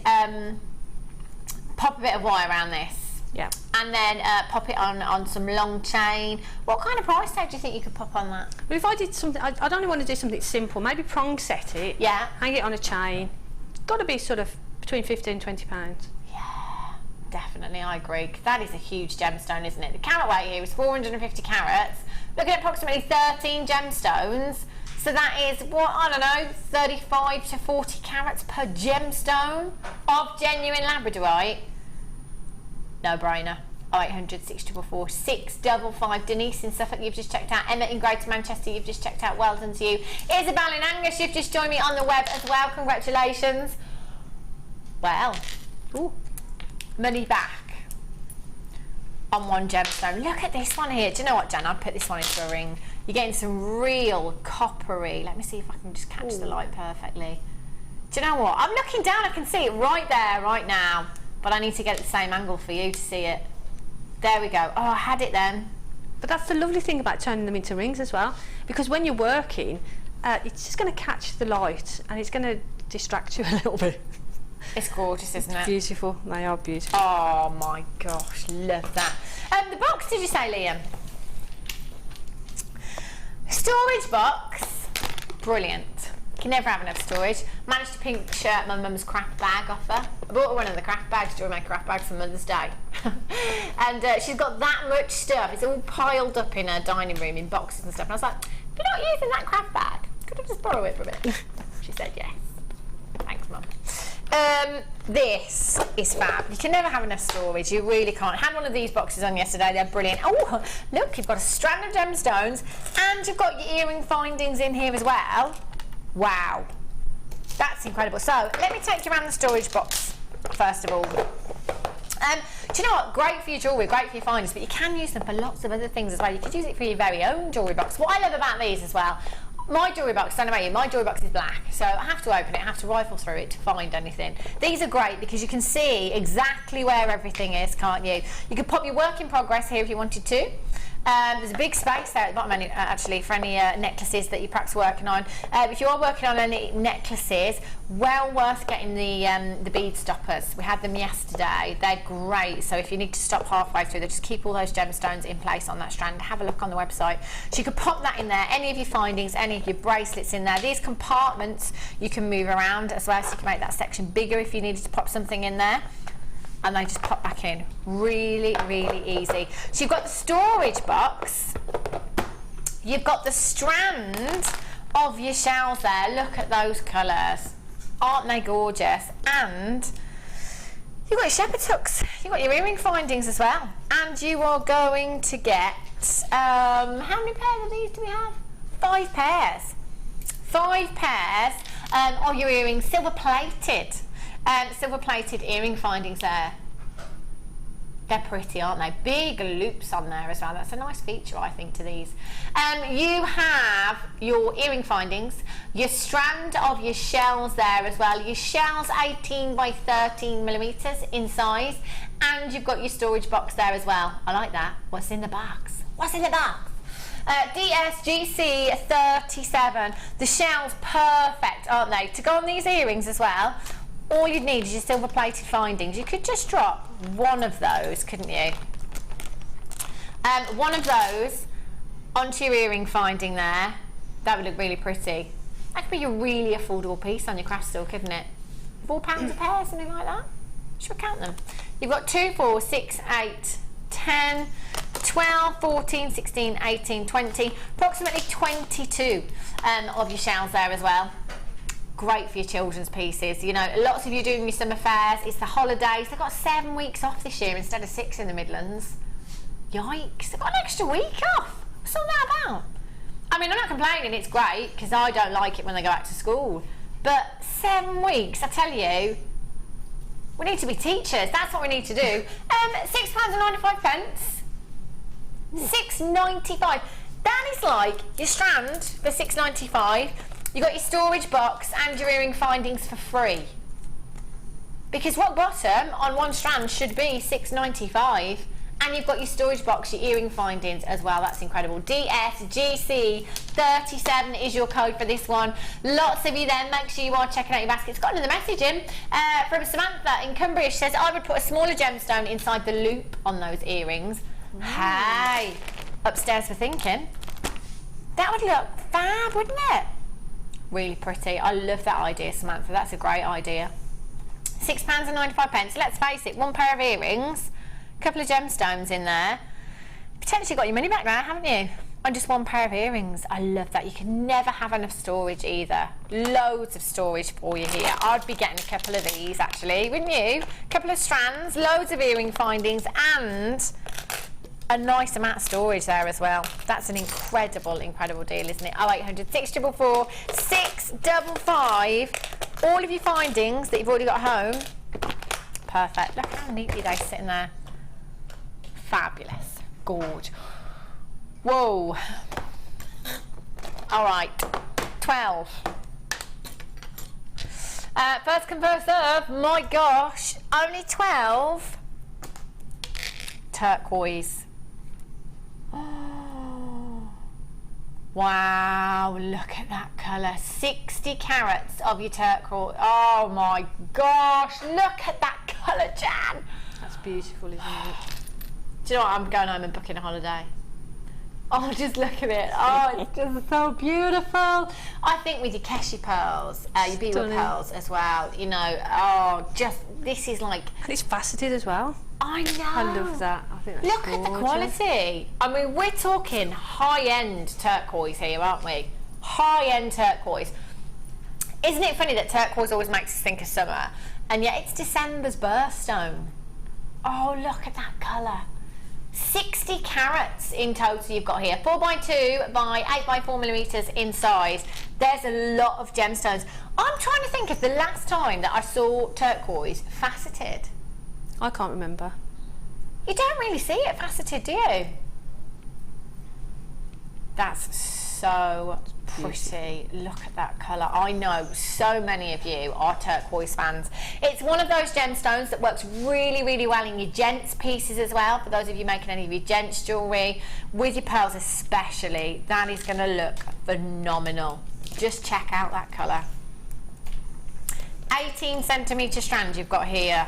pop a bit of wire around this. Yeah. And then pop it on some long chain. What kind of price tag do you think you could pop on that? Well, if I did something, I'd only want to do something simple. Maybe prong set it. Yeah. Hang it on a chain. It's got to be sort of between 15 and 20 pounds. Yeah, definitely, I agree. That is a huge gemstone, isn't it? The carat weight here is 450 carats. Looking at approximately 13 gemstones. So that is, what, I don't know, 35 to 40 carats per gemstone of genuine Labradorite. No brainer. 0800 644 655. Denise in Suffolk, you've just checked out. Emma in Greater Manchester, you've just checked out. Well done to you. Isabel in Angus, you've just joined me on the web as well. Congratulations. Well, ooh, money back on one gemstone. Look at this one here. Do you know what, Jan? I'd put this one into a ring. You're getting some real coppery. Let me see if I can just catch the light perfectly. Do you know what? I'm looking down. I can see it right there, right now. But I need to get the same angle for you to see it. There we go. Oh, I had it then. But that's the lovely thing about turning them into rings as well, because when you're working, it's just going to catch the light and it's going to distract you a little bit. It's gorgeous, isn't it? Beautiful. They are beautiful. Oh my gosh, love that. The box, did you say, Liam? Storage box. Brilliant. Can never have enough storage. Managed to pinch my mum's craft bag off her. I bought her one of the craft bags, JewelleryMaker craft bags for Mother's Day. And she's got that much stuff. It's all piled up in her dining room in boxes and stuff. And I was like, if you're not using that craft bag, could I just borrow it for a bit? She said yes. Thanks, Mum. This is fab. You can never have enough storage. You really can't. I had one of these boxes on yesterday. They're brilliant. Oh, look, you've got a strand of gemstones and you've got your earring findings in here as well. Wow, that's incredible. So let me take you around the storage box first of all. Do you know what? Great for your jewellery, great for your finders, but you can use them for lots of other things as well. You could use it for your very own jewellery box. What I love about these as well, My jewellery box, I don't know about you, my jewellery box is black, so I have to open it, I have to rifle through it to find anything. These are great because you can see exactly where everything is, can't you? You could pop your work in progress here if you wanted to. There's a big space there at the bottom, actually, for any necklaces that you're perhaps working on. If you are working on any necklaces, well worth getting the bead stoppers. We had them yesterday. They're great. So if you need to stop halfway through, they just keep all those gemstones in place on that strand. Have a look on the website. So you could pop that in there. Any of your findings, any of your bracelets in there. These compartments you can move around as well, so you can make that section bigger if you needed to pop something in there. And they just pop back in. Really, really easy. So you've got the storage box. You've got the strand of your shells there. Look at those colours. Aren't they gorgeous? And you've got your shepherd's hooks. You've got your earring findings as well. And you are going to get, how many pairs of these do we have? 5 pairs. 5 pairs of your earrings, silver plated. Silver plated earring findings there. They're pretty, aren't they? Big loops on there as well. That's a nice feature, I think, to these. You have your earring findings, your strand of your shells there as well. Your shells 18 by 13 millimeters in size, and you've got your storage box there as well. I like that. What's in the box? What's in the box? DSGC 37. The shells perfect, aren't they? To go on these earrings as well. All you'd need is your silver plated findings. You could just drop one of those, couldn't you? One of those onto your earring finding there. That would look really pretty. That could be a really affordable piece on your craft store, couldn't it? £4 a pair, something like that. Should we count them? You've got 2, 4, 6, 8, 10, 12, 14, 16, 18, 20, approximately 22 of your shells there as well. Great for your children's pieces. You know, lots of you doing your summer fairs. It's the holidays. They've got 7 weeks off this year instead of 6 in the Midlands. Yikes, they've got an extra week off. What's all that about? I mean, I'm not complaining, it's great, because I don't like it when they go back to school. But 7 weeks, I tell you, we need to be teachers. That's what we need to do. £6.95. £6.95. That is like your strand for £6.95. You've got your storage box and your earring findings for free. Because rock bottom on one strand should be £6.95, and you've got your storage box, your earring findings as well. That's incredible. DSGC37 is your code for this one. Lots of you then, make sure you are checking out your baskets. Got another message in from Samantha in Cumbria. She says, I would put a smaller gemstone inside the loop on those earrings. Hey, upstairs for thinking. That would look fab, wouldn't it? Really pretty. I love that idea, Samantha. That's a great idea. £6.95. Let's face it, one pair of earrings, a couple of gemstones in there. Potentially got your money back now, haven't you? On just one pair of earrings. I love that. You can never have enough storage either. Loads of storage for you here. I'd be getting a couple of these actually, wouldn't you? A couple of strands, loads of earring findings, and a nice amount of storage there as well. That's an incredible, incredible deal, isn't it? 0800 644 655. All of your findings that you've already got home. Perfect. Look how neatly they're sitting there. Fabulous. Gorge. Whoa. All right. 12. First come, first serve. My gosh. Only 12. Turquoise. Oh, wow, look at that colour. 60 carats of your turquoise. Oh my gosh, look at that colour, Jan. That's beautiful, isn't it? Do you know what? I'm going home and booking a holiday. Oh, just look at it. Oh, it's just so beautiful. I think with your Keshi pearls, your beaded pearls as well, you know, oh, just, this is like... And it's faceted as well. I know. I love that. I think that's Look at the quality. I mean, we're talking high-end turquoise here, aren't we? High-end turquoise. Isn't it funny that turquoise always makes us think of summer, and yet it's December's birthstone? Oh, look at that colour. 60 carats in total you've got here. 4x2 by 8x4 millimetres in size. There's a lot of gemstones. I'm trying to think of the last time that I saw turquoise faceted. I can't remember. You don't really see it faceted, do you? That's so pretty. Look at that colour. I know so many of you are turquoise fans. It's one of those gemstones that works really, really well in your gents pieces as well. For those of you making any of your gents jewellery, with your pearls especially, that is going to look phenomenal. Just check out that colour. 18cm strand you've got here.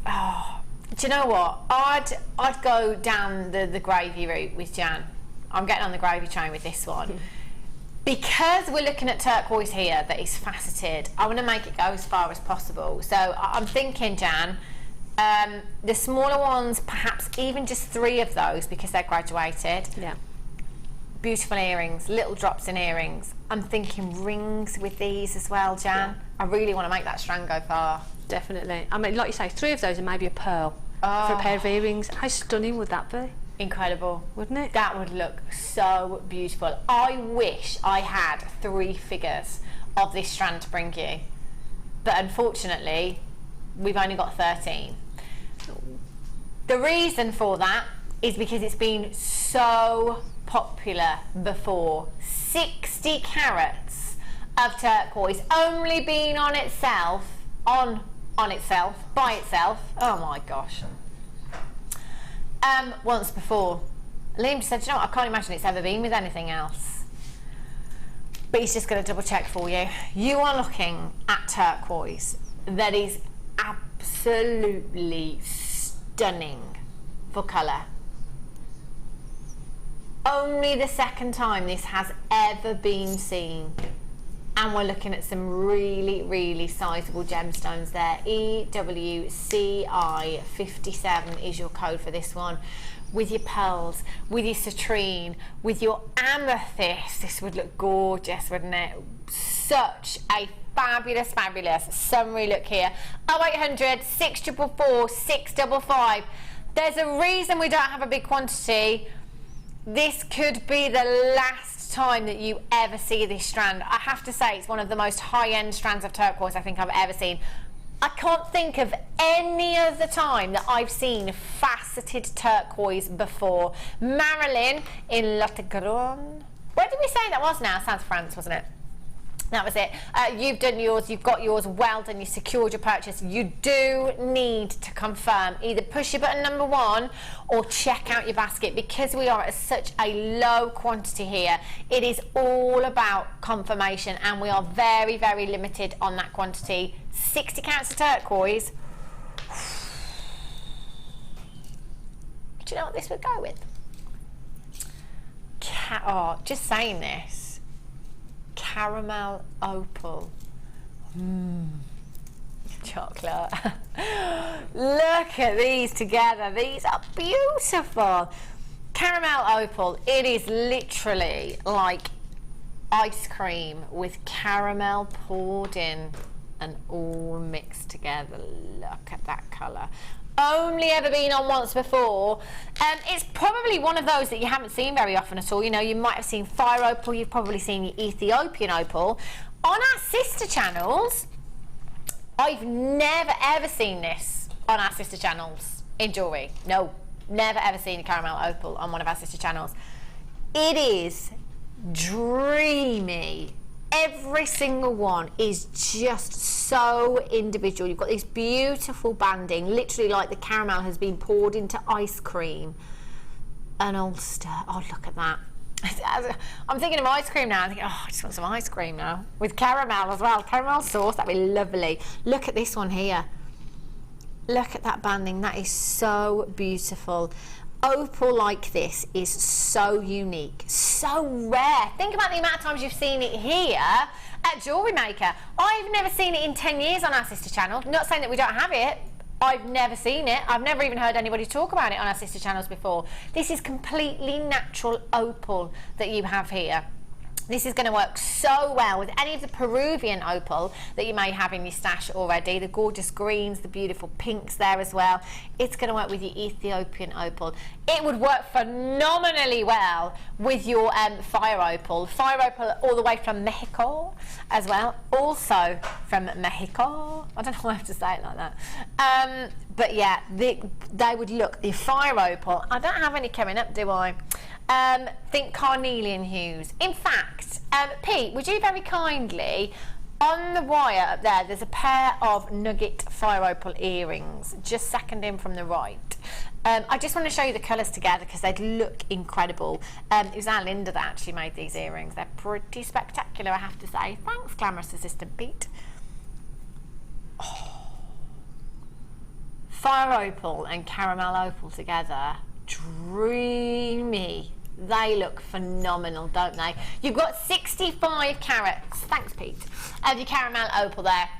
Oh, do you know what? I'd go down the gravy route with Jan. I'm getting on the gravy train with this one. Because we're looking at turquoise here that is faceted, I want to make it go as far as possible. So I'm thinking, Jan, the smaller ones, perhaps even just 3 of those because they're graduated. Yeah. Beautiful earrings, little drops in earrings. I'm thinking rings with these as well, Jan. Yeah. I really want to make that strand go far. Definitely. I mean, like you say, 3 of those and maybe a pearl for a pair of earrings. How stunning would that be? Incredible, wouldn't it? That would look so beautiful. I wish I had 3 figures of this strand to bring you, but unfortunately we've only got 13. The reason for that is because it's been so popular before. 60 carats of turquoise only being on itself, by itself, oh my gosh, once before. Liam just said, you know what, I can't imagine it's ever been with anything else. But he's just going to double check for you. You are looking at turquoise that is absolutely stunning for colour. Only the second time this has ever been seen. And we're looking at some really, really sizable gemstones there. EWCI 57 is your code for this one. With your pearls, with your citrine, with your amethyst, this would look gorgeous, wouldn't it? Such a fabulous, fabulous summary look here. 0800 644 655. There's a reason we don't have a big quantity. This could be the last time that you ever see this strand. I have to say, it's one of the most high-end strands of turquoise I think I've ever seen. I can't think of any other time that I've seen faceted turquoise before. Marilyn in Lot-et-Garonne. Where did we say that was now? South France, wasn't it? That was it. You've done yours, you've got yours, well done, you secured your purchase. You do need to confirm. Either push your button number 1 or check out your basket. Because we are at such a low quantity here, it is all about confirmation, and we are very, very limited on that quantity. 60 carats of turquoise. Do you know what this would go with? Just saying this. Caramel opal. Chocolate. Look at these together. These are beautiful. Caramel opal. It is literally like ice cream with caramel poured in and all mixed together. Look at that colour. Only ever been on once before. It's probably one of those that you haven't seen very often at all. You know, you might have seen fire opal, you've probably seen your Ethiopian opal. On our sister channels, I've never ever seen this on our sister channels in jewellery. No, never ever seen a caramel opal on one of our sister channels. It is dreamy. Every single one is just so individual. You've got this beautiful banding, literally like the caramel has been poured into ice cream. An Ulster. Oh, look at that. I'm thinking of ice cream now. I'm thinking, oh, I just want some ice cream now. With caramel as well. Caramel sauce, that'd be lovely. Look at this one here. Look at that banding. That is so beautiful. Opal like this is so unique, so rare. Think about the amount of times you've seen it here at Jewellery Maker. I've never seen it in 10 years on our sister channel. Not saying that we don't have it. I've never seen it. I've never even heard anybody talk about it on our sister channels before. This is completely natural opal that you have here. This is going to work so well with any of the Peruvian opal that you may have in your stash already. The gorgeous greens, the beautiful pinks there as well. It's going to work with your Ethiopian opal. It would work phenomenally well with your fire opal. Fire opal all the way from Mexico as well. Also from Mexico. I don't know why I have to say it like that. But yeah, they would look, the fire opal, I don't have any coming up, do I? Think carnelian hues. In fact, Pete, would you very kindly, on the wire up there, there's a pair of nugget fire opal earrings, just second in from the right. I just want to show you the colours together because they'd look incredible. It was our Linda that actually made these earrings. They're pretty spectacular, I have to say. Thanks, glamorous assistant Pete. Oh. Fire opal and caramel opal together, dreamy. They look phenomenal, don't they? You've got 65 carats, thanks Pete, of your caramel opal there.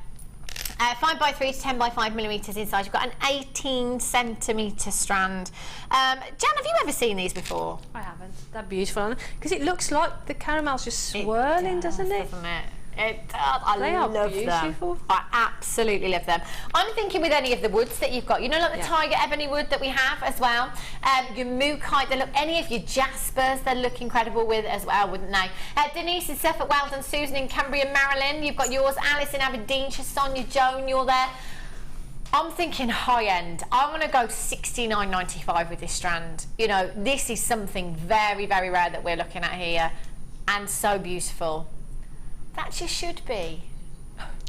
5x3 to 10x5 millimetres in size. You've got an 18 centimetre strand. Jan, have you ever seen these before? I haven't. They're beautiful, because it looks like the caramel's just swirling, doesn't it? Doesn't it? It does. I love beautiful. them. I absolutely love them. I'm thinking with any of the woods that you've got, you know, like the tiger ebony wood that we have as well. Your mookaite, they look, any of your jaspers, they look incredible with as well, wouldn't they? Denise in Suffolk, Weldon, Susan in Cumbria, Marilyn. You've got yours, Alice in Aberdeenshire, Sonia, Joan, you're there. I'm thinking high end. I'm going to go $69.95 with this strand. You know, this is something very, very rare that we're looking at here, and so beautiful. That just should be.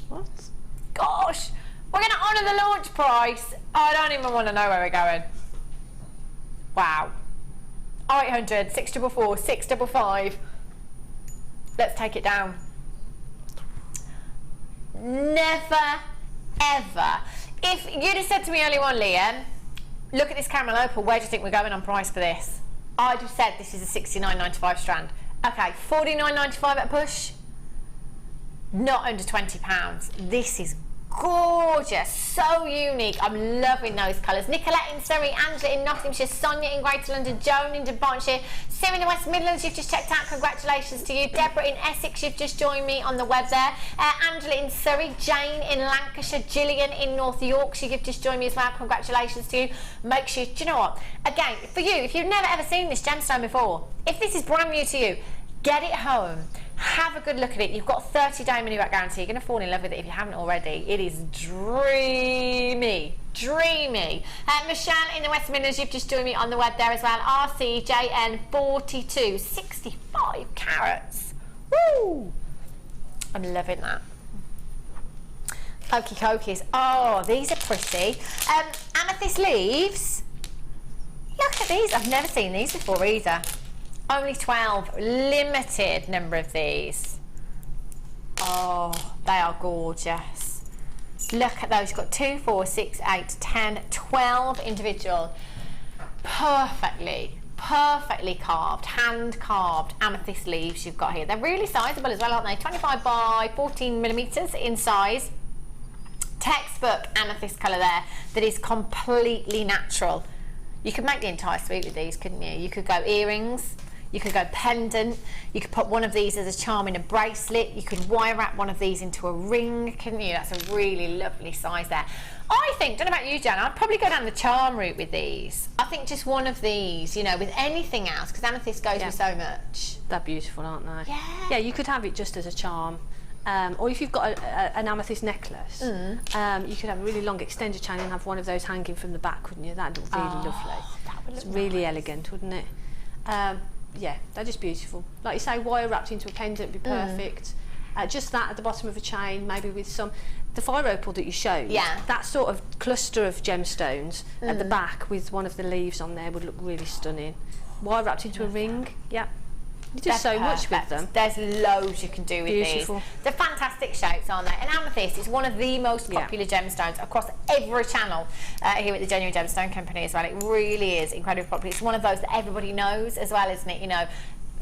What? Gosh, we're going to honour the launch price. I don't even want to know where we're going. Wow. 800, 644, 655. Let's take it down. Never, ever. If you'd have said to me earlier on, Liam, look at this caramel opal, where do you think we're going on price for this? I'd have said this is a $69.95 strand. Okay, $49.95 at a push. Not under £20. This is gorgeous, so unique. I'm loving those colours. Nicolette in Surrey, Angela in Nottinghamshire, Sonia in Greater London, Joan in Devonshire, Sue in the West Midlands, you've just checked out, congratulations to you. Deborah in Essex, you've just joined me on the web there. Angela in Surrey, Jane in Lancashire, Gillian in North Yorkshire, you've just joined me as well, congratulations to you. Make sure, do you know what, again, for you, if you've never ever seen this gemstone before, if this is brand new to you, get it home, have a good look at it. You've got 30-day money back guarantee. You're going to fall in love with it if you haven't already. It is dreamy, dreamy. Michelle in the West Midlands, you've just joined me on the web there as well. RCJN42, 65 carats. Woo! I'm loving that. Okie dokies. Oh, these are pretty. Amethyst leaves. Look at these. I've never seen these before either. Only 12, limited number of these. Oh, they are gorgeous. Look at those, you've got 2, 4, 6, 8, 10, 12 individual, perfectly carved, hand carved amethyst leaves you've got here. They're really sizable as well, aren't they? 25 by 14 millimetres in size. Textbook amethyst colour there that is completely natural. You could make the entire suite with these, couldn't you? You could go earrings. You could go pendant, you could put one of these as a charm in a bracelet, you could wire wrap one of these into a ring, couldn't you? That's a really lovely size there. I think, don't know about you, Jan, I'd probably go down the charm route with these. I think just one of these, you know, with anything else, because amethyst goes with so much. They're beautiful, aren't they? Yeah. Yeah, you could have it just as a charm. Or if you've got an amethyst necklace, you could have a really long extender chain and have one of those hanging from the back, wouldn't you? That'd look really lovely. That would look really elegant, wouldn't it? Yeah, they're just beautiful. Like you say, wire wrapped into a pendant would be perfect. Just that at the bottom of a chain, maybe with some, the fire opal that you showed, that sort of cluster of gemstones at the back with one of the leaves on there would look really stunning. Wire wrapped into a ring, you do so much with them. There's loads you can do with these. They're fantastic shapes, aren't they? And amethyst is one of the most popular gemstones across every channel here at the Genuine Gemstone Company as well. It really is incredibly popular. It's one of those that everybody knows as well, isn't it? You know,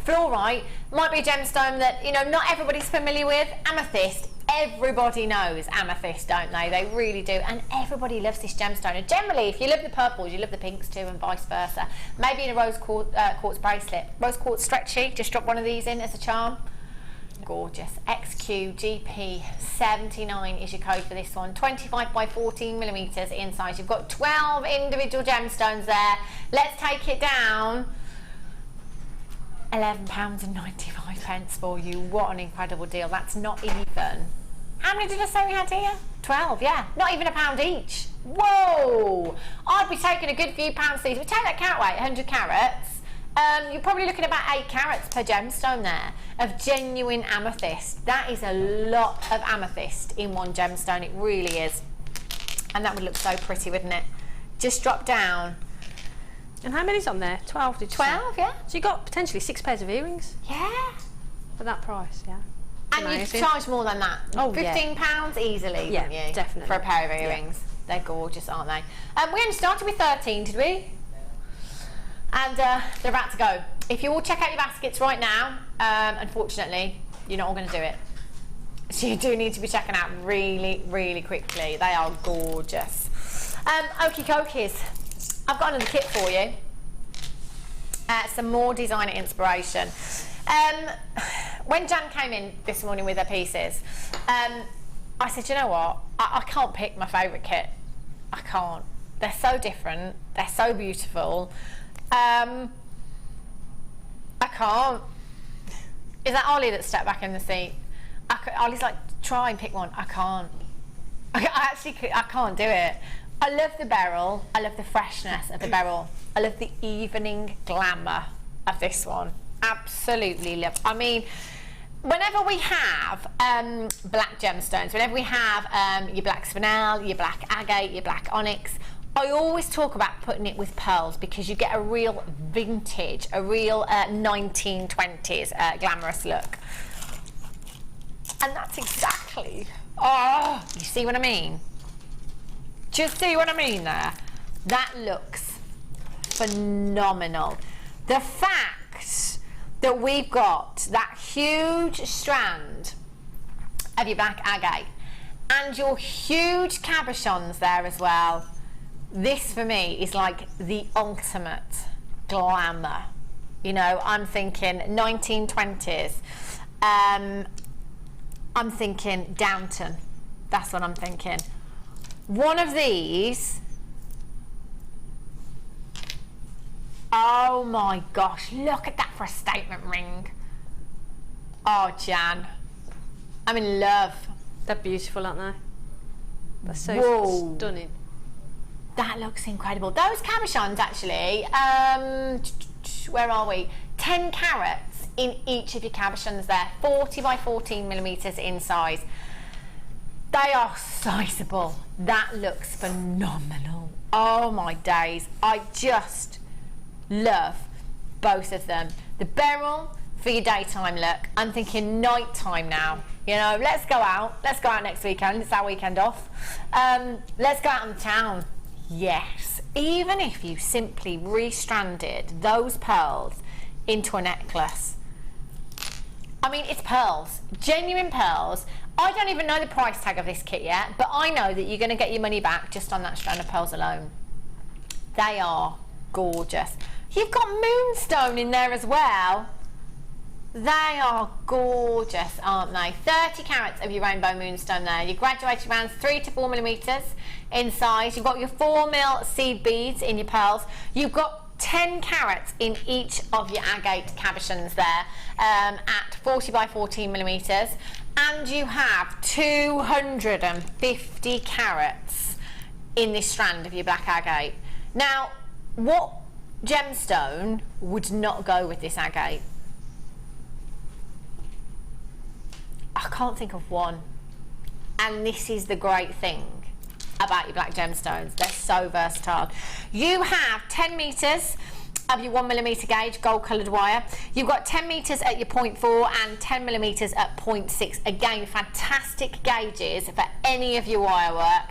fluorite might be a gemstone that, you know, not everybody's familiar with. Amethyst, everybody knows amethyst, don't they? They really do, and everybody loves this gemstone. And generally, if you love the purples, you love the pinks too, and vice versa. Maybe in a rose quartz bracelet. Rose quartz stretchy, just drop one of these in as a charm. Gorgeous. XQGP79 is your code for this one. 25 by 14 millimetres in size. You've got 12 individual gemstones there. Let's take it down. £11.95 for you. What an incredible deal. That's not even How many did I say we had here? 12, yeah. Not even £1 each. Whoa! I'd be taking a good few pounds these. We take that carat weight, 100 carats. You're probably looking at about 8 carats per gemstone there of genuine amethyst. That is a lot of amethyst in one gemstone. It really is. And that would look so pretty, wouldn't it? Just drop down. And how many's on there? 12, did you 12, say? yeah. So you got potentially 6 pairs of earrings? Yeah. For that price, yeah. And you'd charge more than that. Oh, £15 easily, yeah, wouldn't you? Definitely. For a pair of earrings. Yeah. They're gorgeous, aren't they? We only started with 13, did we? And they're about to go. If you all check out your baskets right now, unfortunately, you're not all going to do it. So you do need to be checking out really, really quickly. They are gorgeous. Okie dokies. I've got another kit for you. Some more designer inspiration. When Jan came in this morning with her pieces, I said, you know what? I can't pick my favourite kit. I can't. They're so different. They're so beautiful. I can't. Is that Ollie that stepped back in the seat? Ollie's like, try and pick one. I can't. I can't do it. I love the beryl. I love the freshness of the beryl. I love the evening glamour of this one. Absolutely love. I mean, whenever we have black gemstones, whenever we have your black spinel, your black agate, your black onyx, I always talk about putting it with pearls because you get a real vintage, a real 1920s glamorous look. And that's exactly, oh, you see what I mean? Do you see what I mean there? That looks phenomenal. The fact that we've got that huge strand of your black agate and your huge cabochons there as well, this for me is like the ultimate glamour. You know, I'm thinking 1920s. I'm thinking Downton. That's what I'm thinking. One of these. Oh my gosh, look at that for a statement ring. Oh, Jan. I'm in love. They're beautiful, aren't they? They're so stunning. That looks incredible. Those cabochons actually, where are we? 10 carats in each of your cabochons there, 40 by 14 millimeters in size. They are sizable. That looks phenomenal. Oh my days. I just love both of them. The beryl for your daytime look. I'm thinking nighttime now. You know, let's go out. Let's go out next weekend. It's our weekend off. Let's go out on the town. Yes. Even if you simply restranded those pearls into a necklace. I mean, it's pearls. Genuine pearls. I don't even know the price tag of this kit yet, but I know that you're going to get your money back just on that strand of pearls alone. They are gorgeous. You've got moonstone in there as well. They are gorgeous, aren't they? 30 carats of your rainbow moonstone there. Your graduated rounds, 3 to 4 millimeters in size. You've got your 4mm seed beads in your pearls. You've got 10 carats in each of your agate cabochons there at 40 by 14 millimeters. And you have 250 carats in this strand of your black agate. Now, what gemstone would not go with this agate? I can't think of one. And this is the great thing about your black gemstones. They're so versatile. You have 10 meters of your 1mm gauge, gold coloured wire. You've got 10 meters at your 0.4 and 10 millimeters at 0.6. Again, fantastic gauges for any of your wire work.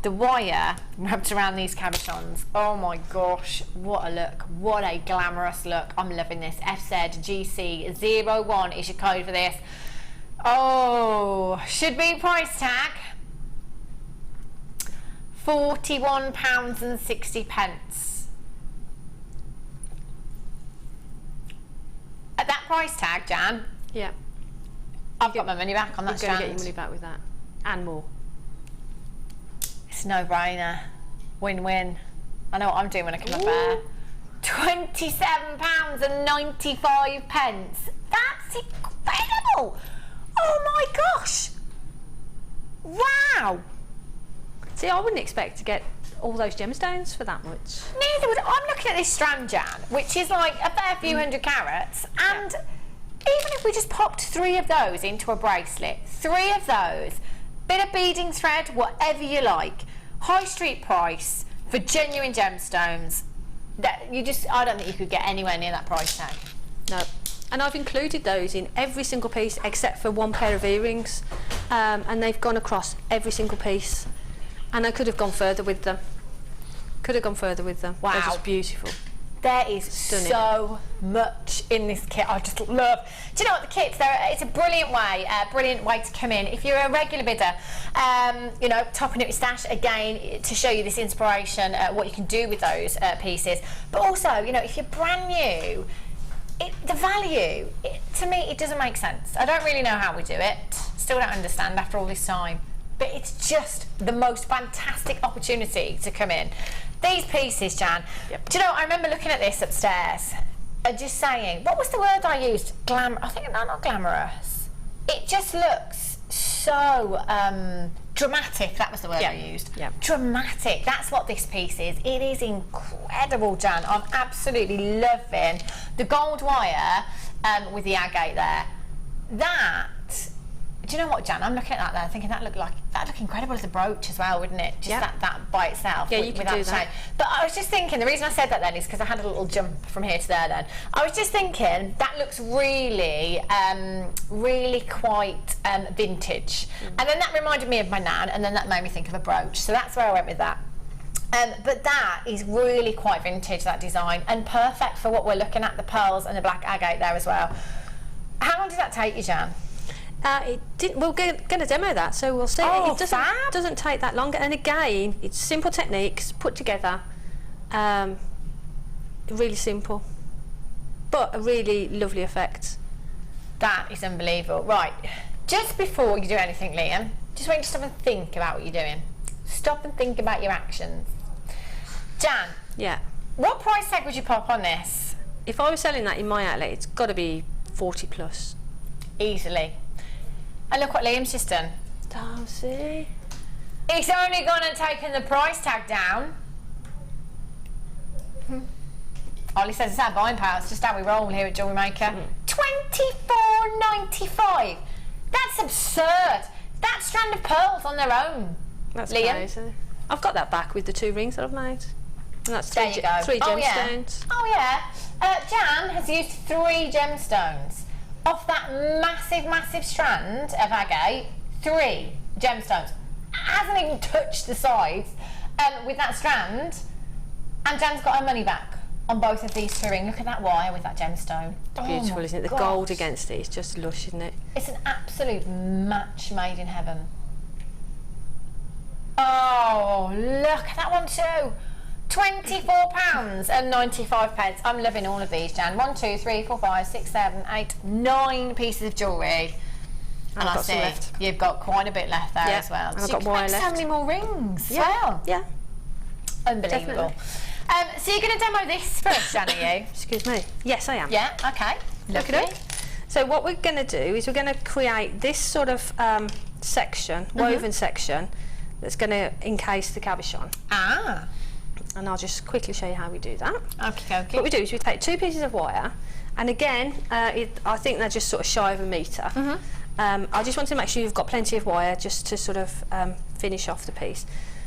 The wire wrapped around these cabochons. Oh my gosh, what a look. What a glamorous look. I'm loving this. FZGC01 is your code for this. Oh, should be price tag £41.60. At that price tag, Jan, yeah, I've got my money back on that strand. You're going to get your money back with that, and more. It's a no-brainer. Win-win. I know what I'm doing when I come up there. £27.95. That's incredible. Oh my gosh. Wow. See, I wouldn't expect to get all those gemstones for that much. Neither would. I'm looking at this strand, Jan, which is like a fair few hundred carats, and even if we just popped 3 of those into a bracelet, 3 of those, bit of beading thread, whatever you like, high street price for genuine gemstones, that I don't think you could get anywhere near that price tag. No. And I've included those in every single piece except for 1 pair of earrings, and they've gone across every single piece. And I could have gone further with them. Wow. They're just beautiful. There is Stunning. so much in this kit. I just love. Do you know what, the kits? It's a brilliant way to come in. If you're a regular bidder, you know, topping up your stash again to show you this inspiration, what you can do with those pieces. But also, you know, if you're brand new, the value, to me, it doesn't make sense. I don't really know how we do it. Still don't understand after all this time. But it's just the most fantastic opportunity to come in. These pieces, Jan. Yep. Do you know, I remember looking at this upstairs and just saying, what was the word I used? I think, no, not glamorous. It just looks so dramatic. That was the word I used. Yep. Dramatic. That's what this piece is. It is incredible, Jan. I'm absolutely loving the gold wire with the agate there. Do you know what, Jan? I'm looking at that there, thinking that'd look incredible as a brooch as well, wouldn't it? Just that by itself. Yeah, you could do that. But I was just thinking, the reason I said that then is because I had a little jump from here to there then. I was just thinking, that looks really, really quite vintage. And then that reminded me of my nan, and then that made me think of a brooch. So that's where I went with that. But that is really quite vintage, that design, and perfect for what we're looking at, the pearls and the black agate there as well. How long did that take you, Jan? It didn't. We're going to demo that, so we'll see. Oh, it doesn't take that long, and again, it's simple techniques put together. Really simple, but a really lovely effect. That is unbelievable. Right, just before you do anything, Liam, just want you to stop and think about what you're doing. Stop and think about your actions. Jan. Yeah. What price tag would you pop on this? If I was selling that in my outlet, it's got to be 40 plus. Easily. And look what Liam's just done. Oh, see? He's only gone and taken the price tag down. Ollie says it's our buying power. It's just how we roll here at Jewellery Maker. $24.95. That's absurd. That strand of pearls on their own. That's Liam. crazy. I've got that back with the 2 rings that I've made. And that's 3 gemstones. Oh yeah. Jan has used 3 gemstones. Off that massive strand of agate, 3 gemstones. Hasn't even touched the sides with that strand, and Jan's got her money back on both of these 2 rings. Look at that wire with that gemstone. Beautiful, isn't it? The gold against it is just lush, isn't it? It's an absolute match made in heaven. Oh, look at that one too. £24.95. I'm loving all of these, Jan. 1, 2, 3, 4, 5, 6, 7, 8, 9 pieces of jewellery. And I see you've got quite a bit left there as well. And so I've got wire left. So many more rings as well. Yeah. Unbelievable. So you're going to demo this first, Jan, are you? Excuse me. Yes, I am. Yeah, okay. Lovely. So what we're going to do is we're going to create this sort of section, woven section, that's going to encase the cabochon. Ah. And I'll just quickly show you how we do that. Okay. What we do is we take 2 pieces of wire, and again, I think they're just sort of shy of a metre. I just want to make sure you've got plenty of wire just to sort of finish off the piece.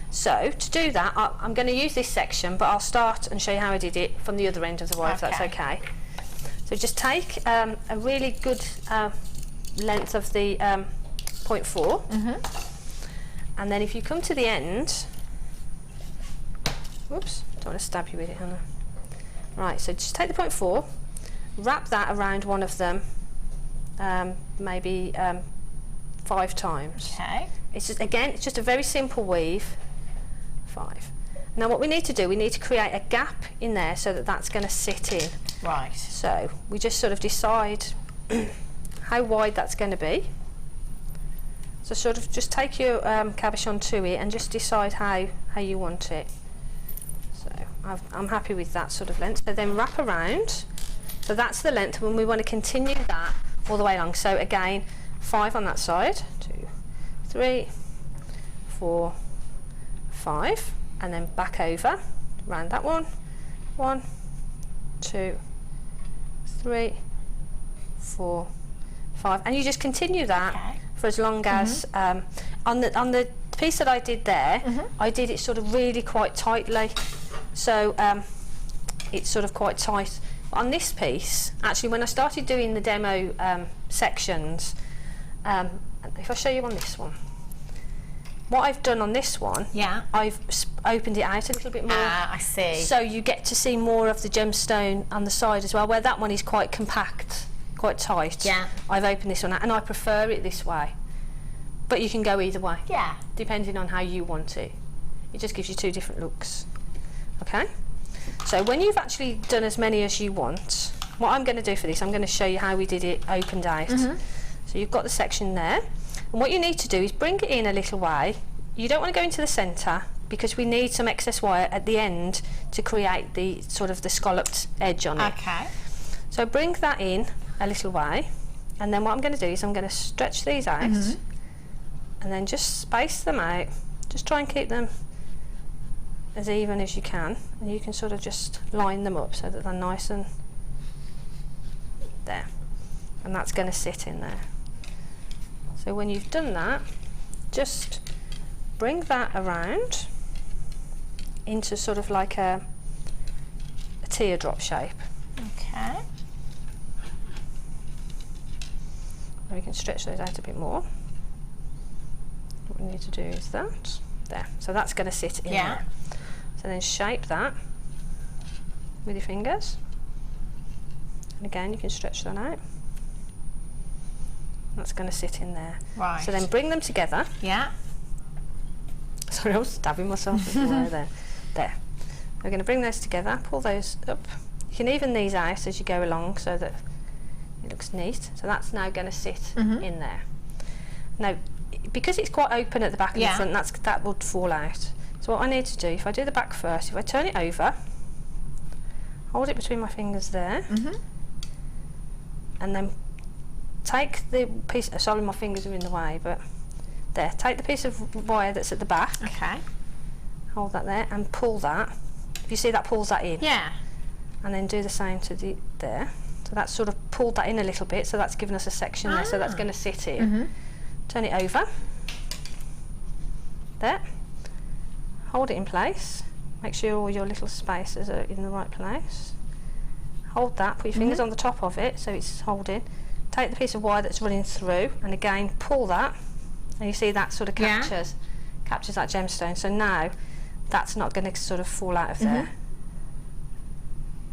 So to do that, I'm going to use this section, but I'll start and show you how I did it from the other end of the wire, if that's okay. So just take a really good length of the 0.4, and then if you come to the end, whoops, don't want to stab you with it, Hannah. Right, so just take the 0.4, wrap that around one of them, maybe 5 times. Okay. It's just, again, it's just a very simple weave. 5. Now what we need to do, we need to create a gap in there so that that's going to sit in. Right. So we just sort of decide how wide that's going to be. So sort of just take your cabochon to it and just decide how you want it. So I'm happy with that sort of length. So then wrap around. So that's the length, and we want to continue that all the way along. So again, 5 on that side, 2, 3, 4, 5, and then back over, round that one. 1, 2, 3, 4, 5, and you just continue that for as long as on the piece that I did there, I did it sort of really quite tightly, so it's sort of quite tight. On this piece, actually, when I started doing the demo sections, if I show you on this one, what I've done on this one, I've opened it out a little bit more. I see. So you get to see more of the gemstone on the side as well, where that one is quite compact, quite tight. Yeah. I've opened this one out, and I prefer it this way. But you can go either way. Yeah. Depending on how you want it. It just gives you two different looks. Okay? So when you've actually done as many as you want, what I'm going to do for this, I'm going to show you how we did it opened out. So you've got the section there. And what you need to do is bring it in a little way. You don't want to go into the centre because we need some excess wire at the end to create the sort of the scalloped edge on it. Okay. So bring that in a little way, and then what I'm going to do is I'm going to stretch these out and then just space them out. Just try and keep them as even as you can, and you can sort of just line them up so that they're nice and there, and that's going to sit in there. So when you've done that, just bring that around into sort of like a teardrop shape. Okay. And we can stretch those out a bit more. What we need to do is that. There. So that's going to sit in there. So then shape that with your fingers. And again, you can stretch that out. That's going to sit in there. Right. So then bring them together. Yeah. Sorry, I was stabbing myself with the wire there. There. We're going to bring those together, pull those up. You can even these out as you go along so that it looks neat. So that's now going to sit in there. Now, because it's quite open at the back and the front, that would fall out. So what I need to do, if I do the back first, if I turn it over, hold it between my fingers there, and then take the piece, sorry my fingers are in the way, but there, take the piece of wire that's at the back, hold that there and pull that. If you see that pulls that in. Yeah. And then do the same to the there. So that's sort of pulled that in a little bit, so that's given us a section there, so that's going to sit in. Turn it over. There. Hold it in place. Make sure all your little spaces are in the right place. Hold that, put your fingers on the top of it so it's holding. Take the piece of wire that's running through and again pull that, and you see that sort of captures that gemstone. So now that's not going to sort of fall out of there.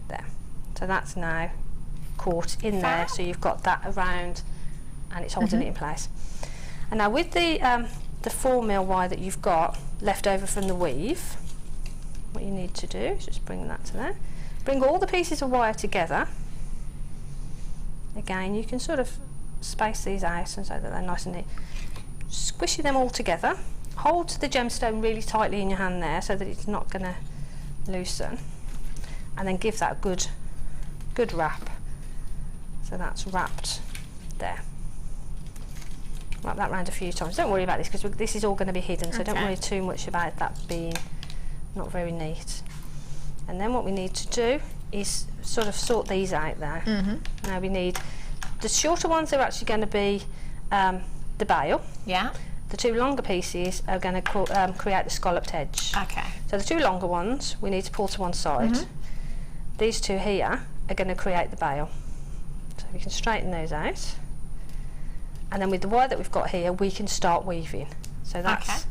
There. So that's now caught in there, so you've got that around and it's holding it in place. And now with the 4mm wire that you've got left over from the weave, what you need to do is just bring that to there. Bring all the pieces of wire together. Again, you can sort of space these out and so that they're nice and neat. Squishy them all together. Hold the gemstone really tightly in your hand there so that it's not going to loosen. And then give that a good wrap. So that's wrapped there. Wrap that round a few times. Don't worry about this because this is all going to be hidden, so don't worry too much about that being not very neat. And then what we need to do is sort of sort these out there. Now we need, the shorter ones are actually going to be the bail. Yeah. The two longer pieces are going to create the scalloped edge. Okay. So the two longer ones we need to pull to one side. These two here are going to create the bail. So we can straighten those out. And then with the wire that we've got here, we can start weaving. So that's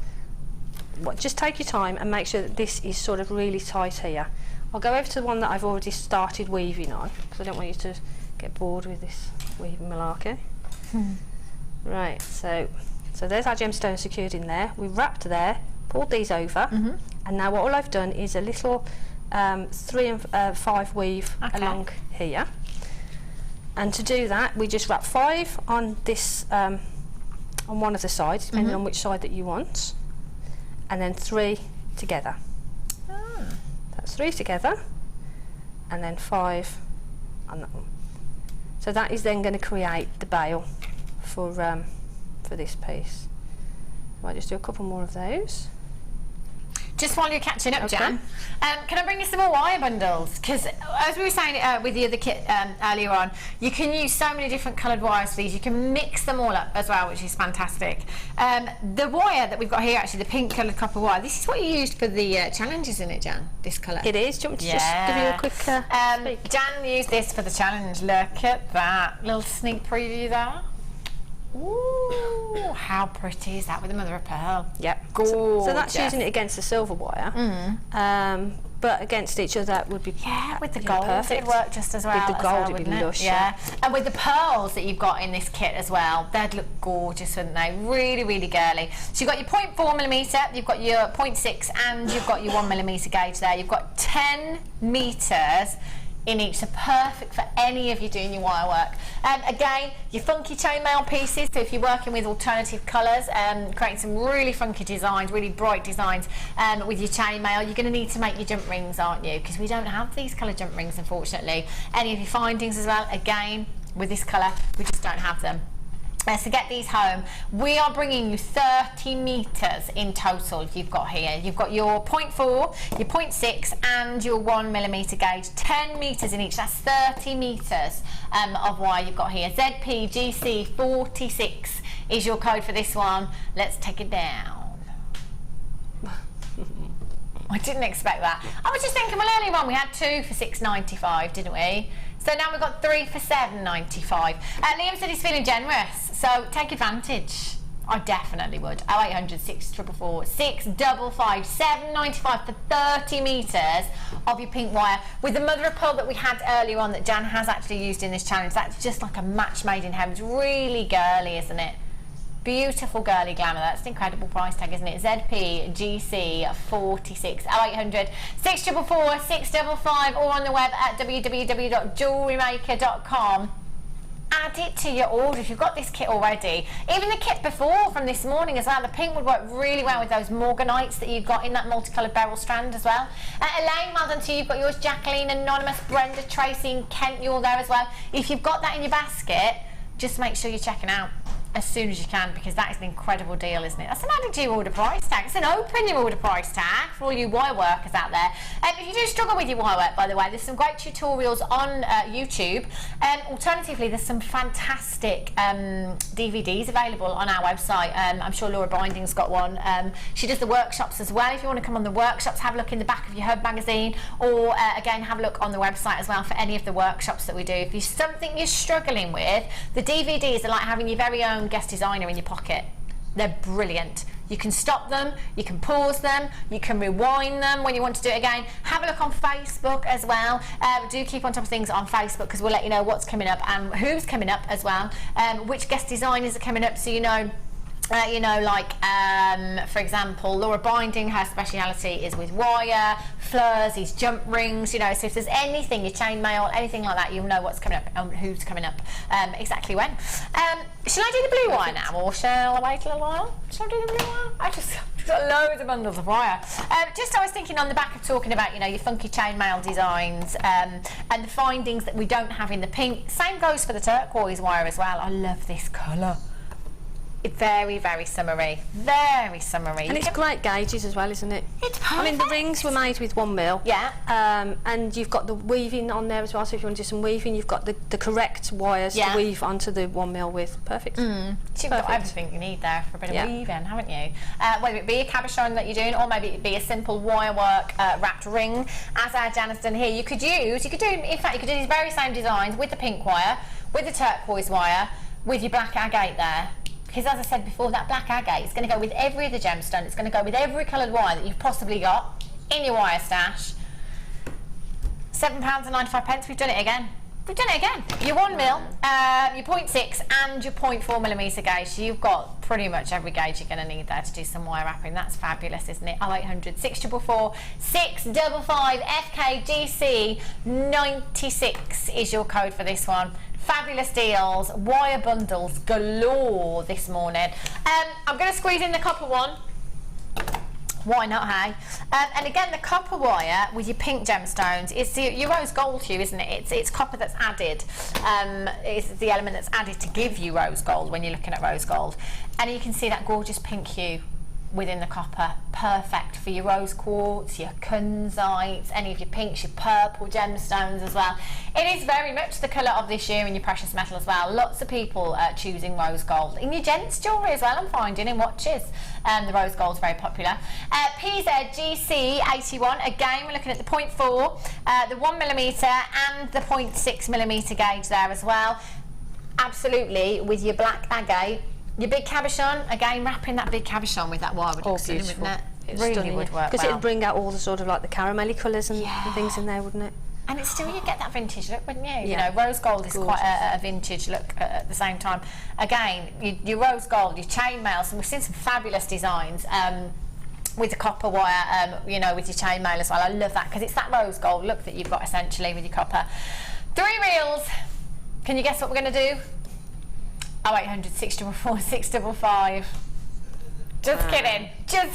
what. Just take your time and make sure that this is sort of really tight here. I'll go over to the one that I've already started weaving on because I don't want you to get bored with this weaving malarkey. Right, so there's our gemstone secured in there. We've wrapped there, pulled these over, and now what all I've done is a little 3 and 5 weave along here. And to do that, we just wrap 5 on this, on one of the sides, depending on which side that you want, and then 3 together. That's 3 together, and then 5 on that one. So that is then going to create the bail for this piece. Might just do a couple more of those. Just while you're catching up, Okay. Jan, can I bring you some more wire bundles? Because as we were saying with the other kit earlier on, you can use so many different coloured wires for these. You can mix them all up as well, which is fantastic. The wire that we've got here, actually, the pink coloured copper wire, this is what you used for the challenge, isn't it, Jan? This colour. It is. Do you want me to just give you a quick speak? Jan used this for the challenge. Look at that. Little sneak preview there. Ooh, how pretty is that with the mother of pearl? Yep. Gorgeous. So that's using it against the silver wire. But against each other, that would be with the gold, perfect. it'd work just as well. With the gold, it'd be lush. Yeah, and with the pearls that you've got in this kit as well, they'd look gorgeous, wouldn't they? Really, really girly. So you've got your 0.4mm, you've got your 0.6, and you've got your 1mm gauge there. You've got 10 metres in each, so perfect for any of you doing your wire work. Again, your funky chainmail pieces, so if you're working with alternative colours, creating some really funky designs, really bright designs with your chainmail, you're going to need to make your jump rings, aren't you? Because we don't have these colour jump rings, unfortunately. Any of your findings as well, again, with this colour, we just don't have them. So get these home. We are bringing you 30 metres in total you've got here. You've got your 0.4, your 0.6 and your 1mm gauge. 10 metres in each. That's 30 metres of wire you've got here. ZPGC46 is your code for this one. Let's take it down. I didn't expect that. I was just thinking, well, earlier on we had 2 for £6.95, didn't we? So now we've got 3 for £7.95. Liam said he's feeling generous, so take advantage. I definitely would. 0800 644 655 £7.95 for 30 metres of your pink wire. With the mother of pearl that we had earlier on that Jan has actually used in this challenge, that's just like a match made in heaven. It's really girly, isn't it? Beautiful girly glamour. That's an incredible price tag, isn't it? ZPGC46 0800 644 655 or on the web at www.JewelleryMaker.com. Add it to your order if you've got this kit already. Even the kit before from this morning as well, the pink would work really well with those morganites that you've got in that multicoloured beryl strand as well. Elaine, well done to you. You've got yours. Jacqueline, Anonymous, Brenda, Tracy and Kent, you're all there as well. If you've got that in your basket, just make sure you're checking out as soon as you can, because that is an incredible deal, isn't it? That's an added to your order price tag. It's an open your order price tag for all you wire workers out there. If you do struggle with your wire work, by the way, there's some great tutorials on YouTube. Alternatively, there's some fantastic DVDs available on our website. I'm sure Laura Binding's got one. She does the workshops as well. If you want to come on the workshops, have a look in the back of your Hub magazine, or again, have a look on the website as well for any of the workshops that we do. If there's something you're struggling with, the DVDs are like having your very own guest designer in your pocket. They're brilliant. You can stop them, you can pause them, you can rewind them when you want to do it again. Have a look on Facebook as well. Do keep on top of things on Facebook, because we'll let you know what's coming up and who's coming up as well, which guest designers are coming up, so you know, for example, Laura Binding, her speciality is with wire, Fleur's, these jump rings, you know, so if there's anything, your chainmail, anything like that, you'll know what's coming up and who's coming up, exactly when. Shall I do the blue wire now, or shall I wait a little while? Shall I do the blue wire? I've just got loads of bundles of wire. Just I was thinking on the back of talking about, you know, your funky chainmail designs and the findings that we don't have in the pink. Same goes for the turquoise wire as well. I love this colour. It's very, very summery. Very summery. And it's great gauges as well, isn't it? It's perfect. I mean, the rings were made with 1mm. Yeah. And you've got the weaving on there as well, so if you want to do some weaving, you've got the correct wires to weave onto the 1mm with. Perfect. So you've got everything you need there for a bit of weaving, haven't you? Whether it be a cabochon that you're doing, or maybe it be a simple wire work wrapped ring, as our Jan has done here. You could do these very same designs with the pink wire, with the turquoise wire, with your black agate there. Because as I said before, that black agate is going to go with every other gemstone. It's going to go with every coloured wire that you've possibly got in your wire stash. £7.95. We've done it again. We've done it again. Your 1mm, your 0.6 and your 0.4mm gauge. So you've got pretty much every gauge you're going to need there to do some wire wrapping. That's fabulous, isn't it? 0800 644 655 FKGC 96 is your code for this one. Fabulous deals, wire bundles galore this morning. I'm going to squeeze in the copper one. Why not, hey? And again, the copper wire with your pink gemstones, it's your rose gold hue, isn't it? It's copper that's added. It's the element that's added to give you rose gold when you're looking at rose gold. And you can see that gorgeous pink hue within the copper, perfect for your rose quartz, your kunzites, any of your pinks, your purple gemstones as well. It is very much the colour of this year in your precious metal as well. Lots of people choosing rose gold. In your gents jewellery as well, I'm finding, in watches. The rose gold's very popular. PZGC81, again we're looking at the 0.4, the 1mm and the 0.6mm gauge there as well. Absolutely, with your black agate. Your big cabochon, again, wrapping that big cabochon with that wire would look stunning, wouldn't it? It really would work because well. it'd bring out all the sort of like the caramelly colours and things in there, wouldn't it? And it's still, you get that vintage look, wouldn't you? Yeah. You know, rose gold is quite a vintage look at the same time. Again, your rose gold, your chainmails, and we've seen some fabulous designs with the copper wire, you know, with your chainmail as well. I love that because it's that rose gold look that you've got essentially with your copper. 3 reels. Can you guess what we're going to do? 0800 644 655. Just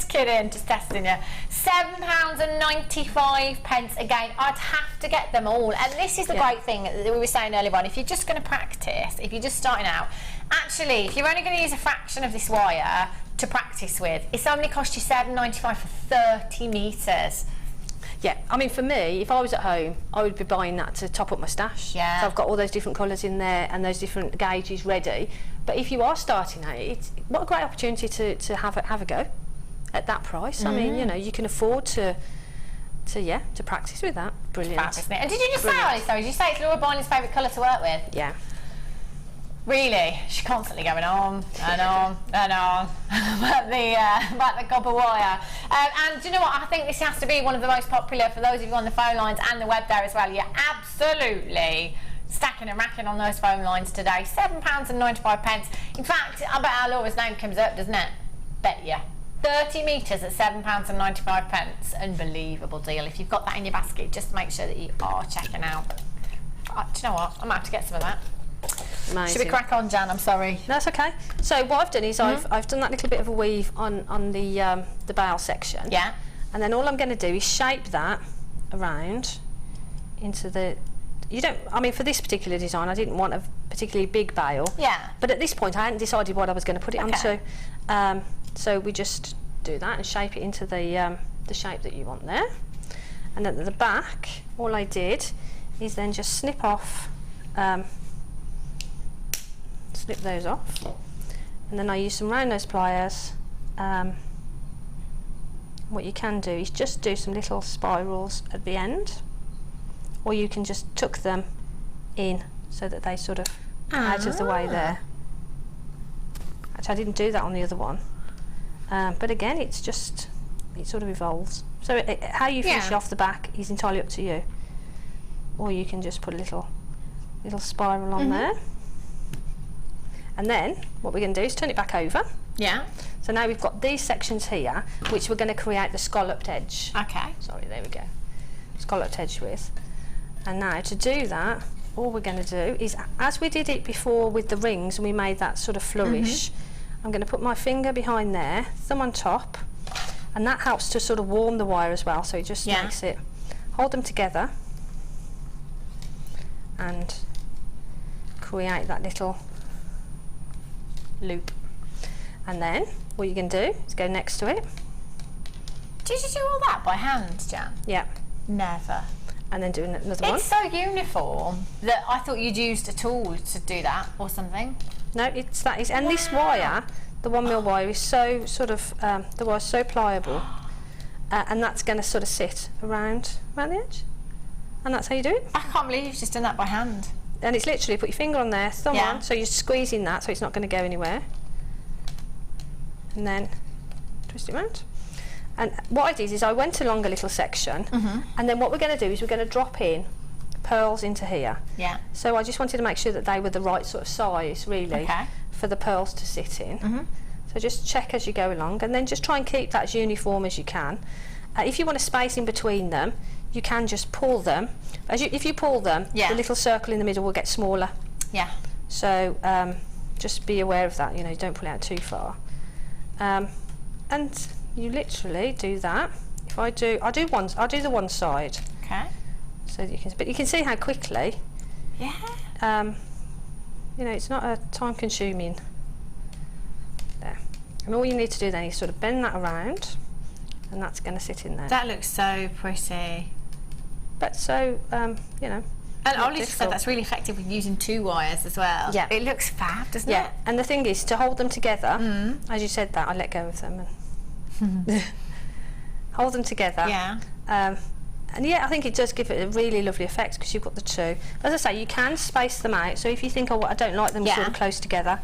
kidding, just testing you. £7.95 again. I'd have to get them all, and this is the great thing that we were saying earlier on. If you're just going to practice, if you're just starting out, actually, if you're only going to use a fraction of this wire to practice with, it's only cost you £7.95 for 30 metres. Yeah, I mean, for me, if I was at home, I would be buying that to top up my stash. Yeah. So I've got all those different colours in there and those different gauges ready. But if you are starting out, what a great opportunity to have a go at that price. I mean, you know, you can afford to practice with that. Brilliant. Fab, isn't it? And did you just say, Alice, though, did you say it's Laura Barney's favourite colour to work with? Yeah. Really? She's constantly going on and on and on about the copper wire. And do you know what? I think this has to be one of the most popular for those of you on the phone lines and the web there as well. You're absolutely stacking and racking on those phone lines today. £7.95. In fact, I bet our Laura's name comes up, doesn't it? Bet you. 30 metres at £7.95. Unbelievable deal. If you've got that in your basket, just make sure that you are checking out. Do you know what? I might have to get some of that. Amazing. Should we crack on, Jan? I'm sorry. That's okay. So what I've done is I've done that little bit of a weave on the bail section. Yeah. And then all I'm going to do is shape that around into the. I mean, for this particular design, I didn't want a particularly big bail. Yeah. But at this point, I hadn't decided what I was going to put it onto. So we just do that and shape it into the shape that you want there. And at the back, all I did is then just snip off. Snip those off, and then I use some round nose pliers. What you can do is just do some little spirals at the end, or you can just tuck them in so that they sort of out of the way there. Actually, I didn't do that on the other one, but again, it sort of evolves. So how you finish off the back is entirely up to you, or you can just put a little spiral on there. And then what we're going to do is turn it back over. Yeah. So now we've got these sections here, which we're going to create the scalloped edge. Okay. Sorry, there we go. Scalloped edge with. And now to do that, all we're going to do is, as we did it before with the rings and we made that sort of flourish, I'm going to put my finger behind there, thumb on top, and that helps to sort of warm the wire as well. So it just makes it, hold them together and create that little loop. And then what you're going to do is go next to it. Did you do all that by hand, Jan? Yeah. Never. And then do another one. It's so uniform that I thought you'd used a tool to do that or something. No, it's that. And this wire, the 1mm wire, is so sort of the wire's so pliable, and that's going to sort of sit around the edge, and that's how you do it. I can't believe you've just done that by hand. And it's literally put your finger on there, thumb on, so you're squeezing that so it's not going to go anywhere. And then twist it around. And what I did is I went along a little section, and then what we're going to do is we're going to drop in pearls into here. Yeah. So I just wanted to make sure that they were the right sort of size, really, for the pearls to sit in. So just check as you go along, and then just try and keep that as uniform as you can. If you want a space in between them, you can just pull them. If you pull them, the little circle in the middle will get smaller. Yeah. So just be aware of that. You know, don't pull it out too far. And you literally do that. If I'll do the one side. Okay. So that you can see how quickly. Yeah. You know, it's not a time-consuming. There. And all you need to do then is sort of bend that around, and that's going to sit in there. That looks so pretty. But so, you know. And Ollie just said that's really effective with using 2 wires as well. Yeah. It looks fab, doesn't it? Yeah. And the thing is, to hold them together, as you said that, I let go of them and hold them together. Yeah. And yeah, I think it does give it a really lovely effect because you've got the 2. But as I say, you can space them out. So if you think, oh, I don't like them sort of close together,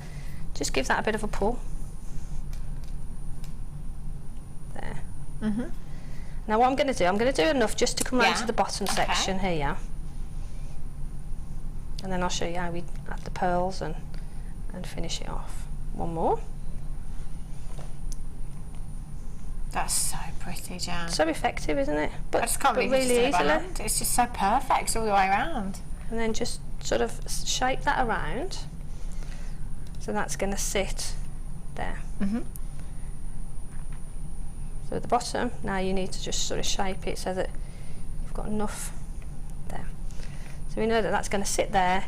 just give that a bit of a pull. There. Now what I'm going to do enough just to come round to the bottom section here. And then I'll show you how we add the pearls and finish it off. One more. That's so pretty, Jan. So effective, isn't it? But I just can't believe really it's easily. It's just so perfect all the way around. And then just sort of shape that around. So that's going to sit there. So at the bottom, now you need to just sort of shape it so that you've got enough there. So we know that that's going to sit there,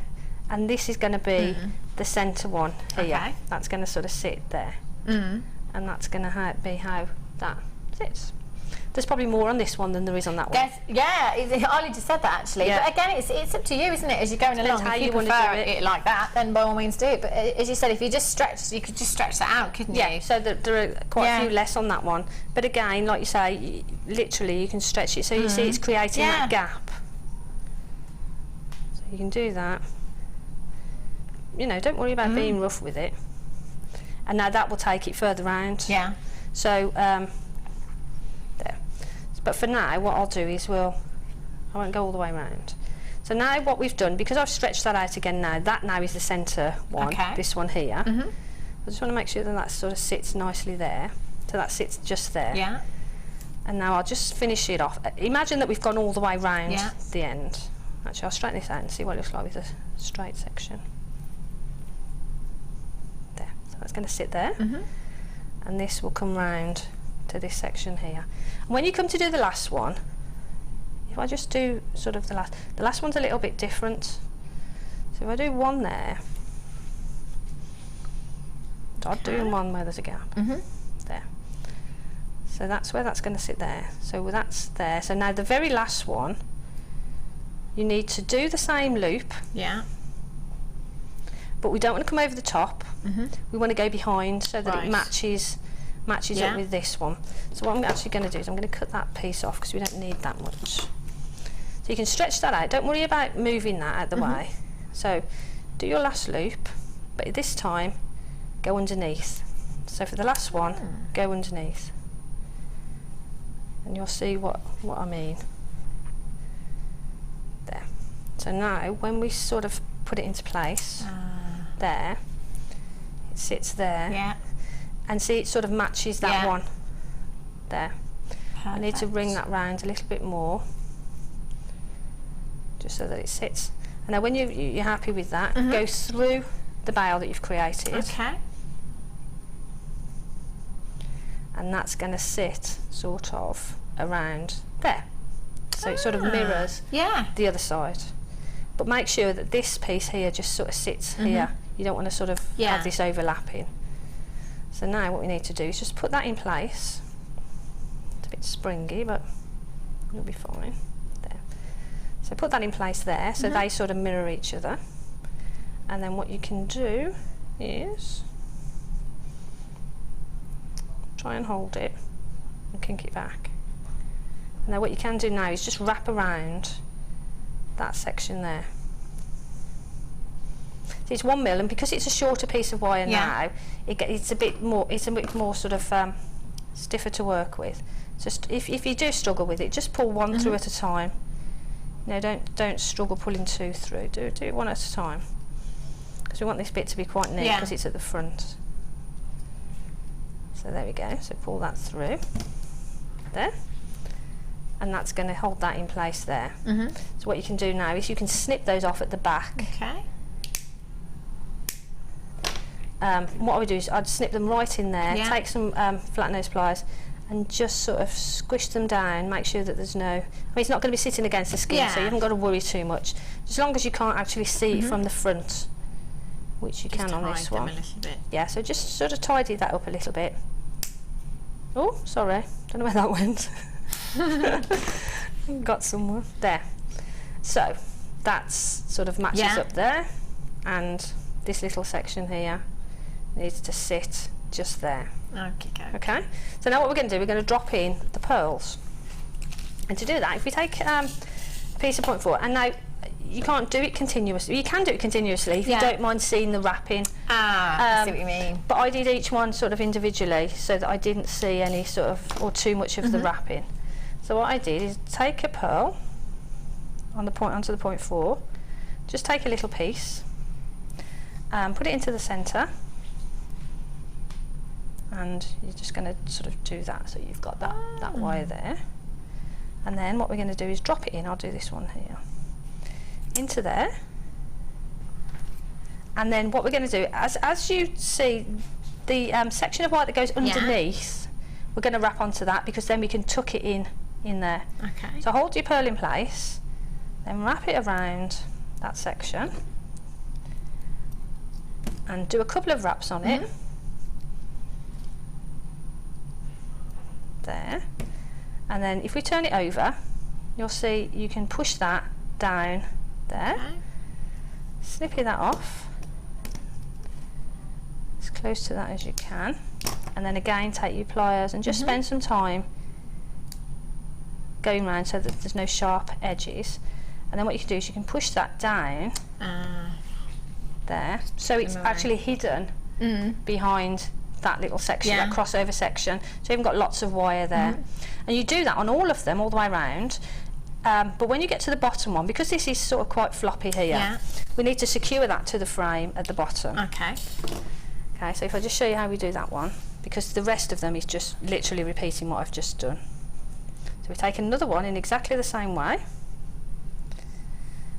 and this is going to be the centre one here. Okay. That's going to sort of sit there. And that's going to be how that sits. There's probably more on this one than there is on that one. Yeah, Ollie just said that actually. Yeah. But again, it's up to you, isn't it? As you're going along, how if you you want to prefer do it. it like that, then by all means do it. But as you said, if you just stretch, you could just stretch that out, couldn't you? Yeah, so there are quite a few less on that one. But again, like you say, literally you can stretch it. So you see it's creating that gap. So you can do that. You know, don't worry about being rough with it. And now that will take it further round. Yeah. So, there. But for now, what I'll do is I won't go all the way around. So now what we've done, because I've stretched that out again now, that now is the centre one, this one here. I just want to make sure that that sort of sits nicely there. So that sits just there. Yeah. And now I'll just finish it off. Imagine that we've gone all the way round the end. Actually, I'll straighten this out and see what it looks like with a straight section. There. So that's going to sit there. And this will come round to this section here. And when you come to do the last one, if I just do sort of the last one's a little bit different. So if I do one there, I'll do one where there's a gap. There. So that's where that's going to sit there. So that's there. So now the very last one, you need to do the same loop. Yeah. But we don't want to come over the top. We want to go behind so that it matches up with this one. So what I'm actually going to do is I'm going to cut that piece off because we don't need that much. So you can stretch that out. Don't worry about moving that out the way. So do your last loop, but this time go underneath. So for the last one, go underneath. And you'll see what I mean. There. So now when we sort of put it into place, there, it sits there. Yeah. And see, it sort of matches that one there. Perfect. I need to bring that round a little bit more, just so that it sits. And now when you're happy with that, go through the bail that you've created. Okay. And that's going to sit sort of around there. So it sort of mirrors the other side. But make sure that this piece here just sort of sits here. You don't want to sort of have this overlapping. So now what we need to do is just put that in place. It's a bit springy, but it'll be fine. There. So put that in place there, so they sort of mirror each other. And then what you can do is try and hold it and kink it back. And now what you can do now is just wrap around that section there. So it's 1 mil, and because it's a shorter piece of wire now, it's a bit more sort of stiffer to work with. Just if you do struggle with it, just pull one through at a time. No, don't struggle pulling 2 through. Do it one at a time, because we want this bit to be quite neat because it's at the front. So there we go. So pull that through there, and that's going to hold that in place there. So what you can do now is you can snip those off at the back. Okay. What I would do is I'd snip them right in there, take some flat nose pliers and just sort of squish them down, make sure that there's no, I mean it's not going to be sitting against the skin, so you haven't got to worry too much. As long as you can't actually see it from the front, which you just can on this one. a little bit. Yeah, so just sort of tidy that up a little bit. Oh, sorry, don't know where that went. Got somewhere. There. So, that's sort of matches up there, and this little section here needs to sit just there. Okay, so now what we're going to do, we're going to drop in the pearls. And to do that, if we take a piece of 0.4, and now you can't do it continuously. You can do it continuously if you don't mind seeing the wrapping. I see what you mean. But I did each one sort of individually so that I didn't see any sort of, or too much of the wrapping. So what I did is take a pearl on the point, onto the 0.4, just take a little piece, put it into the centre, and you're just going to sort of do that so you've got that wire there. And then what we're going to do is drop it in. I'll do this one here. Into there. And then what we're going to do, as you see the section of wire that goes underneath, we're going to wrap onto that, because then we can tuck it in there. Okay. So hold your pearl in place, then wrap it around that section and do a couple of wraps on it. There. And then if we turn it over, you'll see you can push that down there. Snippy that off as close to that as you can, and then again take your pliers and just spend some time going around so that there's no sharp edges. And then what you can do is you can push that down there, so it's actually hidden behind that little section, that crossover section, so you've got lots of wire there. And you do that on all of them, all the way around. But when you get to the bottom one, because this is sort of quite floppy here, we need to secure that to the frame at the bottom. Okay, so if I just show you how we do that one, because the rest of them is just literally repeating what I've just done. So we take another one in exactly the same way,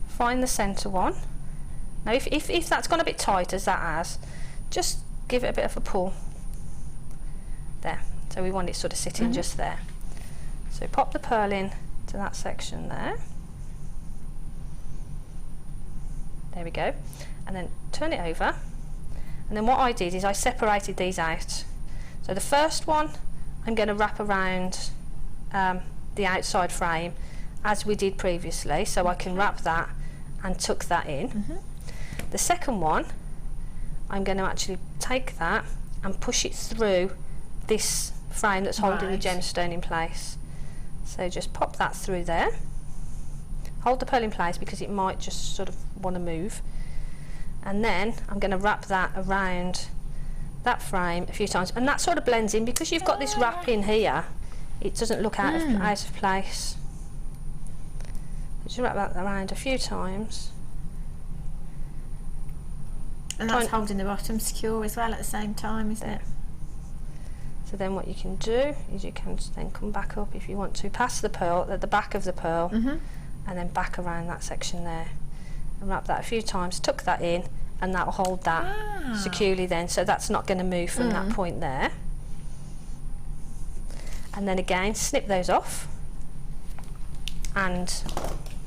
find the centre one. Now if that's gone a bit tight, as that has, just give it a bit of a pull. There, so we want it sort of sitting just there. So pop the pearl in to that section there. There we go. And then turn it over. And then what I did is I separated these out. So the first one I'm going to wrap around the outside frame as we did previously, so I can wrap that and tuck that in. The second one, I'm going to actually take that and push it through this frame that's holding the gemstone in place. So just pop that through there. Hold the pearl in place because it might just sort of want to move. And then I'm going to wrap that around that frame a few times, and that sort of blends in because you've got this wrap in here. It doesn't look out of place. Just wrap that around a few times. And that's holding the bottom secure as well at the same time, isn't it? So then what you can do is you can then come back up if you want to, past the pearl, at the back of the pearl, and then back around that section there. And wrap that a few times, tuck that in, and that will hold that securely then, so that's not going to move from that point there. And then again, snip those off, and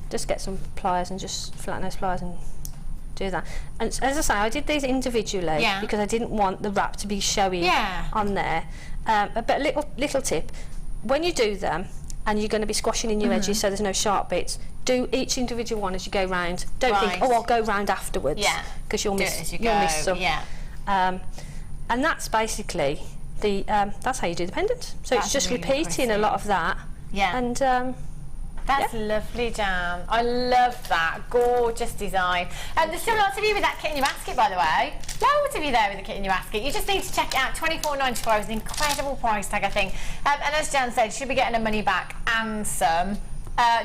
just get some pliers and just flatten those pliers and do that. And as I say, I did these individually because I didn't want the wrap to be showy on there. But little tip, when you do them and you're going to be squashing in your edges so there's no sharp bits, do each individual one as you go round. Don't think, oh, I'll go round afterwards, because you'll miss some. And that's basically the that's how you do the pendant. So it's just really repeating a lot of that. And that's lovely, Jan. I love that. Gorgeous design. And there's still lots of you with that kit in your basket, by the way. Loads of you there with the kit in your basket. You just need to check it out. $24.94 is an incredible price tag, I think. And as Jan said, she'll be getting her money back and some.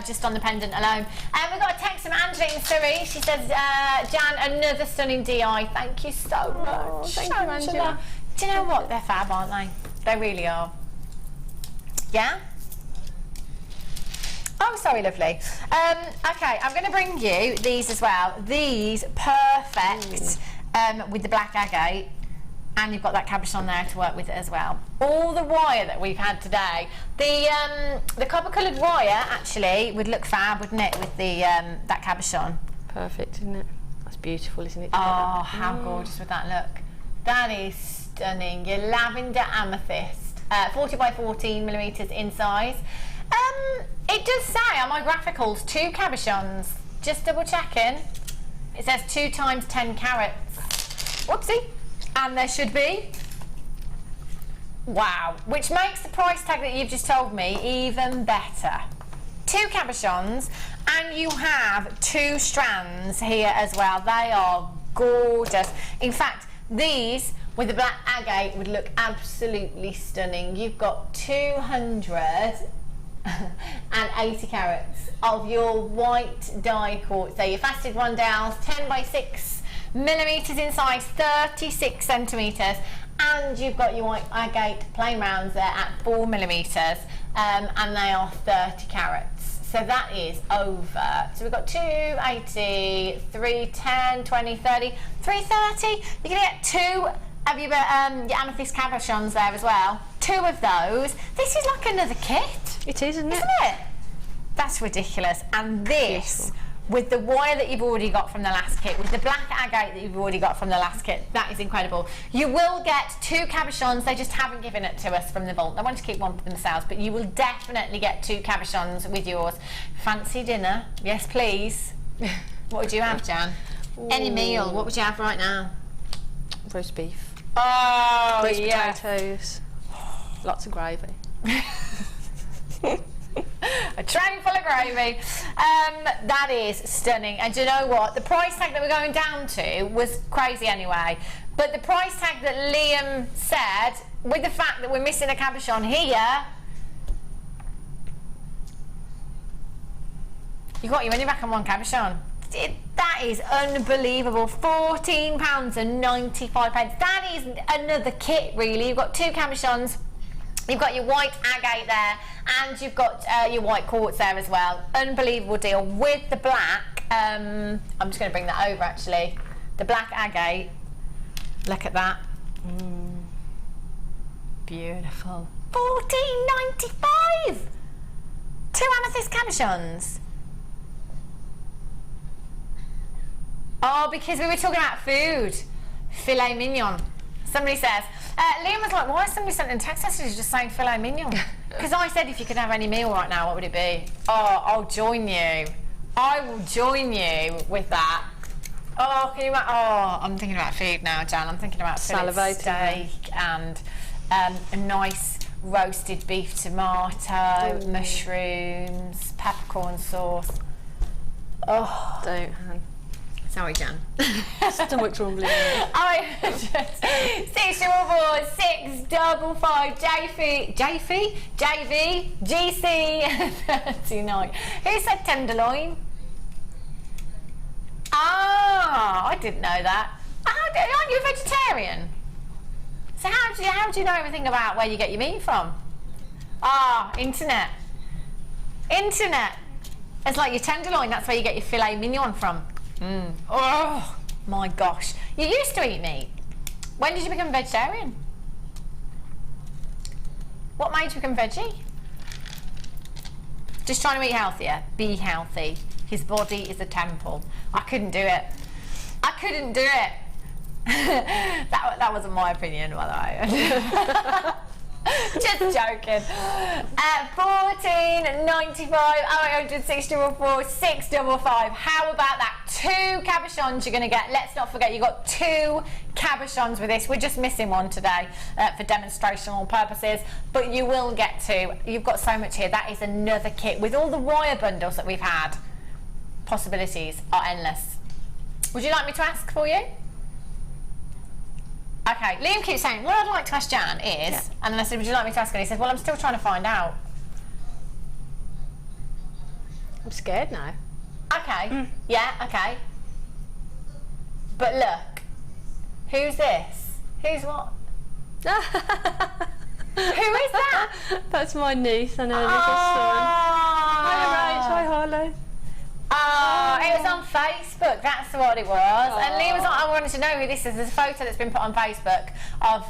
Just on the pendant alone. And we've got a text from Angela in Surrey. She says, Jan, another stunning DI. Thank you so much. Thank you, Angela. Do you know what? They're fab, aren't they? They really are. Yeah? Oh, sorry, lovely. Okay, I'm going to bring you these as well. These perfect with the black agate. And you've got that cabochon there to work with it as well. All the wire that we've had today. The copper coloured wire actually would look fab, wouldn't it, with the that cabochon? Perfect, isn't it? That's beautiful, isn't it? Oh, how gorgeous would that look? That is stunning. Your lavender amethyst, 40 by 14 millimetres in size. It does say on my graphicals 2 cabochons. Just double checking. It says 2 times 10 carats. Whoopsie. And there should be. Wow. Which makes the price tag that you've just told me even better. 2 cabochons, and you have 2 strands here as well. They are gorgeous. In fact, these with the black agate would look absolutely stunning. You've got 280 carats of your white die quartz there. Your faceted rondelles, 10 by 6 millimetres in size, 36 centimetres, and you've got your white agate plain rounds there at 4 millimetres, and they are 30 carats. So that is over. So we've got 280, 310, 20, 30, 330. You're going to get 2 of your amethyst cabochons there as well. 2 of those. This is like another kit. It is, isn't it? Isn't it? That's ridiculous. And this, with the wire that you've already got from the last kit, with the black agate that you've already got from the last kit, that is incredible. You will get 2 cabochons. They just haven't given it to us from the vault. They want to keep one for themselves, but you will definitely get 2 cabochons with yours. Fancy dinner? Yes, please. What would you have, Jan? Ooh. Any meal. What would you have right now? Roast beef. Oh, Roast yeah. potatoes. Lots of gravy. A train full of gravy. That is stunning. And do you know what? The price tag that we're going down to was crazy anyway. But the price tag that Liam said, with the fact that we're missing a cabochon here, you got your money back on 1 cabochon. That is unbelievable. £14.95. That is another kit, really. You've got 2 cabochons. You've got your white agate there, and you've got your white quartz there as well. Unbelievable deal with the black. I'm just going to bring that over actually. The black agate. Look at that. Beautiful. £14.95. 2 amethyst cabochons. Oh, because we were talking about food. Filet mignon. Somebody says, Liam was like, why is somebody sending text messages just saying filet mignon? Because I said if you could have any meal right now, what would it be? Oh, I'll join you. I will join you with that. Oh, can you imagine? Oh, I'm thinking about food now, Jan. I'm thinking about fillet steak and a nice roasted beef tomato, mushrooms, peppercorn sauce. Oh. Don't, Han. Sorry, Jan. Stomach's rumbling. 644-655 JV GC 39. Who said tenderloin? Ah, I didn't know that. Aren't you a vegetarian? So how do you know everything about where you get your meat from? Ah, internet. Internet. It's like your tenderloin. That's where you get your filet mignon from. Oh my gosh. You used to eat meat. When did you become vegetarian? What made you become veggie? Just trying to eat healthier. Be healthy. His body is a temple. I couldn't do it. I couldn't do it. That wasn't my opinion, by the way. Just joking. 14.95, 0800-644-655. How about that? 2 cabochons you're going to get. Let's not forget you've got 2 cabochons with this. We're just missing one today for demonstrational purposes, but you will get 2. You've got so much here. That is another kit with all the wire bundles that we've had. Possibilities are endless. Would you like me to ask for you? Okay, Liam keeps saying, what I'd like to ask Jan is, and then I said, would you like me to ask her? And he said, well, I'm still trying to find out. I'm scared now. Okay, yeah, okay. But look, who's this? Who's what? Who is that? That's my niece and her little son. Hi, Rach. Hi, Harlow. Oh, it was on Facebook. Facebook, that's what it was. And Lee was like, I wanted to know who this is. There's a photo that's been put on Facebook of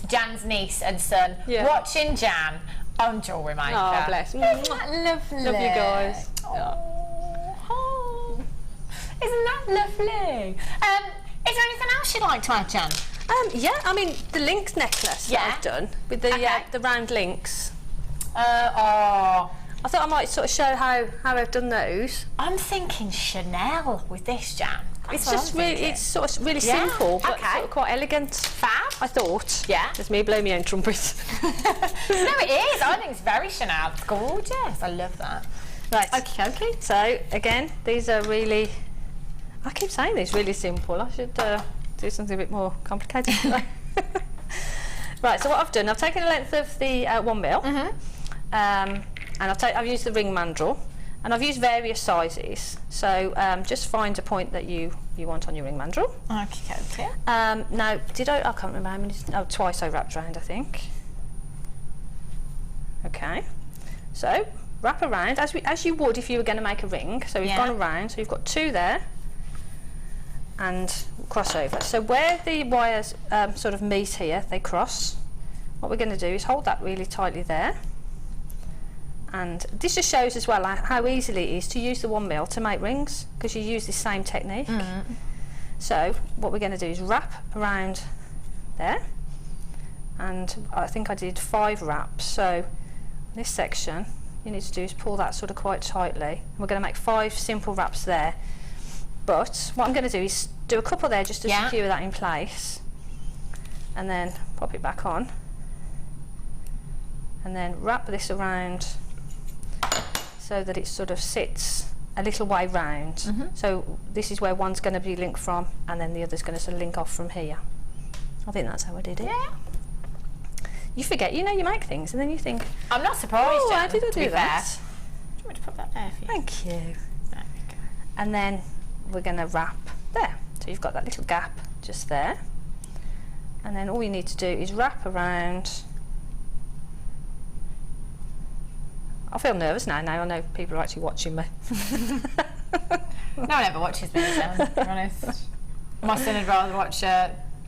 Jan's niece and son watching Jan on Jewellery Maker. Oh, bless. Isn't that lovely? Love you guys. Oh. Isn't that lovely? Is there anything else you'd like to add, Jan? Yeah, I mean, the links necklace that I've done with the round links. I thought I might sort of show how I've done those. I'm thinking Chanel with this, Jan. It's just really, it's sort of really simple, but sort of quite elegant. Fab. I thought. Yeah. Just me blow my own trumpet. No, it is. I think it's very Chanel. It's gorgeous. I love that. Right. Okay. So again, these are really. I keep saying these really simple. I should do something a bit more complicated. Right. So what I've done, I've taken the length of the 1 mil. And I've used the ring mandrel, and I've used various sizes. So just find a point that you want on your ring mandrel. Okay. Now, I can't remember how many. Oh, twice I wrapped around, I think. Okay. So wrap around as you would if you were going to make a ring. So we've gone around. So you've got 2 there, and cross over. So where the wires sort of meet here, they cross. What we're going to do is hold that really tightly there. And this just shows as well how easily it is to use the 1 mil to make rings, because you use the same technique. So what we're going to do is wrap around there, and I think I did 5 wraps. So this section you need to do is pull that sort of quite tightly. We're going to make 5 simple wraps there, but what I'm going to do is do a couple there just to secure that in place, and then pop it back on, and then wrap this around so that it sort of sits a little way round. So this is where one's going to be linked from, and then the other's going to sort of link off from here. I think that's how I did it. Yeah. You forget, you make things, and then you think, I'm not surprised. Oh, how did I do that? Do you want me to put that there for you? Thank you. There we go. And then we're going to wrap there. So you've got that little gap just there. And then all you need to do is wrap around. I feel nervous now. Now I know people are actually watching me. No one ever watches me, to be honest. My son would rather watch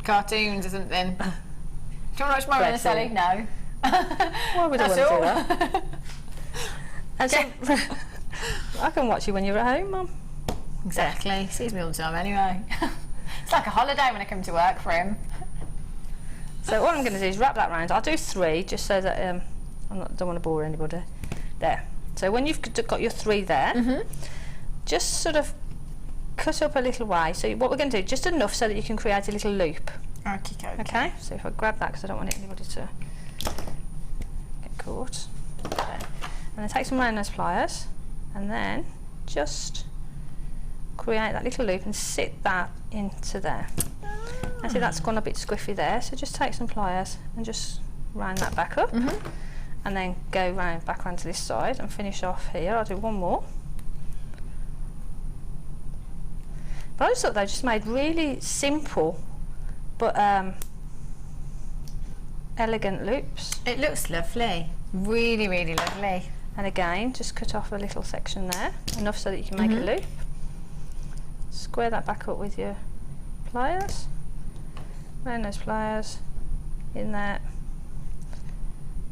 cartoons or something. Do you want to watch Mum and Sally? No. Why would I want to do that? And so, I can watch you when you're at home, Mum. Exactly. He sees me all the time anyway. It's like a holiday when I come to work for him. So what I'm going to do is wrap that round. I'll do 3 just so that don't want to bore anybody. There. So when you've got your 3 there, just sort of cut up a little way. So what we're going to do, just enough so that you can create a little loop. Okay. So if I grab that, because I don't want anybody to get caught. There. And then take some round nose pliers, and then just create that little loop and sit that into there. And see that's gone a bit squiffy there, so just take some pliers and just round that back up, and then go back round to this side and finish off here. I'll do 1 more. But I just thought they just made really simple but elegant loops. It looks lovely. Really, really lovely. And again, just cut off a little section there, enough so that you can make a loop. Square that back up with your pliers. Round those pliers in there.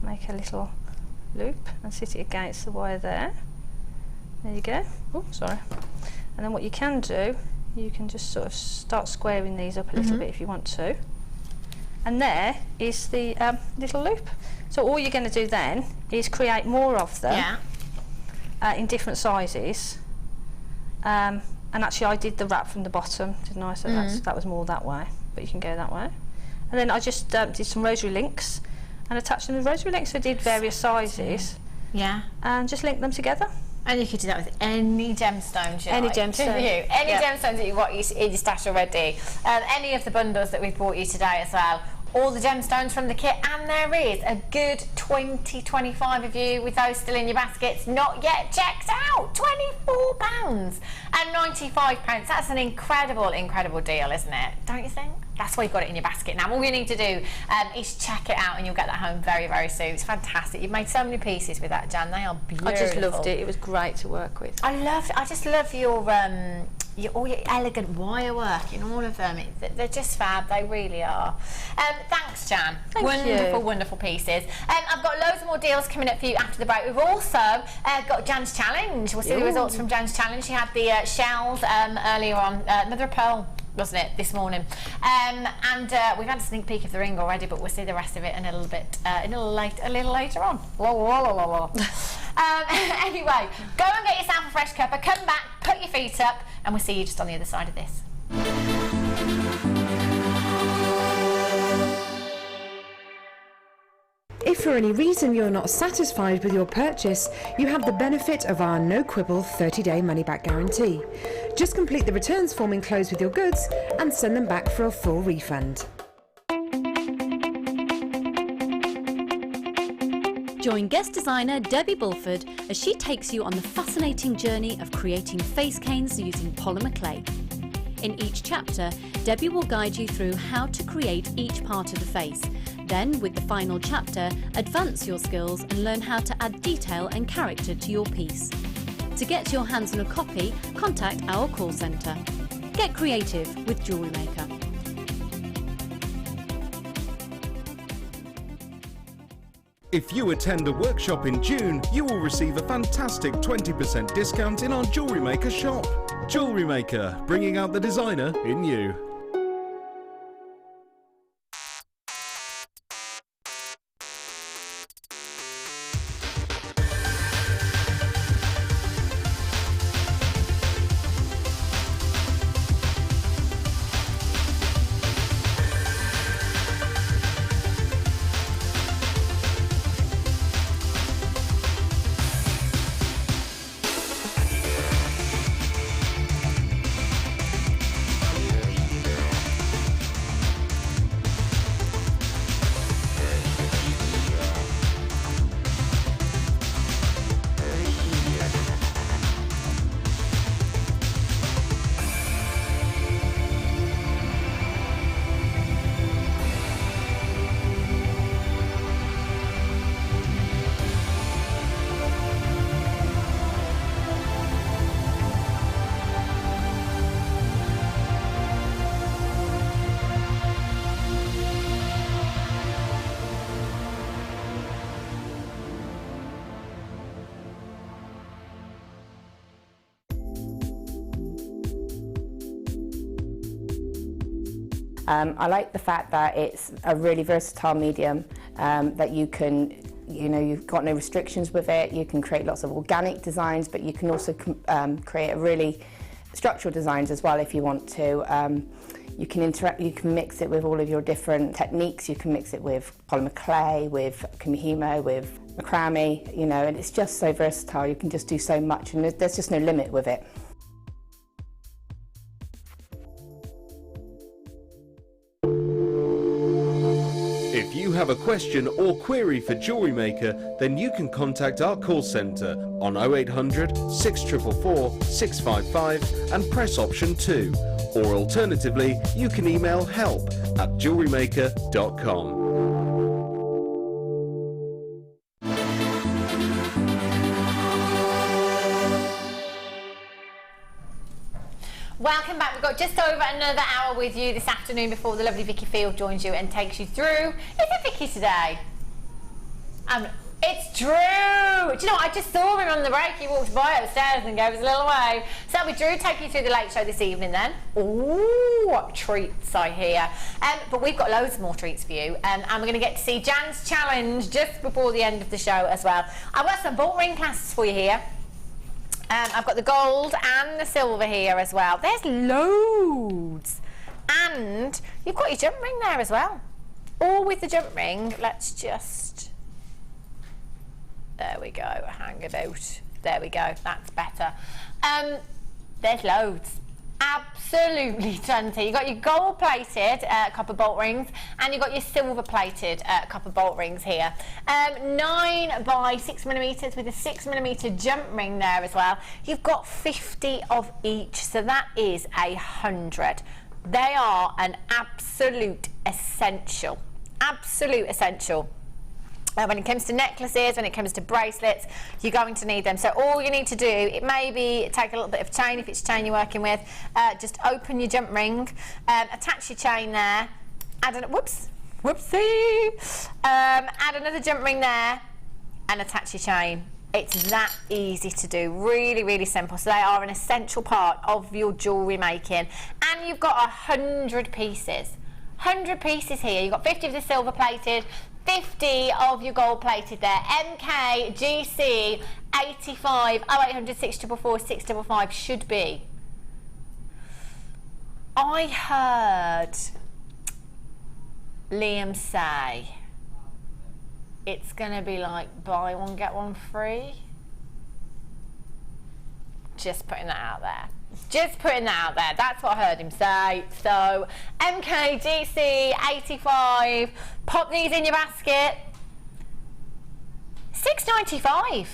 Make a little loop and sit it against the wire there. There you go. Oh, sorry. And then what you can do, you can just sort of start squaring these up a little bit if you want to. And there is the little loop. So all you're going to do then is create more of them in different sizes. And actually I did the wrap from the bottom, didn't I? So that was more that way, but you can go that way. And then I just did some rosary links and attached them with rosary links. So I did various sizes. Yeah. And just link them together. And you could do that with any gemstones you Any like. gemstone. Any gemstones that you've got in your stash already. Any of the bundles that we've brought you today as well. All the gemstones from the kit, and there is a good 20-25 of you with those still in your baskets not yet checked out. £24 and £95. That's an incredible deal, isn't it? Don't you think? That's why you've got it in your basket now. All you need to do is check it out, and you'll get that home very, very soon. It's fantastic. You've made so many pieces with that, Jan. They are beautiful. I just loved it. It was great to work with. I just love your all your elegant wire work in all of them. They're just fab, they really are. Thanks, Jan. Wonderful, wonderful pieces. I've got loads more deals coming up for you after the break. We've also got Jan's challenge. We'll see the results from Jan's challenge. She had the shells earlier on, mother of pearl, wasn't it, this morning? And we've had a sneak peek of the ring already, but we'll see the rest of it in a little bit, a little later on. Anyway, go and get yourself a fresh cuppa, come back, put your feet up, and we'll see you just on the other side of this. If for any reason you're not satisfied with your purchase, you have the benefit of our no quibble 30-day money-back guarantee. Just complete the returns form enclosed with your goods and send them back for a full refund. Join guest designer Debbie Bulford as she takes you on the fascinating journey of creating face canes using polymer clay. In each chapter, Debbie will guide you through how to create each part of the face. Then, with the final chapter, advance your skills and learn how to add detail and character to your piece. To get your hands on a copy, contact our call centre. Get creative with Jewellery Maker. If you attend a workshop in June, you will receive a fantastic 20% discount in our Jewellery Maker shop. Jewellery Maker, bringing out the designer in you. I like the fact that it's a really versatile medium, that you can, you've got no restrictions with it. You can create lots of organic designs, but you can also create a really structural designs as well if you want to. You can mix it with all of your different techniques. You can mix it with polymer clay, with kumihimo, with macrame, and it's just so versatile. You can just do so much, and there's just no limit with it. If you have a question or query for Jewellery Maker, then you can contact our call centre on 0800 644 655 and press option 2. Or alternatively, you can email help@jewellerymaker.com. Welcome back. We've got just over another hour with you this afternoon before the lovely Vicky Field joins you and takes you through. Is it Vicky today? It's Drew. Do you know what? I just saw him on the break. He walked by upstairs and gave us a little wave. So that'll be Drew taking you through the late show this evening then. Ooh, what treats I hear. But we've got loads more treats for you. And we're going to get to see Jan's challenge just before the end of the show as well. I've got some bolt ring classes for you here. I've got the gold and the silver here as well. There's loads. And you've got your jump ring there as well. All with the jump ring. Let's just... There we go. Hang about. There we go. That's better. There's loads. Absolutely tons here. You've got your gold-plated copper bolt rings and you've got your silver-plated copper bolt rings here. 9 by 6mm with a 6mm jump ring there as well. You've got 50 of each, so that is 100. They are an absolute essential. Absolute essential. When it comes to necklaces, when it comes to bracelets, you're going to need them. So all you need to do, it may be take a little bit of chain if it's chain you're working with. Just open your jump ring, attach your chain there, add add another jump ring there, and attach your chain. It's that easy to do, really, really simple. So they are an essential part of your jewellery making. And you've got 100 pieces. 100 pieces here. You've got 50 of the silver plated, 50 of your gold plated there. MK, GC, 85, 0800 644 655 should be. I heard Liam say it's going to be like buy one, get one free. Just putting that out there. Just putting that out there. That's what I heard him say. So, MKGC 85. Pop these in your basket. $6.95.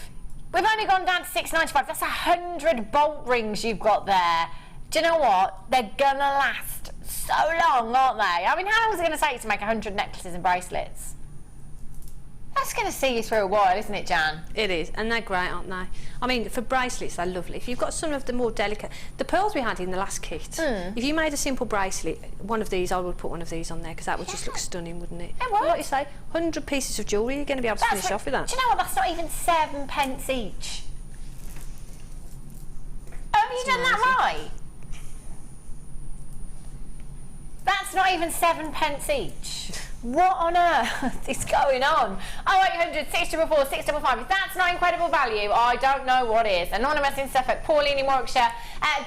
We've only gone down to $6.95. That's 100 bolt rings you've got there. Do you know what? They're gonna last so long, aren't they? I mean, how long is it gonna take to make 100 necklaces and bracelets? That's going to see you through a while, isn't it, Jan? It is, and they're great, aren't they? I mean, for bracelets, they're lovely. If you've got some of the more delicate... The pearls we had in the last kit, if you made a simple bracelet, one of these, I would put one of these on there, because that would just look stunning, wouldn't it? It would. Like you say, 100 pieces of jewellery, you're going to be able to finish off with that. Do you know what? That's not even 7 pence each. Have you done that right? That's not even 7 pence each. What on earth is going on? 0800 644 655. If that's not incredible value, I don't know what is. Anonymous in Suffolk, Pauline in Warwickshire,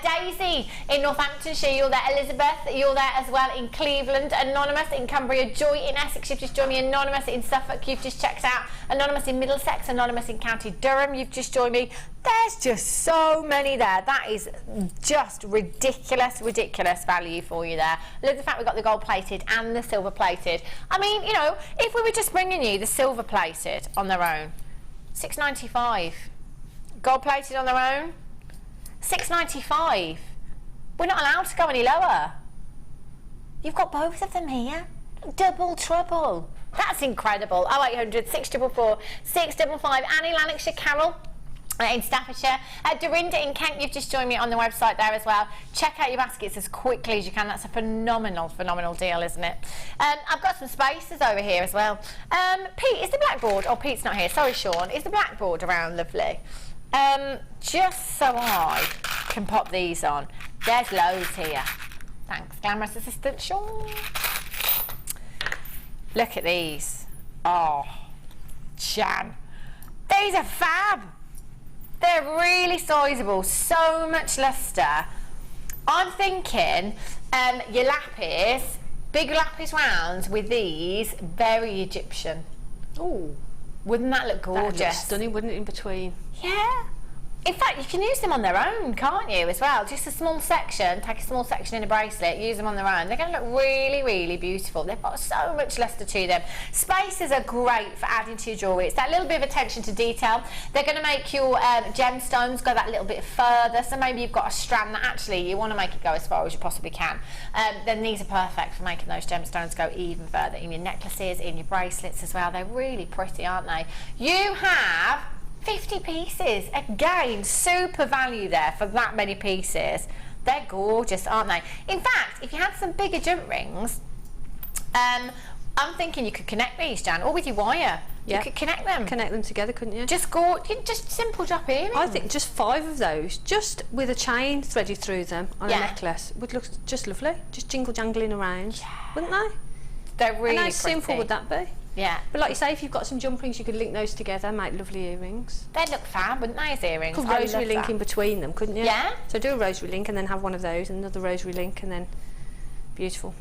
Daisy in Northamptonshire, you're there. Elizabeth, you're there as well in Cleveland. Anonymous in Cumbria, Joy in Essex, you've just joined me. Anonymous in Suffolk, you've just checked out. Anonymous in Middlesex, Anonymous in County Durham, you've just joined me. There's just so many there. That is just ridiculous, ridiculous value for you there. Look at the fact we've got the gold plated and the silver plated. I mean, you know, if we were just bringing you the silver plated on their own, $6.95. Gold plated on their own, $6.95. We're not allowed to go any lower. You've got both of them here. Double trouble. That's incredible. 0800 644 655. Annie, Lanarkshire, Carol in Staffordshire, Dorinda in Kent, you've just joined me on the website there as well. Check out your baskets as quickly as you can. That's a phenomenal deal, isn't it? I've got some spaces over here as well. Pete, is the blackboard? Oh, Pete's not here. Sorry, Sean. Is the blackboard around? Lovely. Just so I can pop these on. There's loads here. Thanks, glamorous assistant Sean. Look at these. Oh, Jan. These are fab. They're really sizable, so much lustre. I'm thinking your lapis, big lapis rounds with these, very Egyptian. Oh, wouldn't that look gorgeous? That'd look stunning, wouldn't it, in between? Yeah. In fact, you can use them on their own, can't you, as well? Just a small section, take a small section in a bracelet, use them on their own. They're going to look really, really beautiful. They've got so much lustre to them. Spaces are great for adding to your jewellery. It's that little bit of attention to detail. They're going to make your gemstones go that little bit further. So maybe you've got a strand that actually you want to make it go as far as you possibly can. Then these are perfect for making those gemstones go even further in your necklaces, in your bracelets as well. They're really pretty, aren't they? You have 50 pieces. Again, super value there for that many pieces. They're gorgeous, aren't they? In fact, if you had some bigger jump rings, I'm thinking you could connect these, Jan, or with your wire. Yeah. You could connect them. Connect them together, couldn't you? Just simple drop earrings. I think just 5 of those, just with a chain threaded through them on a necklace, would look just lovely. Just jingle jangling around, wouldn't they? They're really and how pretty. simple would that be? Yeah. But like you say, if you've got some jump rings, you could link those together, make lovely earrings. They'd look fab, wouldn't they, as earrings? Could rosary link in between them, couldn't you? Yeah. So do a rosary link and then have one of those, and another rosary link, and then beautiful.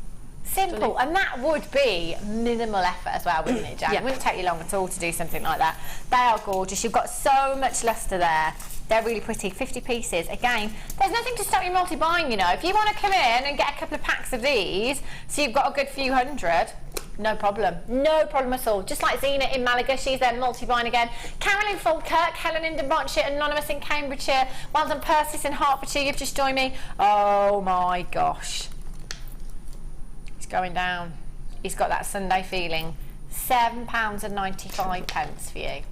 Simple, and that would be minimal effort as well, wouldn't it, Jan? Yeah. It wouldn't take you long at all to do something like that. They are gorgeous. You've got so much lustre there. They're really pretty. 50 pieces. Again, there's nothing to stop you multi-buying, you know. If you want to come in and get a couple of packs of these, so you've got a good few hundred, no problem. No problem at all. Just like Zena in Malaga, she's there multi-buying again. Carol in Falkirk, Helen in Devonshire, Anonymous in Cambridgeshire, well done Persis in Hertfordshire, you've just joined me. Oh my gosh. He's going down. He's got that Sunday feeling. £7.95 for you.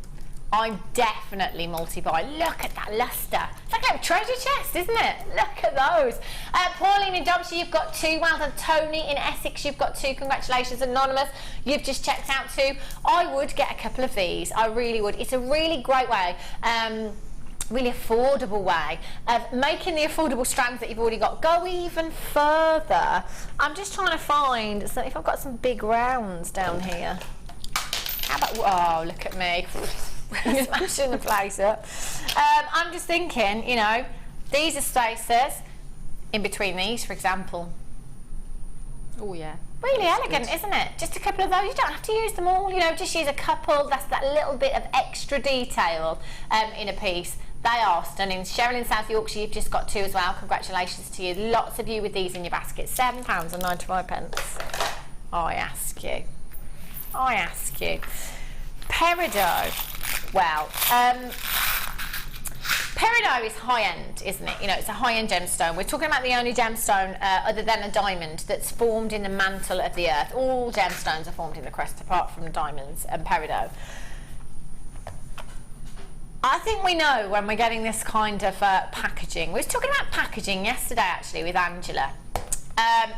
I'm definitely multi-buy. Look at that lustre. It's like a treasure chest, isn't it? Look at those. Pauline in Derbyshire, you've got 2. Well done. Tony in Essex, you've got 2. Congratulations. Anonymous, you've just checked out 2. I would get a couple of these. I really would. It's a really great way, really affordable way of making the affordable strands that you've already got go even further. I'm just trying to find, so if I've got some big rounds down here. How about, oh, look at me. Smashing the place up. I'm just thinking, you know, these are spacers in between these, for example. Oh yeah. Really elegant, isn't it? Just a couple of those. You don't have to use them all, you know, just use a couple. That's that little bit of extra detail in a piece. They are stunning. Cheryl in South Yorkshire, you've just got 2 as well. Congratulations to you. Lots of you with these in your basket. £7.95. I ask you. I ask you. Peridot. Well, peridot is high-end, isn't it? You know, it's a high-end gemstone. We're talking about the only gemstone other than a diamond that's formed in the mantle of the earth. All gemstones are formed in the crust apart from diamonds and peridot. I think we know when we're getting this kind of packaging. We were talking about packaging yesterday, actually, with Angela.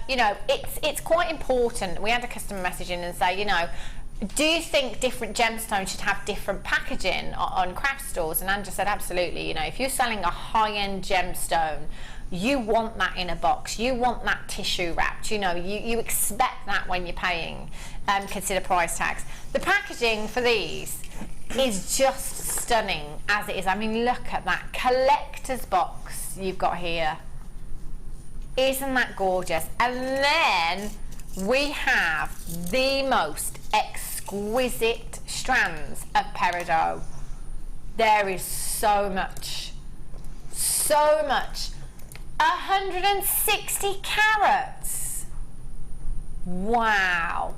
You know, it's quite important. We had a customer message in and say, you know, do you think different gemstones should have different packaging on craft stores? And Angela said, absolutely. You know, if you're selling a high-end gemstone, you want that in a box. You want that tissue wrapped. You know, you expect that when you're paying, consider price tags. The packaging for these is just stunning as it is. I mean, look at that collector's box you've got here. Isn't that gorgeous? And then we have the most exquisite strands of peridot. There is so much. 160 carats. Wow.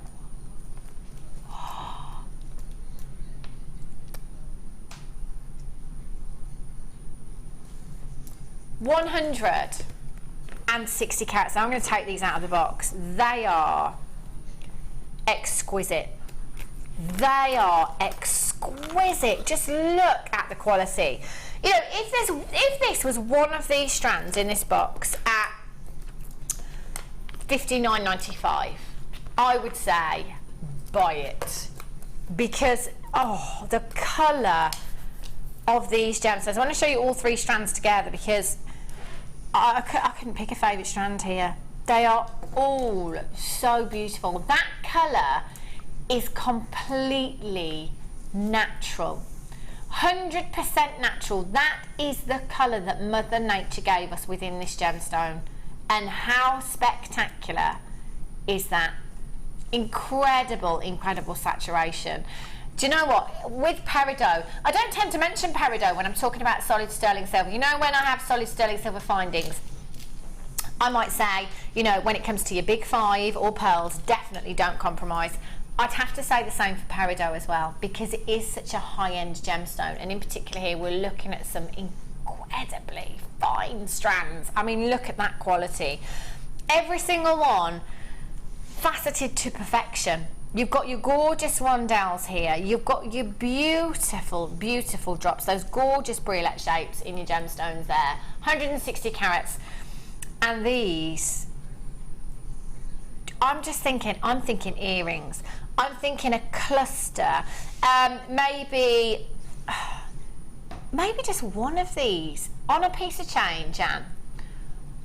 £160 carats. Now I'm going to take these out of the box. They are exquisite. They are exquisite. Just look at the quality. You know, if this was one of these strands in this box at $59.95, I would say buy it, because oh, the colour of these gemstones. I want to show you all 3 strands together because I couldn't pick a favourite strand here. They are all so beautiful. That colour is completely natural. 100% natural. That is the colour that Mother Nature gave us within this gemstone. And how spectacular is that? Incredible, incredible saturation. Do you know what? With peridot, I don't tend to mention peridot when I'm talking about solid sterling silver. You know, when I have solid sterling silver findings, I might say, you know, when it comes to your big 5 or pearls, definitely don't compromise. I'd have to say the same for peridot as well, because it is such a high-end gemstone, and in particular here we're looking at some incredibly fine strands. I mean, look at that quality. Every single one faceted to perfection. You've got your gorgeous rondelles here. You've got your beautiful, beautiful drops. Those gorgeous briolet shapes in your gemstones there. 160 carats. And these, I'm thinking earrings. I'm thinking a cluster. Maybe just one of these on a piece of chain, Jan.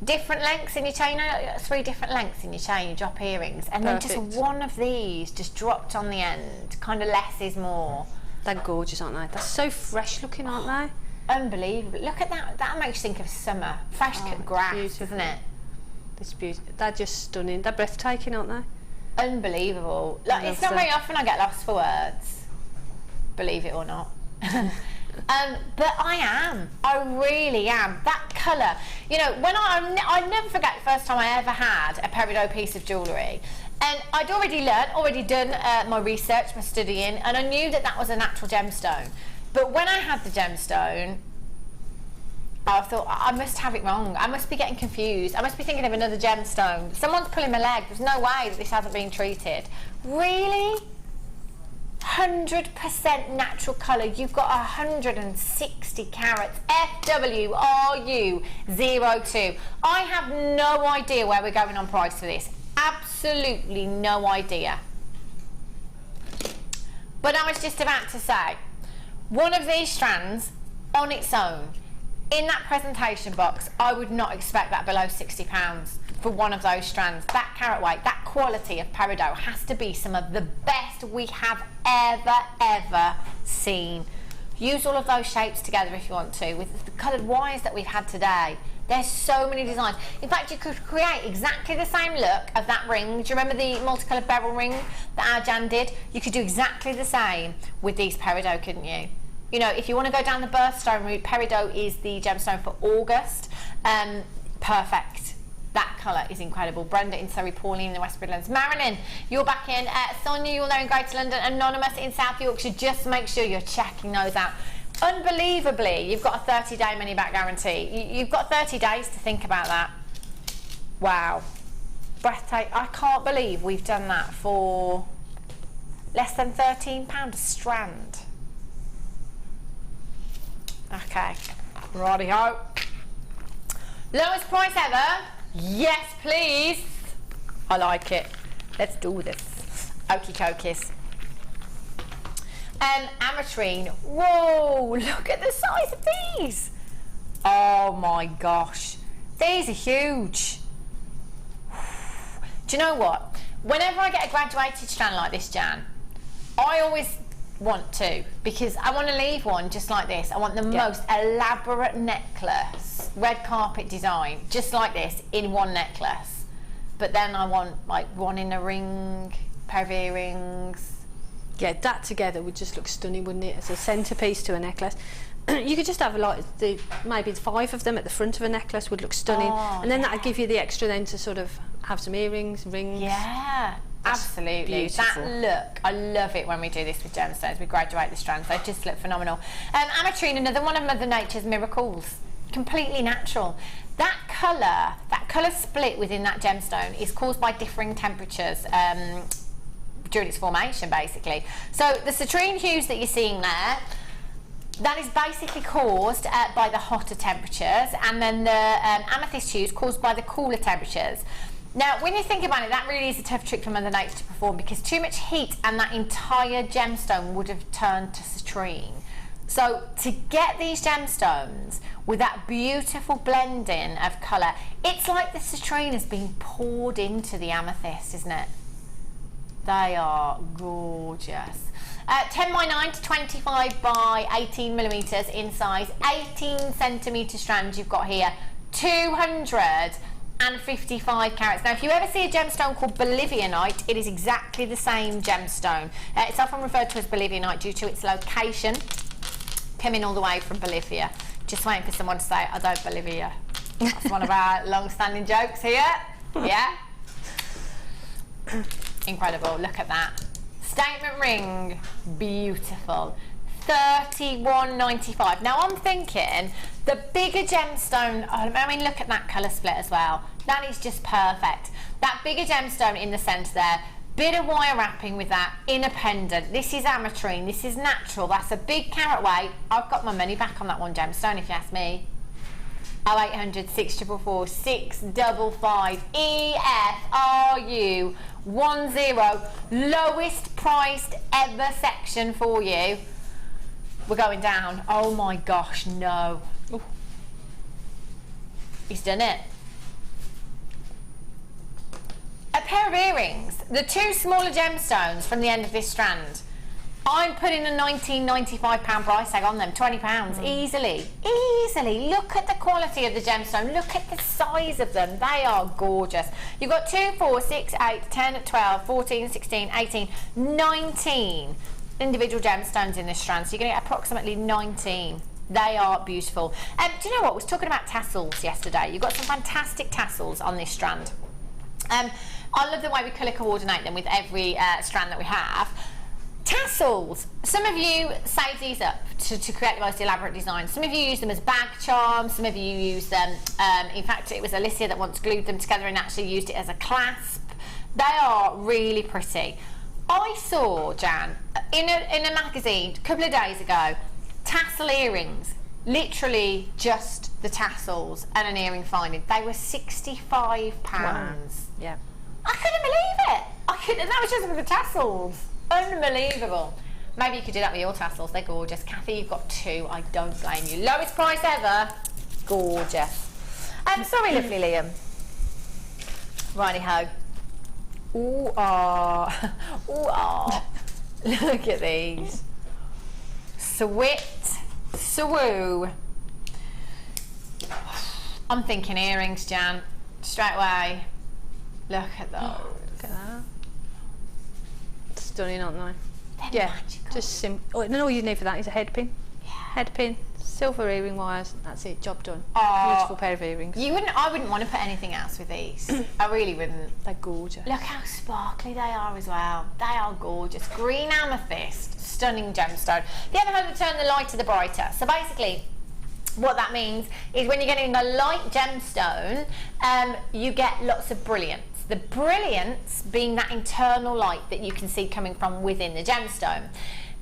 Different lengths in your chain, 3 different lengths in your chain, you drop earrings, and Perfect. Then just one of these just dropped on the end, kind of less is more. They're gorgeous, aren't they? They're so fresh looking, aren't they? Unbelievable. Look at that. That makes you think of summer. Fresh cut grass, beautiful. isn't it? It's beautiful. They're just stunning. They're breathtaking, aren't they? Unbelievable. Like, it's not very often I get lost for words, believe it or not. But I really am. That colour, you know, when I never forget the first time I ever had a peridot piece of jewellery, and I'd already done my research, my studying, and I knew that was a natural gemstone. But when I had the gemstone, I thought, I must have it wrong. I must be getting confused. I must be thinking of another gemstone. Someone's pulling my leg. There's no way that this hasn't been treated. Really? 100% natural colour. You've got 160 carats. FWRU02. I have no idea where we're going on price for this. Absolutely no idea. But I was just about to say, one of these strands on its own, in that presentation box, I would not expect that below £60 for one of those strands. That carat weight, that quality of peridot has to be some of the best we have ever seen. Use all of those shapes together if you want to. With the coloured wires that we've had today, there's so many designs. In fact, you could create exactly the same look of that ring. Do you remember the multicoloured beryl ring that our Jan did? You could do exactly the same with these peridot, couldn't you? You know, if you want to go down the birthstone route, peridot is the gemstone for August. Perfect. That colour is incredible. Brenda in Surrey, Pauline in the West Midlands. Marilyn, you're back in. Sonia, you're there in Greater London. Anonymous in South Yorkshire. Just make sure you're checking those out. Unbelievably, you've got a 30-day money-back guarantee. You've got 30 days to think about that. Wow. Breathtaking. I can't believe we've done that for less than £13 a strand. Okay, righty-ho. Lowest price ever? Yes, please. I like it. Let's do this. Okie dokies. Ametrine. Whoa, look at the size of these. Oh my gosh. These are huge. Do you know what? Whenever I get a graduated strand like this, Jan, I always want to, because I want to leave one just like this. I want the most elaborate necklace, red carpet design, just like this, in one necklace. But then I want like one in a ring, pair of earrings. Yeah, that together would just look stunning, wouldn't it? As a centerpiece to a necklace. You could just have like maybe 5 of them at the front of a necklace would look stunning, and then that'd give you the extra then to sort of have some earrings, rings. Yeah. Absolutely. Beautiful. That look, I love it when we do this with gemstones. We graduate the strands, they just look phenomenal. Ametrine, another one of Mother Nature's miracles. Completely natural. That colour split within that gemstone is caused by differing temperatures during its formation, basically. So the citrine hues that you're seeing there, that is basically caused by the hotter temperatures, and then the amethyst hues caused by the cooler temperatures. Now, when you think about it, that really is a tough trick for Mother Nature to perform, because too much heat and that entire gemstone would have turned to citrine. So to get these gemstones with that beautiful blending of colour, it's like the citrine has been poured into the amethyst, isn't it? They are gorgeous. 10 by 9 to 25 by 18 millimetres in size, 18 centimetre strands you've got here, 255 carats. Now, if you ever see a gemstone called Bolivianite, it is exactly the same gemstone. It's often referred to as Bolivianite due to its location, coming all the way from Bolivia. Just waiting for someone to say, I don't Bolivia. That's one of our long-standing jokes here. Yeah. Incredible. Look at that. Statement ring. Beautiful. £31.95. Now I'm thinking the bigger gemstone, I mean, look at that colour split as well. That is just perfect. That bigger gemstone in the centre there, bit of wire wrapping with that inner pendant. This is ametrine, this is natural, that's a big carat weight. I've got my money back on that one gemstone if you ask me. 0800 644 655 EFRU 10, lowest priced ever section for you. We're going down. Oh my gosh, no. Ooh. He's done it. A pair of earrings, the 2 smaller gemstones from the end of this strand. I'm putting a £19.95 price tag on them, £20, easily. Easily. Look at the quality of the gemstone. Look at the size of them. They are gorgeous. You've got 2, 4, 6, 8, 10, 12, 14, 16, 18, 19 individual gemstones in this strand. So you're going to get approximately 19. They are beautiful. Do you know what? I was talking about tassels yesterday. You've got some fantastic tassels on this strand. I love the way we colour coordinate them with every strand that we have. Tassels. Some of you save these up to create the most elaborate designs. Some of you use them as bag charms. Some of you use them, in fact, it was Alicia that once glued them together and actually used it as a clasp. They are really pretty. I saw, Jan, in a magazine a couple of days ago, tassel earrings, literally just the tassels and an earring finding. They were £65. Wow. Yeah. I couldn't believe it. That was just with the tassels. Unbelievable. Maybe you could do that with your tassels. They're gorgeous. Kathy, you've got 2. I don't blame you. Lowest price ever. Gorgeous. Sorry, lovely Liam. Righty-ho. Ooh, ah. Ooh, ah. Look at these. Sweet. Swoo. I'm thinking earrings, Jan. Straight away. Look at those. Look at that. Stunning, aren't they? They're Yeah, magical. just simple. And all you need for that is a head pin. Yeah. Head pin, silver earring wires. That's it. Job done. Beautiful pair of earrings. I wouldn't want to put anything else with these. I really wouldn't. They're gorgeous. Look how sparkly they are as well. They are gorgeous. Green amethyst, stunning gemstone. The other hand would turn the lighter the brighter. So basically, what that means is when you're getting the light gemstone, you get lots of brilliance. The brilliance being that internal light that you can see coming from within the gemstone.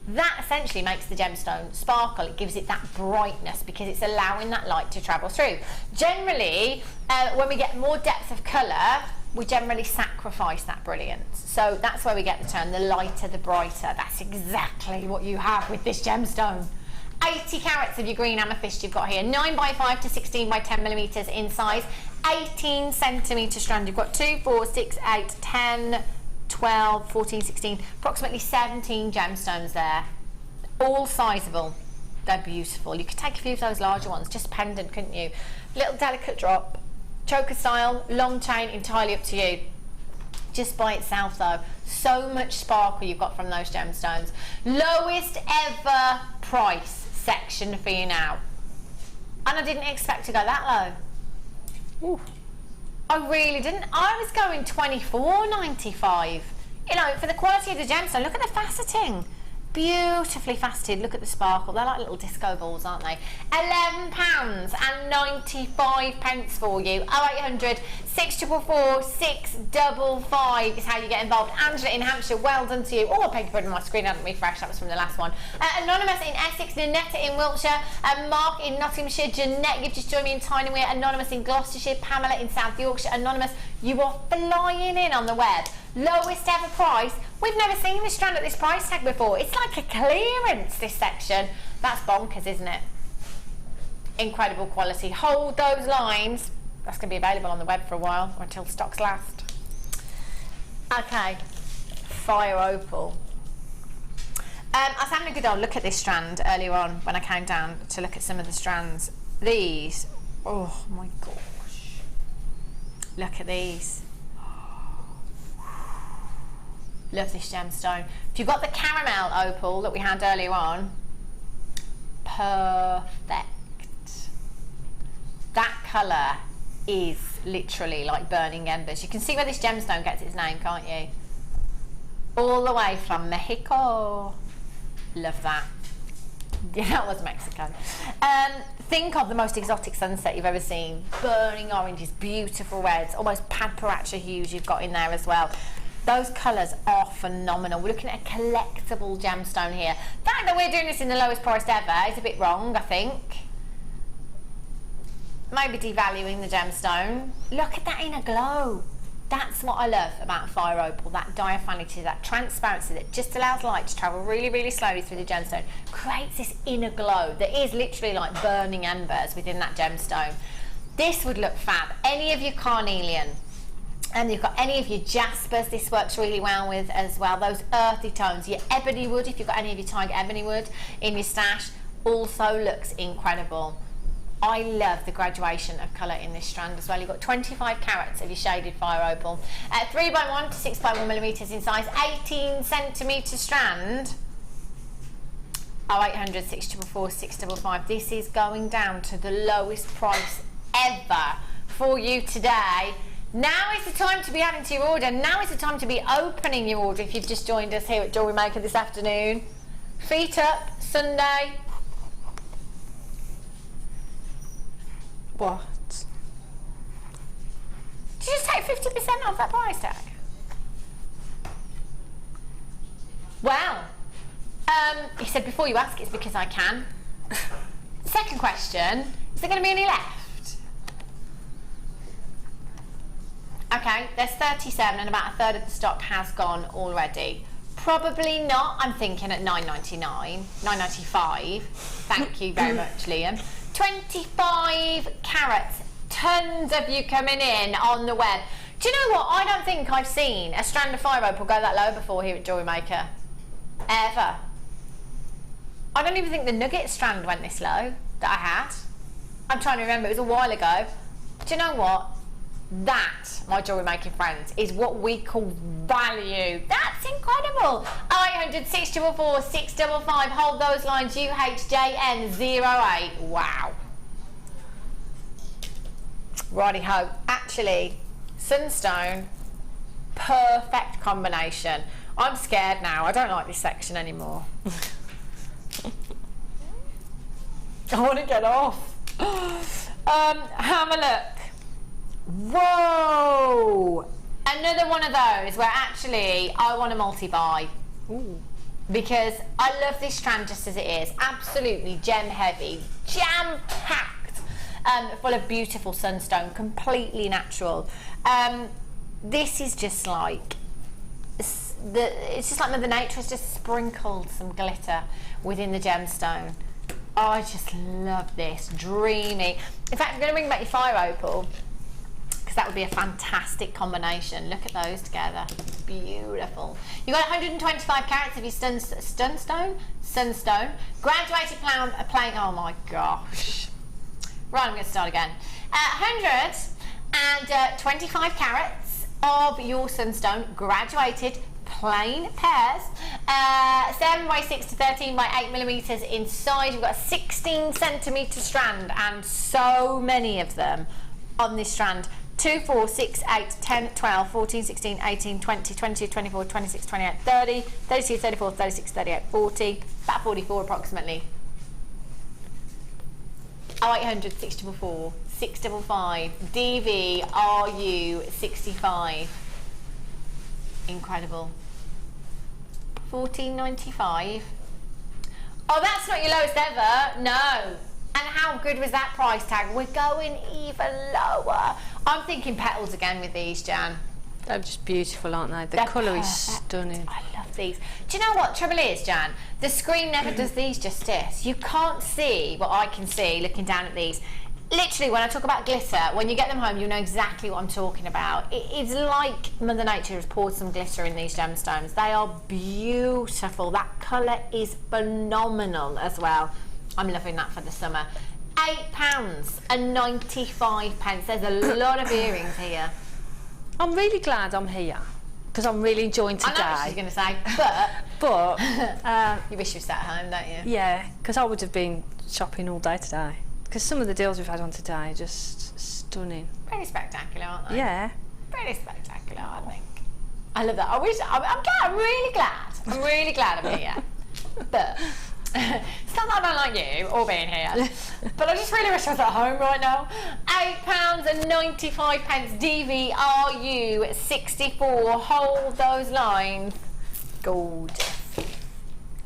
That essentially makes the gemstone sparkle. It gives it that brightness because it's allowing that light to travel through. Generally, when we get more depth of colour, we generally sacrifice that brilliance. So that's where we get the term, the lighter the brighter. That's exactly what you have with this gemstone. 80 carats of your green amethyst you've got here, 9x5 to 16x10mm in size, 18 centimetre strand. You've got 2, 4, 6, 8, 10, 12, 14, 16, approximately 17 gemstones there, all sizable. They're beautiful. You could take a few of those larger ones, just pendant, couldn't you? Little delicate drop, choker style, long chain, entirely up to you. Just by itself though, so much sparkle you've got from those gemstones. Lowest ever price section for you now, and I didn't expect to go that low. Ooh. I really didn't. I was going $24.95. You know, for the quality of the gemstone. Look at the faceting. Beautifully faceted. Look at the sparkle. They're like little disco balls, aren't they? £11.95 for you. 0800 644 655 is how you get involved. Angela in Hampshire, well done to you. Oh, I beg your pardon, my screen hadn't refreshed. That was from the last one. Anonymous in Essex, Nanetta in Wiltshire, Mark in Nottinghamshire, Jeanette, you've just joined me in Tyneware, Anonymous in Gloucestershire, Pamela in South Yorkshire. Anonymous, you are flying in on the web. Lowest ever price. We've never seen this strand at this price tag before. It's like a clearance, this section. That's bonkers, isn't it? Incredible quality. Hold those lines. That's going to be available on the web for a while, or until stocks last. Okay, fire opal. I was having a good old look at this strand earlier on when I came down to look at some of the strands. These, oh my gosh. Look at these. Love this gemstone. If you've got the caramel opal that we had earlier on, perfect. That colour is literally like burning embers. You can see where this gemstone gets its name, can't you? All the way from Mexico. Love that. Yeah, that was Mexico. Think of the most exotic sunset you've ever seen. Burning oranges, beautiful reds, almost Padparacha hues you've got in there as well. Those colours are phenomenal. We're looking at a collectible gemstone here. The fact that we're doing this in the lowest priced ever is a bit wrong, I think. Maybe devaluing the gemstone. Look at that inner glow. That's what I love about fire opal, that diaphanity, that transparency that just allows light to travel really, really slowly through the gemstone. Creates this inner glow that is literally like burning embers within that gemstone. This would look fab. Any of your carnelian, and you've got any of your jaspers, this works really well with as well. Those earthy tones, your ebony wood, if you've got any of your tiger ebony wood in your stash, also looks incredible. I love the graduation of colour in this strand as well. You've got 25 carats of your shaded fire opal. 3x1 to 6x1mm in size, 18 centimetre strand. 0800 644 655. This is going down to the lowest price ever for you today. Now is the time to be adding to your order. Now is the time to be opening your order if you've just joined us here at Jewellery Maker this afternoon. Feet up, Sunday. What? Did you just take 50% off that price tag? Well, he said before you ask, it's because I can. Second question, is there going to be any left? Okay, there's 37 and about a third of the stock has gone already. Probably not, I'm thinking at $9.99, $9.95. Thank you very much, Liam. 25 carats, tons of you coming in on the web. Do you know what? I don't think I've seen a strand of fire rope will go that low before here at Jewellery Maker. Ever. I don't even think the nugget strand went this low that I had. I'm trying to remember, it was a while ago. Do you know what? That, my jewellery making friends, is what we call value. That's incredible. 800 644 655. Hold those lines. UHJN08. Wow. Righty ho. Actually, sunstone, perfect combination. I'm scared now. I don't like this section anymore. I want to get off. Have a look. Whoa! Another one of those where actually I want to multi-buy. Because I love this strand just as it is. Absolutely gem heavy, jam-packed, full of beautiful sunstone, completely natural. This is just like, it's just like Mother Nature has just sprinkled some glitter within the gemstone. Oh, I just love this, dreamy. In fact, I'm going to bring back your fire opal, because that would be a fantastic combination. Look at those together. Beautiful. You've got 125 carats of your sunstone, graduated plain, oh my gosh. Right, I'm going to start again. 125 carats of your sunstone, graduated plain pairs, 7 by 6 to 13 by 8 millimeters in size. You've got a 16 centimeter strand, and so many of them on this strand. 2, 4, 6, 8, 10, 12, 14, 16, 18, 20, 22, 24, 26, 28, 30, 32, 34, 36, 38, 40, about 44 approximately. 0800 644 655 DVRU 65. Incredible. 14.95. Oh, that's not your lowest ever. No. And how good was that price tag? We're going even lower. I'm thinking petals again with these, Jan. They're just beautiful, aren't they? The colour is stunning. I love these. Do you know what trouble is, Jan? The screen never does these justice. You can't see what I can see looking down at these. Literally, when I talk about glitter, when you get them home, you know exactly what I'm talking about. It's like Mother Nature has poured some glitter in these gemstones. They are beautiful. That colour is phenomenal as well. I'm loving that for the summer. £8.95. There's a lot of earrings here. I'm really glad I'm here because I'm really enjoying today. I know what she's going to say, but you wish you sat at home, don't you? Yeah, because I would have been shopping all day today. Because some of the deals we've had on today are just stunning. Pretty spectacular, aren't they? Yeah. Pretty spectacular, I think. I love that. I'm glad. I'm really glad. I'm really glad I'm here. But it's not that I don't like you or being here, but I just really wish I was at home right now. £8.95 DVRU 64. Hold those lines. Gorgeous.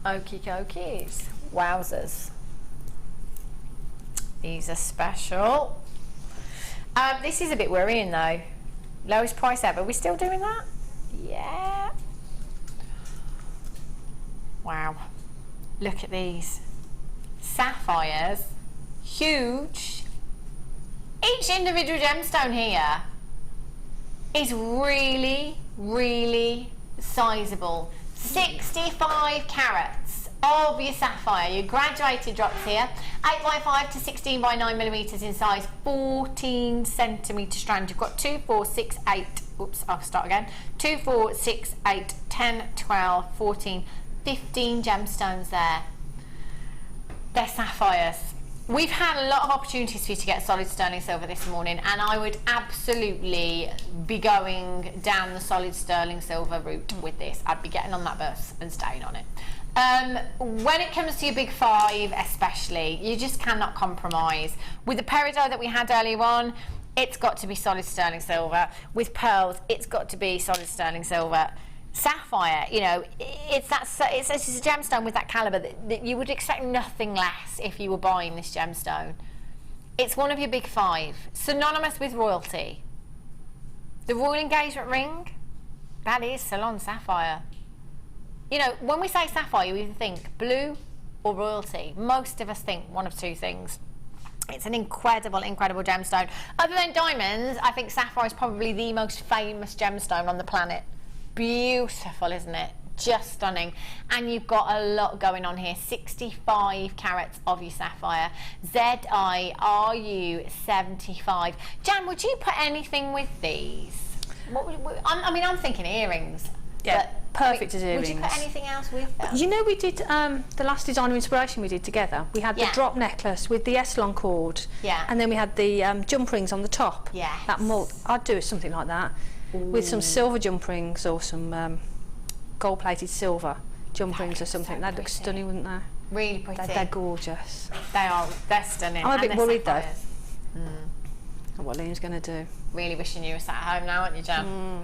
Okie dokies. Wowzers. These are special. This is a bit worrying though. Lowest price ever. Are we still doing that? Yeah. Wow. Look at these. Sapphires. Huge. Each individual gemstone here is really, really sizable. 65 carats of your sapphire. Your graduated drops here. 8 by 5 to 16 by 9 millimeters in size. 14 centimeter strand. You've got 2, 4, 6, 8. Oops, I'll start again. 2, 4, 6, 8, 10, 12, 14, 15 gemstones there. They're sapphires. We've had a lot of opportunities for you to get solid sterling silver this morning, and I would absolutely be going down the solid sterling silver route with this. I'd be getting on that bus and staying on it. When it comes to your big five especially, you just cannot compromise. With the peridot that we had earlier on, it's got to be solid sterling silver. With pearls, it's got to be solid sterling silver. sapphire, you know, it's a gemstone with that calibre that you would expect nothing less if you were buying this gemstone. It's one of your big 5, synonymous with royalty. The royal engagement ring, that is Ceylon sapphire. You know, when we say sapphire, you either think blue or royalty. Most of us think one of 2 things. It's an incredible, incredible gemstone. Other than diamonds, I think sapphire is probably the most famous gemstone on the planet. Beautiful, isn't it? Just stunning. And you've got a lot going on here. 65 carats of your sapphire. ZIRU 75. Jan, would you put anything with these? I'm thinking earrings. Yeah, perfect as earrings. Would you put anything else with them? You know, we did the last designer inspiration we did together. We had the drop necklace with the S-long cord. Yeah. And then we had the jump rings on the top. Yes. That I'd do something like that. Ooh. With some silver jump rings or some gold-plated silver jump rings or something. That'd look stunning, wouldn't they? Really pretty. They're gorgeous. They're stunning. I'm a bit worried though. What Liam's going to do. Really wishing you were sat at home now, aren't you, Jan?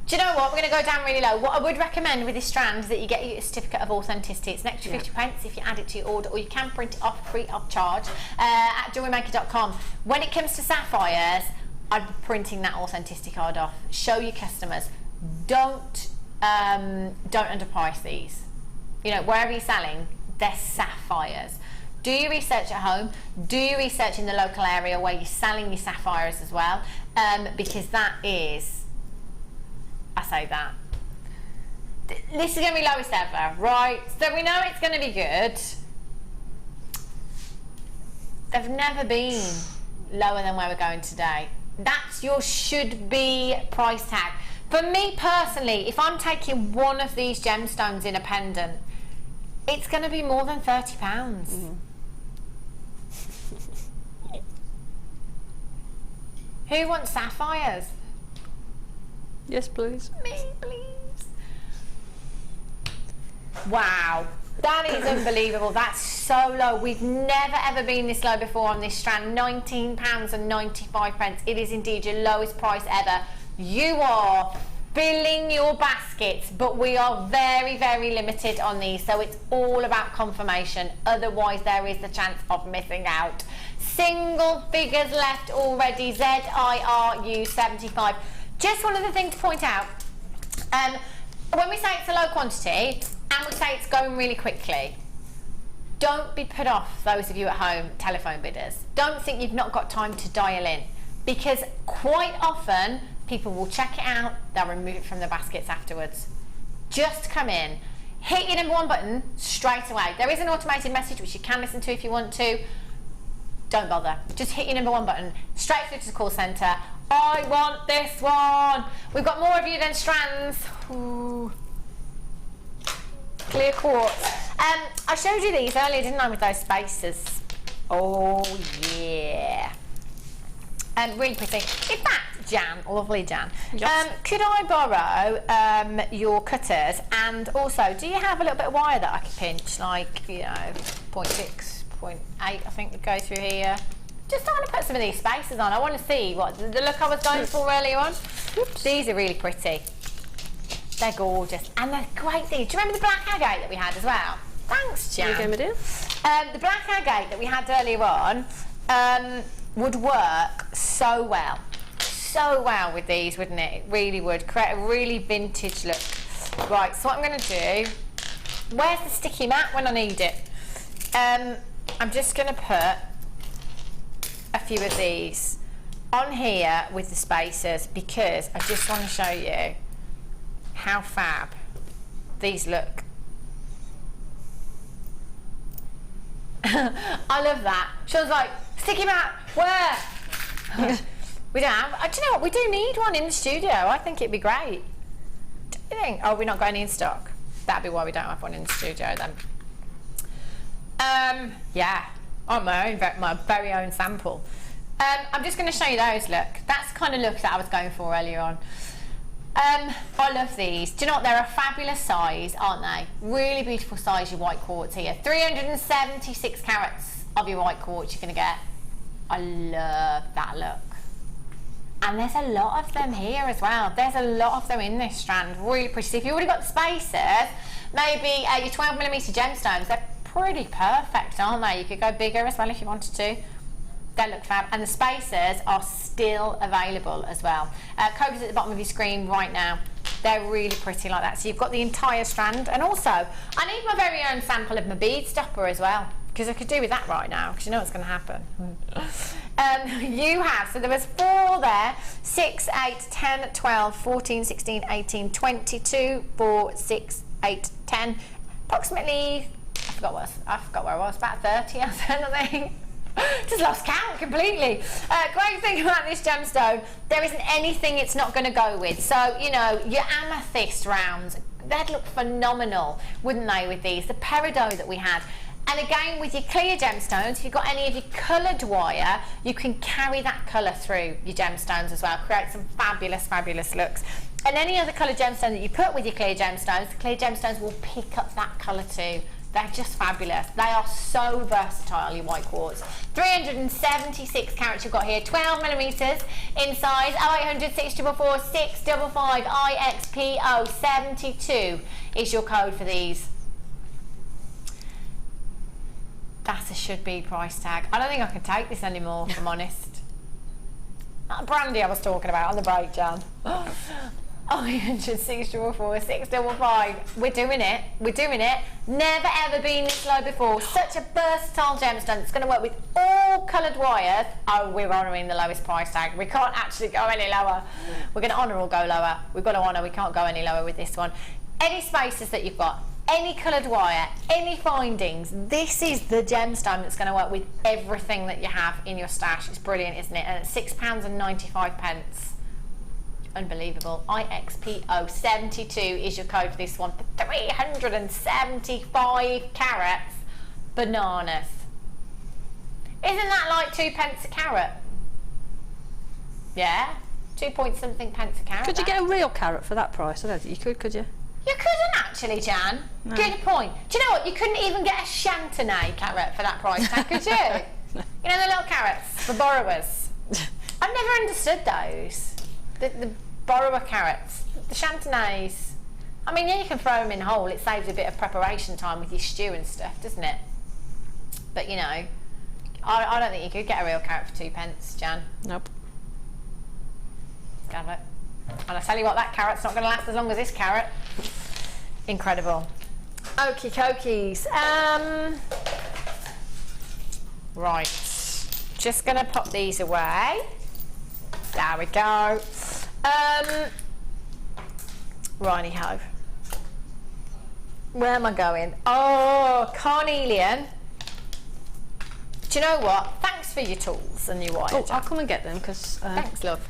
Do you know what? We're going to go down really low. What I would recommend with this strand is that you get your certificate of authenticity. It's an extra 50 pence if you add it to your order, or you can print it off free of charge at JewelleryMaker.com. When it comes to sapphires, I'd be printing that authenticity card off. Show your customers. Don't underprice these. You know, wherever you're selling, they're sapphires. Do your research at home. Do your research in the local area where you're selling your sapphires as well, because that is, I say that. This is going to be lowest ever, right? So we know it's going to be good. They've never been lower than where we're going today. That's your should be price tag. For me personally, if I'm taking one of these gemstones in a pendant, it's going to be more than £30. Mm-hmm. Who wants sapphires? Yes, please. Me, please. Wow. That is unbelievable. That's so low. We've never ever been this low before on this strand. £19.95. It is indeed your lowest price ever. You are filling your baskets, but we are very, very limited on these, so it's all about confirmation. Otherwise, there is the chance of missing out. Single figures left already. ZIRU 75. Just one other thing to point out. When we say it's a low quantity and we say it's going really quickly, don't be put off, those of you at home, telephone bidders. Don't think you've not got time to dial in, because quite often people will check it out, they'll remove it from the baskets afterwards. Just come in, hit your number 1 button straight away. There is an automated message which you can listen to if you want to. Don't bother. Just hit your number 1 button straight through to the call centre. I want this one. We've got more of you than strands. Ooh. Clear quartz. I showed you these earlier, didn't I, with those spacers? Oh yeah. Really pretty. In fact, Jan, lovely Jan, yes. Could I borrow your cutters, and also, do you have a little bit of wire that I could pinch, like, you know, 0.6, 0.8, I think would go through here? Just I want to put some of these spacers on. I want to see what the look I was going for earlier on. Oops. These are really pretty. They're gorgeous, and they're great things. Do you remember the black agate that we had as well? Thanks, Jan. You go, the black agate that we had earlier on would work so well with these, wouldn't it? It really would create a really vintage look. Right, so what I'm going to do, where's the sticky mat when I need it? I'm just going to put a few of these on here with the spacers, because I just want to show you how fab these look. I love that. Sean's like, sticky mat, where? We don't have. Do you know what? We do need one in the studio. I think it'd be great. Do you think? Oh, we're not going in stock. That'd be why we don't have one in the studio then. Yeah, on my very own sample. I'm just going to show you those. Look, that's the kind of look that I was going for earlier on. I love these. Do you know what? They're a fabulous size, aren't they? Really beautiful size, your white quartz here. 376 carats of your white quartz you're going to get. I love that look. And there's a lot of them here as well. There's a lot of them in this strand, really pretty. So if you've already got the spacers, maybe your 12mm gemstones, they're pretty perfect, aren't they? You could go bigger as well if you wanted to. They look fab. And the spacers are still available as well. Code is at the bottom of your screen right now. They're really pretty like that. So you've got the entire strand. And also, I need my very own sample of my bead stopper as well, because I could do with that right now, because you know what's going to happen. You have, so there was 4 there, 6, 8, 10, 12, 14, 16, 18, 22, 4, 6, 8, 10, approximately, I forgot where I was, about 30, I think. Just lost count completely. Great thing about this gemstone, there isn't anything it's not going to go with. So, you know, your amethyst rounds, they'd look phenomenal, wouldn't they, with these? The peridot that we had. And again, with your clear gemstones, if you've got any of your coloured wire, you can carry that colour through your gemstones as well, create some fabulous, fabulous looks. And any other coloured gemstone that you put with your clear gemstones, the clear gemstones will pick up that colour too. They're just fabulous. They are so versatile, your white quartz. 376 carats you've got here, 12mm in size, 0800 644 655 IXPO 72 is your code for these. That's a should be price tag. I don't think I can take this anymore, if I'm honest. That brandy I was talking about on the break, Jan. 0800 644 655. We're doing it. We're doing it. Never ever been this low before. Such a versatile gemstone. It's going to work with all coloured wires. Oh, we're honouring the lowest price tag. We can't actually go any lower. We're going to honour or go lower. We've got to honour. We can't go any lower with this one. Any spacers that you've got, any coloured wire, any findings, this is the gemstone that's going to work with everything that you have in your stash. It's brilliant, isn't it? And it's £6.95. Unbelievable. IXPO 72 is your code for this one for 375 carats. Bananas. Isn't that like 2 pence a carat? Yeah, 2 point something pence a carat. Could you get a real carat for that price? I don't think you could you? You couldn't actually, Jan. No. Good point. Do you know what? You couldn't even get a Chantenay carrot for that price tag, could you? You know, the little carrots for borrowers. I've never understood those. The borrower carrots, the Chantenays. I mean, yeah, you can throw them in whole. It saves a bit of preparation time with your stew and stuff, doesn't it? But you know, I don't think you could get a real carrot for 2 pence, Jan. Nope. Got it. And I tell you what, that carrot's not going to last as long as this carrot. Incredible. Okie dokies. Right. Just going to pop these away. There we go. Righty-ho. Where am I going? Oh, carnelian. Do you know what? Thanks for your tools and your wire. Oh, I'll come and get them because... thanks, love.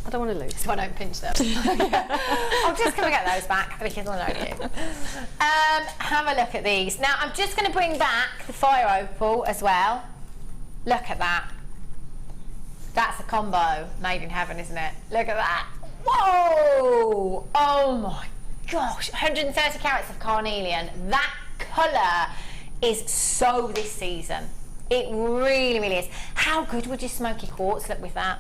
I don't want to lose. So I don't pinch them. I'll just come and get those back because I know you. Have a look at these. Now, I'm just going to bring back the fire opal as well. Look at that. That's a combo made in heaven, isn't it? Look at that. Whoa! Oh my gosh. 130 carats of carnelian. That colour is so this season. It really, really is. How good would your smoky quartz look with that?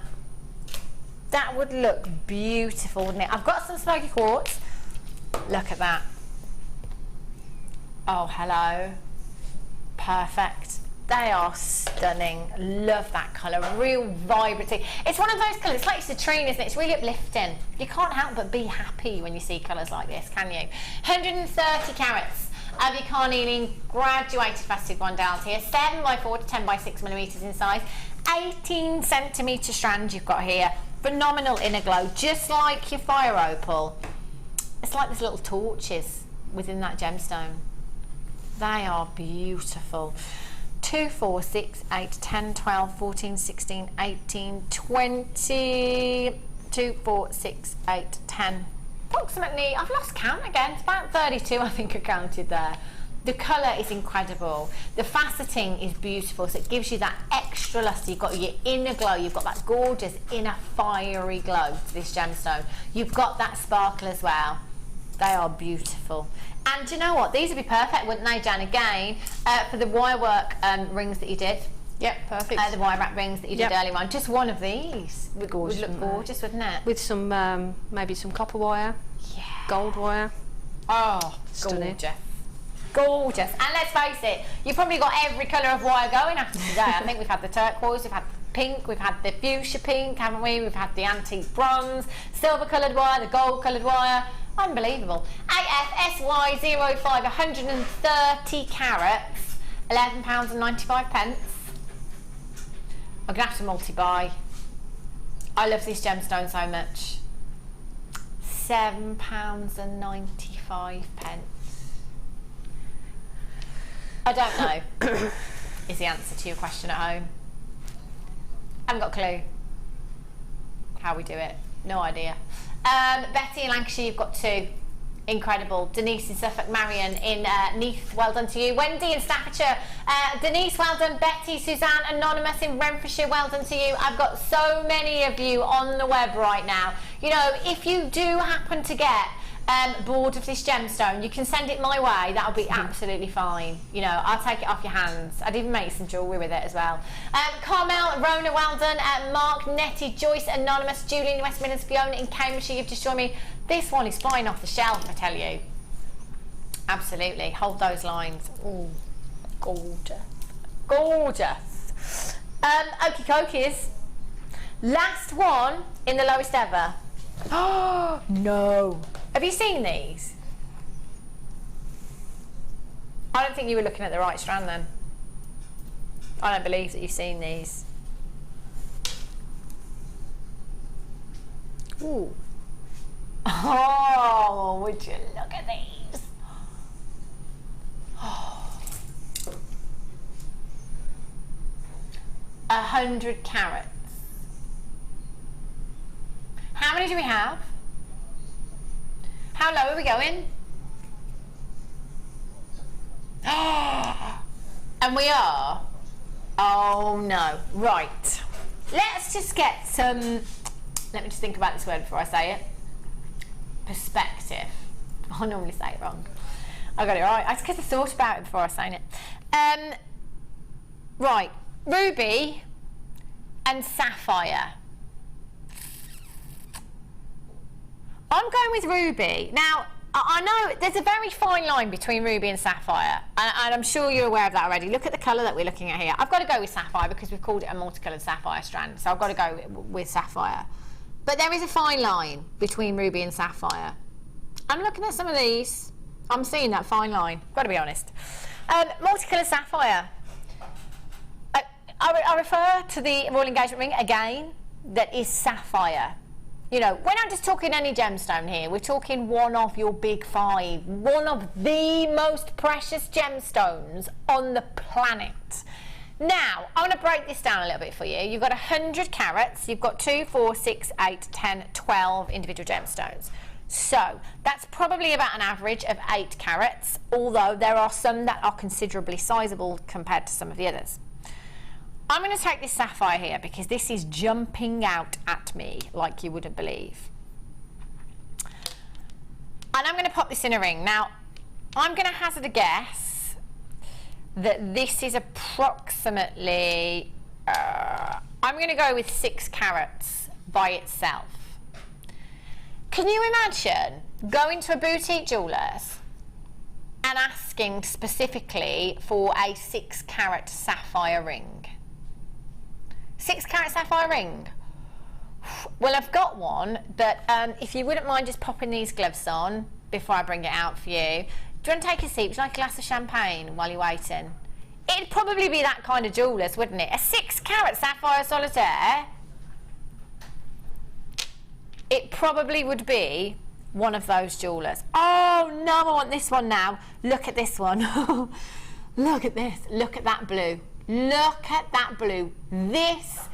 That would look beautiful, wouldn't it? I've got some smoky quartz. Look at that. Oh, hello. Perfect. They are stunning. Love that colour. Real vibrancy. It's one of those colours. It's like citrine, isn't it? It's really uplifting. You can't help but be happy when you see colours like this, can you? 130 carats of your carnelian graduated faceted rondelles here. 7x4 to 10x6mm in size. 18 centimetre strand you've got here. Phenomenal inner glow, just like your fire opal. It's like there's little torches within that gemstone. They are beautiful. 2, 4, 6, 8, 10, 12, 14, 16, 18, 20, 2, 4, 6, 8, 10. Approximately, I've lost count again, it's about 32 I think I counted there. The colour is incredible. The faceting is beautiful, so it gives you that extra lustre. You've got your inner glow, you've got that gorgeous inner fiery glow to this gemstone. You've got that sparkle as well. They are beautiful. And do you know what? These would be perfect, wouldn't they, Jan? Again, for the wire work rings that you did. Yep, perfect. The wire wrap rings that you did Yep. earlier on. Just one of these would look gorgeous, wouldn't it? With some, maybe some copper wire, gold wire. Oh, Stunning. gorgeous. Gorgeous. And let's face it, you've probably got every colour of wire going after today. I think we've had the turquoise, we've had the pink, we've had the fuchsia pink, haven't we? We've had the antique bronze, silver coloured wire, the gold coloured wire. Unbelievable. AFSY05, 130 carats, £11.95. I'm going to have to multi-buy. I love this gemstone so much. £7.95. I don't know is the answer to your question at home. Haven't got a clue how we do it. No idea. Betty in Lancashire, you've got 2. Incredible. Denise in Suffolk, Marion in Neath, well done to you. Wendy in Staffordshire, Denise, well done. Betty, Suzanne, Anonymous in Renfrewshire, well done to you. I've got so many of you on the web right now. You know, if you do happen to get bored of this gemstone, you can send it my way. That'll be absolutely fine. You know, I'll take it off your hands. I'd even make you some jewellery with it as well. Carmel, Rona, well done. Mark, Nettie, Joyce, Anonymous, Julie in West Midlands, Fiona in Cambridgeshire, you've just joined me. This one is flying off the shelf, I tell you. Absolutely. Hold those lines. Ooh, gorgeous. Gorgeous. Okie dokies. Last one in the lowest ever. Oh, no. Have you seen these? I don't think you were looking at the right strand then. I don't believe that you've seen these. Ooh. Oh, would you look at these? Oh. 100 carats. How many do we have? How low are we going? And we are? Oh no. Right. Let's just get some, let me just think about this word before I say it. Perspective. I normally say it wrong. I got it right. It's because I thought about it before I was saying it. Right. Ruby and sapphire. I'm going with ruby. Now, I know there's a very fine line between ruby and sapphire, and I'm sure you're aware of that already. Look at the colour that we're looking at here. I've got to go with sapphire because we've called it a multicoloured sapphire strand, so I've got to go with sapphire. But there is a fine line between ruby and sapphire. I'm looking at some of these. I'm seeing that fine line, got to be honest. Multicoloured sapphire. I refer to the royal engagement ring again, that is sapphire. You know, we're not just talking any gemstone here, we're talking one of your big 5, one of the most precious gemstones on the planet. Now, I want to break this down a little bit for you. You've got 100 carats, you've got 2, 4, 6, 8, 10, 12 individual gemstones. So, that's probably about an average of 8 carats, although there are some that are considerably sizable compared to some of the others. I'm going to take this sapphire here because this is jumping out at me like you wouldn't believe. And I'm going to pop this in a ring. Now, I'm going to hazard a guess that this is approximately, I'm going to go with 6 carats by itself. Can you imagine going to a boutique jeweller's and asking specifically for a 6 carat sapphire ring? 6 carat sapphire ring. Well, I've got one, but if you wouldn't mind just popping these gloves on before I bring it out for you. Do you want to take a seat? Would you like a glass of champagne while you're waiting? It'd probably be that kind of jewellers, wouldn't it? A 6 carat sapphire solitaire. It probably would be one of those jewellers. Oh no, I want this one now. Look at this one. Look at this. Look at that blue. Look at that blue. This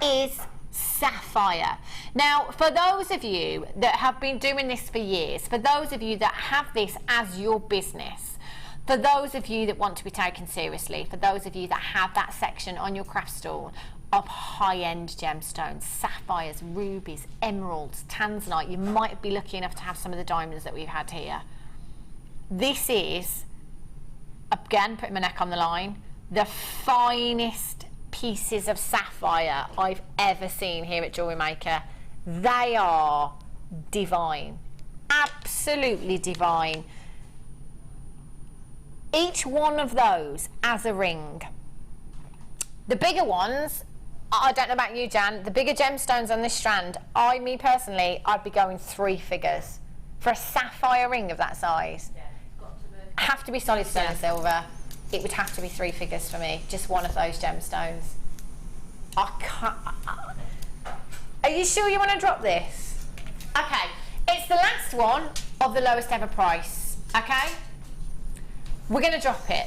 is sapphire. Now, for those of you that have been doing this for years, for those of you that have this as your business, for those of you that want to be taken seriously, for those of you that have that section on your craft store of high-end gemstones, sapphires, rubies, emeralds, tanzanite, you might be lucky enough to have some of the diamonds that we've had here. This is, again, putting my neck on the line, the finest pieces of sapphire I've ever seen here at Jewellery Maker. They are divine, absolutely divine. Each one of those as a ring. The bigger ones, I don't know about you, Jan, the bigger gemstones on this strand, me personally, I'd be going 3 figures for a sapphire ring of that size. Yeah, got to be. Have to be solid sterling silver. It would have to be 3 figures for me, just one of those gemstones. I can't. Are you sure you want to drop this? Okay, it's the last one of the lowest ever price. Okay, we're going to drop it.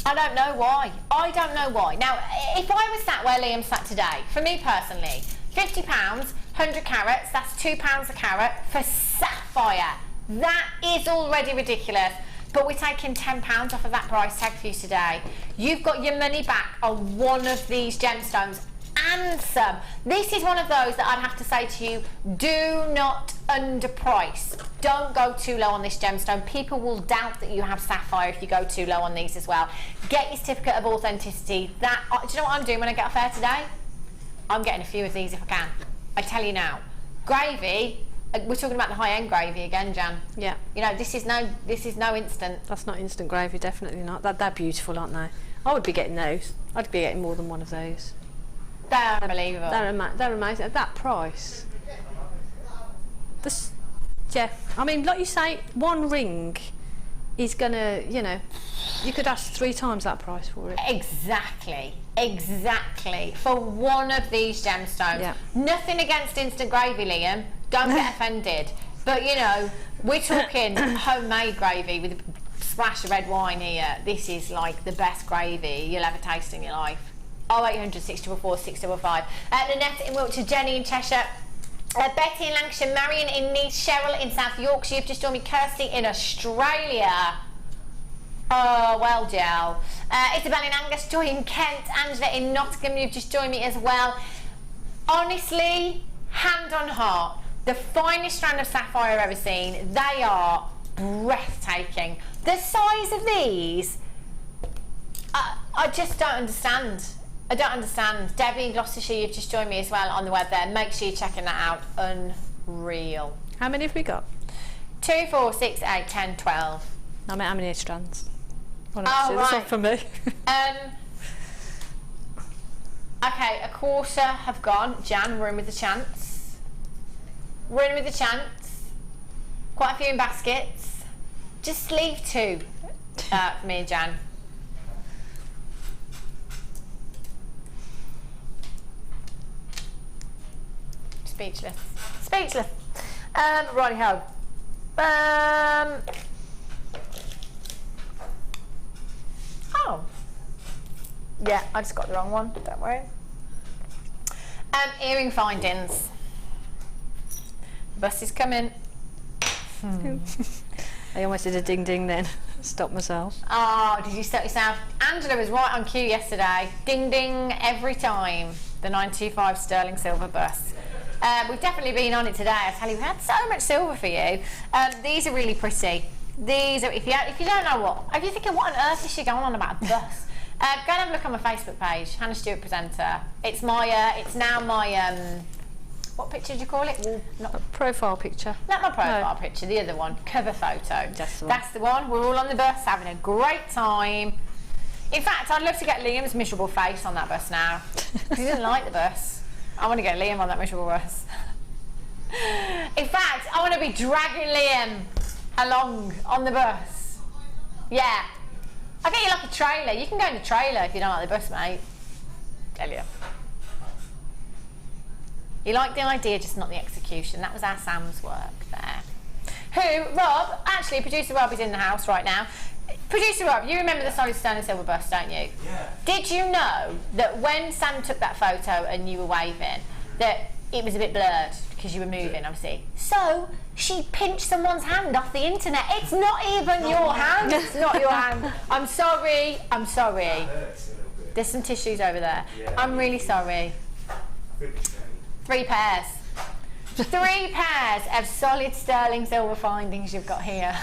I don't know why. I don't know why. Now, if I was sat where Liam sat today, for me personally, £50, 100 carats, that's £2 a carat for sapphire. That is already ridiculous. But we're taking £10 off of that price tag for you today. You've got your money back on one of these gemstones and some. This is one of those that I'd have to say to you, do not underprice. Don't go too low on this gemstone. People will doubt that you have sapphire if you go too low on these as well. Get your certificate of authenticity. Do you know what I'm doing when I get off air today? I'm getting a few of these if I can. I tell you now. Gravy, we're talking about the high-end gravy again, Jan. Yeah. You know, this is no instant. That's not instant gravy, definitely not. They're beautiful, aren't they? I would be getting those. I'd be getting more than one of those. They're unbelievable. They're amazing at that price. Yeah, I mean, like you say, one ring is gonna, you know, you could ask 3 times that price for it. Exactly. For one of these gemstones. Yeah. Nothing against instant gravy, Liam. Don't get offended. But you know, we're talking homemade gravy with a splash of red wine here. This is like the best gravy you'll ever taste in your life. 0800 644 655. Lynette in Wiltshire, Jenny in Cheshire, Betty in Lancashire, Marion in Nice, Cheryl in South Yorkshire. You've just joined me, Kirsty in Australia. Oh, well, Joe. Isabel in Angus, Joy in Kent, Angela in Nottingham. You've just joined me as well. Honestly, hand on heart, the finest strand of sapphire I've ever seen. They are breathtaking. The size of these, I just don't understand. I don't understand. Debbie in Gloucestershire, you've just joined me as well on the web there. Make sure you're checking that out. Unreal. How many have we got? 2, 4, 6, 8, 10, 12. I mean, how many strands? Well, Oh, that's right. all for me. Okay, a quarter have gone. Jan, we're in with the chance. We're in with the chance. Quite a few in baskets. Just leave 2 for me and Jan. Speechless. Speechless. Righty-ho. Oh. Yeah, I just got the wrong one. Don't worry. Earring findings. Bus is coming. I almost did a ding ding then. Stopped myself. Oh, did you stop yourself? Angela was right on cue yesterday. Ding ding every time. The 925 sterling silver bus. We've definitely been on it today. I tell you, we had so much silver for you. These are really pretty. These are, if you don't know what, if you're thinking, what on earth is she going on about a bus? Go and have a look on my Facebook page, Hannah Stewart Presenter. It's my, it's now my, what picture did you call it? Not a profile picture. Not my profile picture, the other one, cover photo. That's the one. That's the one. We're all on the bus having a great time. In fact, I'd love to get Liam's miserable face on that bus now, because he doesn't like the bus. I want to get Liam on that miserable bus. In fact, I want to be dragging Liam along on the bus. Yeah. I'll get you like a trailer. You can go in the trailer if you don't like the bus, mate. Tell you. You like the idea, just not the execution. That was our Sam's work there. Who, Rob, actually, producer Rob is in the house right now. Producer Rob, you remember the solid stone and silver bus, don't you? Yeah. Did you know that when Sam took that photo and you were waving, that it was a bit blurred because you were moving, obviously? So she pinched someone's hand off the internet. It's not even your hand. It's not your hand. I'm sorry. I'm sorry. There's some tissues over there. Yeah. I'm really sorry. 3 pairs. 3 pairs of solid sterling silver findings you've got here.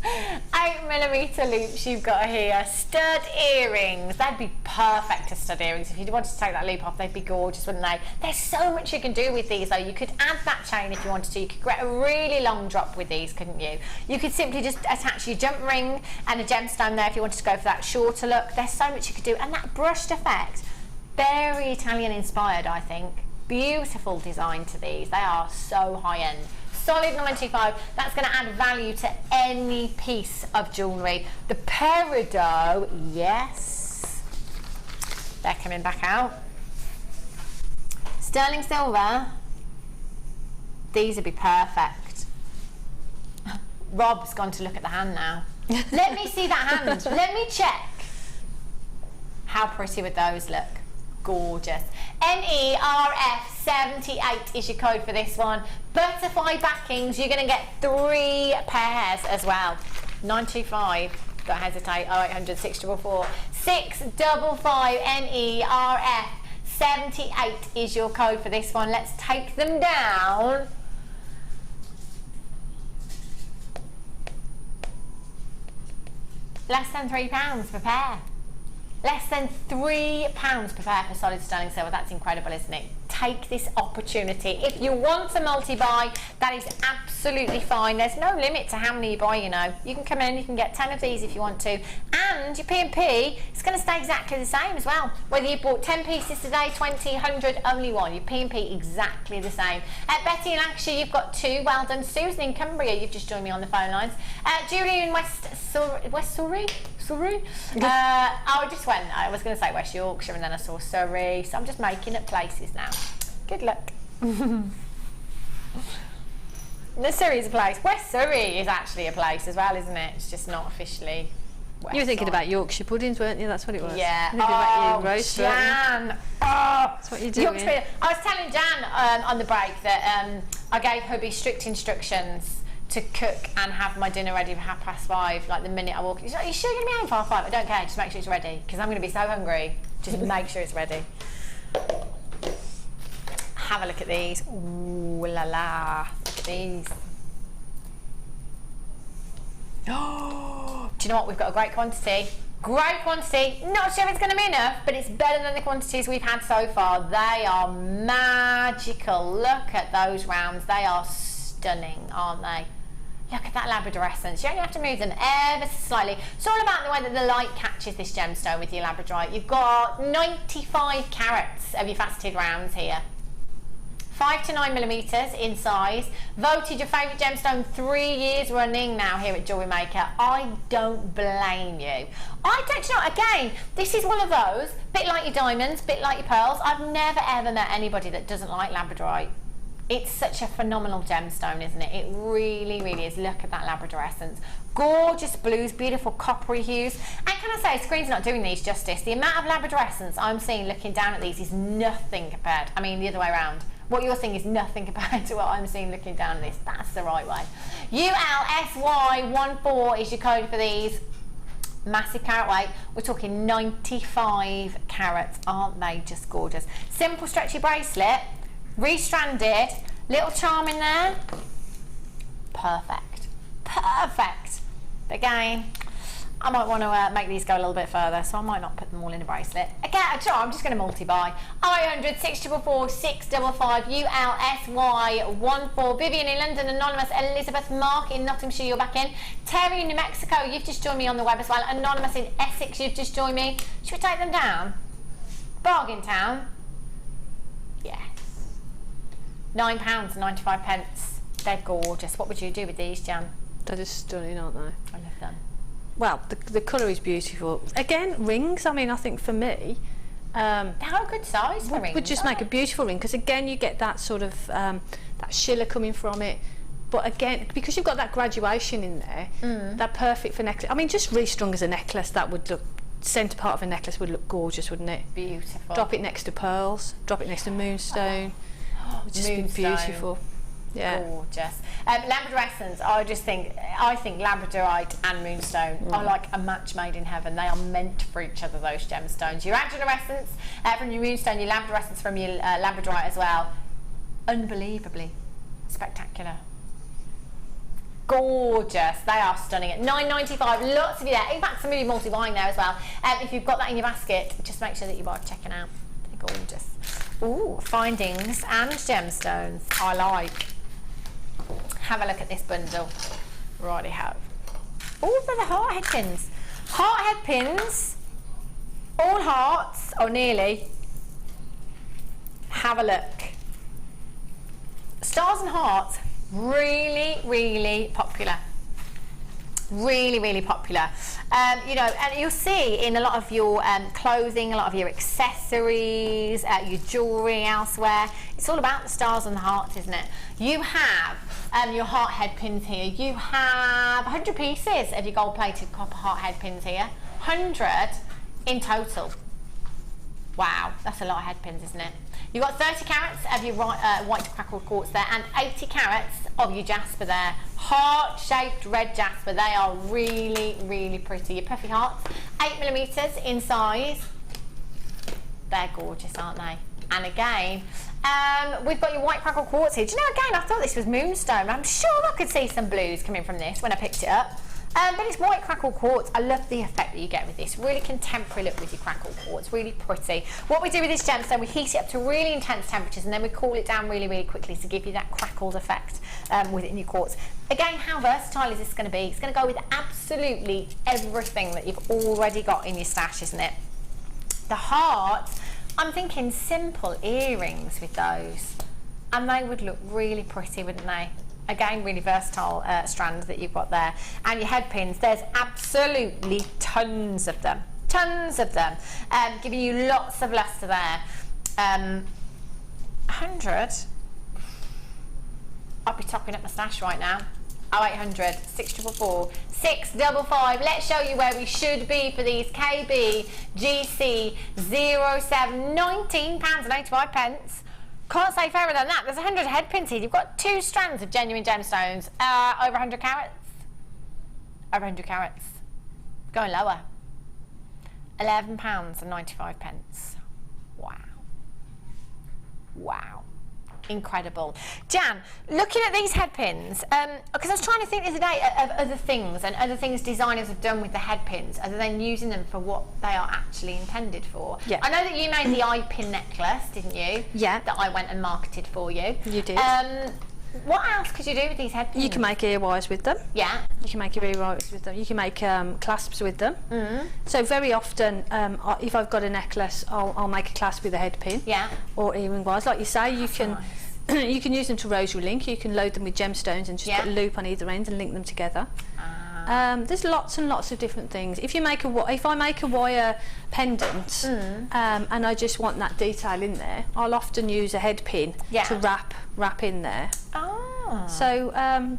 8mm loops you've got here. Stud earrings. They'd be perfect as stud earrings. If you wanted to take that loop off, they'd be gorgeous, wouldn't they? There's so much you can do with these though. You could add that chain if you wanted to. You could get a really long drop with these, couldn't you? You could simply just attach your jump ring and a gemstone there if you wanted to go for that shorter look. There's so much you could do. And that brushed effect, very Italian inspired, I think. Beautiful design to these. They are so high end. Solid 925. That's going to add value to any piece of jewellery. The peridot, yes, they're coming back out. Sterling silver, these would be perfect. Rob's gone to look at the hand now. Let me see that hand. Let me check. How pretty would those look? Gorgeous. NERF 78 is your code for this one. Butterfly backings, you're going to get 3 pairs as well. 925, don't hesitate. 0800 644 655 NERF 78 is your code for this one. Let's take them down. Less than £3 per pair. Less than £3 per pair for solid sterling silver. That's incredible, isn't it? Take this opportunity. If you want a multi-buy, that is absolutely fine. There's no limit to how many you buy, you know. You can come in, you can get 10 of these if you want to. And your P&P is going to stay exactly the same as well. Whether you bought 10 pieces today, 20, 100, only one. Your P&P exactly the same. Betty in Lancashire, you've got 2. Well done. Susan in Cumbria, you've just joined me on the phone lines. Julie in West Surrey? I was going to say West Yorkshire and then I saw Surrey, so I'm just making up places now. Good luck. Surrey is a place. West Surrey is actually a place as well, isn't it? It's just not officially West. You were thinking about Yorkshire puddings, weren't you? That's what it was. Yeah. About your roast, Jan. That's what you're doing. I was telling Jan on the break that I gave hubby strict instructions to cook and have my dinner ready for 5:30, like the minute I walk in. He's like, "Are you sure you're going to be home for 5:30? I don't care, just make sure it's ready, because I'm going to be so hungry. Just make sure it's ready." Have a look at these. Ooh la la. Look at these. Oh, do you know what? We've got a great quantity. Great quantity. Not sure if it's going to be enough, but it's better than the quantities we've had so far. They are magical. Look at those rounds. They are stunning, aren't they? Look at that Labradorescence. You only have to move them ever so slightly. It's all about the way that the light catches this gemstone with your Labradorite. You've got 95 carats of your faceted rounds here. 5 to 9mm in size. Voted your favourite gemstone 3 years running now here at Jewellery Maker. I don't blame you. Again, this is one of those, bit like your diamonds, bit like your pearls. I've never ever met anybody that doesn't like Labradorite. It's such a phenomenal gemstone, isn't it? It really, really is. Look at that Labradorescence. Gorgeous blues, beautiful coppery hues. And can I say, screen's not doing these justice. The amount of Labradorescence I'm seeing looking down at these is nothing compared. I mean, the other way around. What you're seeing is nothing compared to what I'm seeing looking down at this. That's the right way. ULSY14 is your code for these. Massive carat weight. We're talking 95 carats. Aren't they just gorgeous? Simple stretchy bracelet. Restranded, little charm in there. Perfect. Perfect. But again, I might want to make these go a little bit further, so I might not put them all in a bracelet. Again, I'm just going to multi-buy. 0800 644 655 ULSY14. Vivian in London, Anonymous. Elizabeth, Mark in Nottinghamshire, you're back in. Terry in New Mexico, you've just joined me on the web as well. Anonymous in Essex, you've just joined me. Should we take them down? Bargain Town. Yes. £9.95. They're gorgeous. What would you do with these, Jan? They're just stunning, aren't they? I love them. Well, the colour is beautiful. Again, rings, I mean, I think for me... they're a good size for rings. Would just make a beautiful ring, because again, you get that sort of, that shiller coming from it. But again, because you've got that graduation in there, they're perfect for necklace. I mean, just restrung as a necklace, that would look... Centre part of a necklace would look gorgeous, wouldn't it? Beautiful. Drop it next to pearls, drop it next to moonstone. Would just be beautiful. Yeah. Gorgeous. Labradorescence, I think Labradorite and Moonstone are like a match made in heaven. They are meant for each other, those gemstones. Your Labradorescence from your Moonstone, your Labradorescence from your Labradorite as well. Unbelievably spectacular. gorgeous. They are stunning at $9.95. Lots of you there. In fact, somebody multi-buying there as well. If you've got that in your basket, just make sure that you are checking out. They're gorgeous. Ooh, findings and gemstones. I like. Have a look at this bundle. Righty-ho. Oh, they're the heart head pins. Heart head pins. All hearts, or nearly. Have a look. Stars and hearts, really, really popular. Really, really popular. You know, and you'll see in a lot of your clothing, a lot of your accessories, your jewellery elsewhere, it's all about the stars and the hearts, isn't it? You have your heart head pins here. You have 100 pieces of your gold-plated copper heart head pins here. 100 in total. Wow, that's a lot of head pins, isn't it? You've got 30 carats of your white crackled quartz there and 80 carats of your jasper there. Heart-shaped red jasper. They are really, really pretty. Your puffy hearts, 8mm in size. They're gorgeous, aren't they? And again, we've got your white crackled quartz here. Do you know, again, I thought this was moonstone. I'm sure I could see some blues coming from this when I picked it up. But it's white crackled quartz. I love the effect that you get with this. Really contemporary look with your crackled quartz. Really pretty. What we do with this gemstone, we heat it up to really intense temperatures and then we cool it down really, really quickly to give you that crackled effect within your quartz. Again, how versatile is this going to be? It's going to go with absolutely everything that you've already got in your stash, isn't it? The hearts, I'm thinking simple earrings with those. And they would look really pretty, wouldn't they? Again, really versatile strand that you've got there. And your head pins, there's absolutely tons of them. Tons of them. Giving you lots of luster there. 100. I'll be topping up my stash right now. 0800 644 655. Let's show you where we should be for these KB GC 07. £19.85. Can't say fairer than that. There's 100 head pins here. You've got 2 strands of genuine gemstones. Over 100 carats. Over 100 carats. Going lower. £11.95. Wow. Wow. Incredible. Jan, looking at these head pins, because I was trying to think the other day of other things and other things designers have done with the head pins other than using them for what they are actually intended for. Yeah. I know that you made the eye pin necklace, didn't you? Yeah. That I went and marketed for you. You did. What else could you do with these head pins? You can make ear wires with them. Yeah. You can make ear wires with them. You can make clasps with them. Mm-hmm. So very often, if I've got a necklace, I'll make a clasp with a head pin. Yeah. Or earring wires. Like you say, you can you can use them to rosary link. You can load them with gemstones and just put a loop on either end and link them together. There's lots and lots of different things. If I make a wire pendant and I just want that detail in there, I'll often use a head pin to wrap in there. So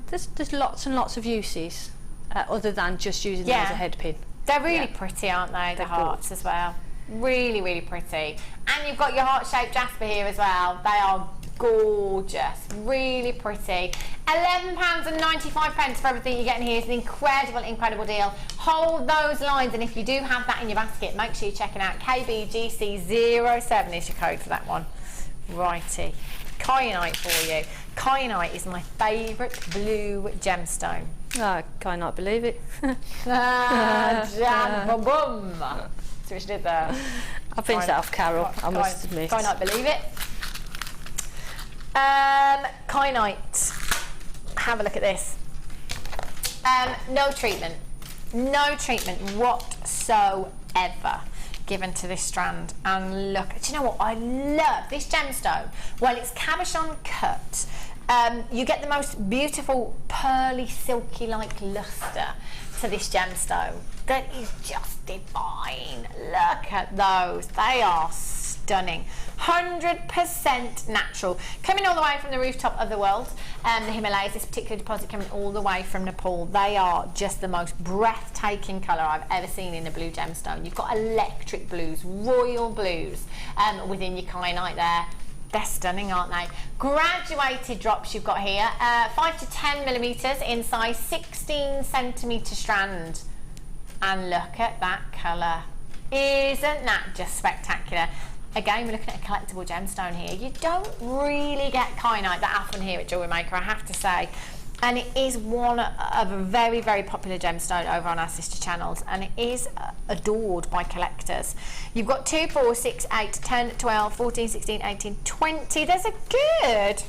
there's lots and lots of uses other than just using them as a head pin. They're really pretty, aren't they? The hearts as well. Really, really pretty. And you've got your heart-shaped jasper here as well. They are gorgeous, really pretty. £11.95 for everything you're getting here. It's an incredible deal. Hold those lines, and if you do have that in your basket, make sure you check it out. KBGC07 is your code for that one. Righty. Kyanite for you. Kyanite is my favourite blue gemstone. I cannot believe it. Jam, boom, boom. See what she did there? I pinched that off Carol, I must admit. Kyanite, believe it. Kyanite. Have a look at this. No treatment whatsoever given to this strand. And look, do you know what? I love this gemstone. Well, it's cabochon cut. You get the most beautiful pearly, silky like luster to this gemstone. That is just divine. Look at those. They are stunning. 100% natural. Coming all the way from the rooftop of the world, the Himalayas, this particular deposit coming all the way from Nepal. They are just the most breathtaking colour I've ever seen in a blue gemstone. You've got electric blues, royal blues within your kyanite there. They're stunning, aren't they? Graduated drops you've got here, 5 to 10mm in size, 16cm strand. And look at that colour. Isn't that just spectacular? Again, we're looking at a collectible gemstone here. You don't really get kyanite that often here at Jewellery Maker, I have to say. And it is one of a very, very popular gemstone over on our sister channels, and it is adored by collectors. You've got 2, 4, 6, 8, 10, 12, 14, 16, 18, 20. There's a good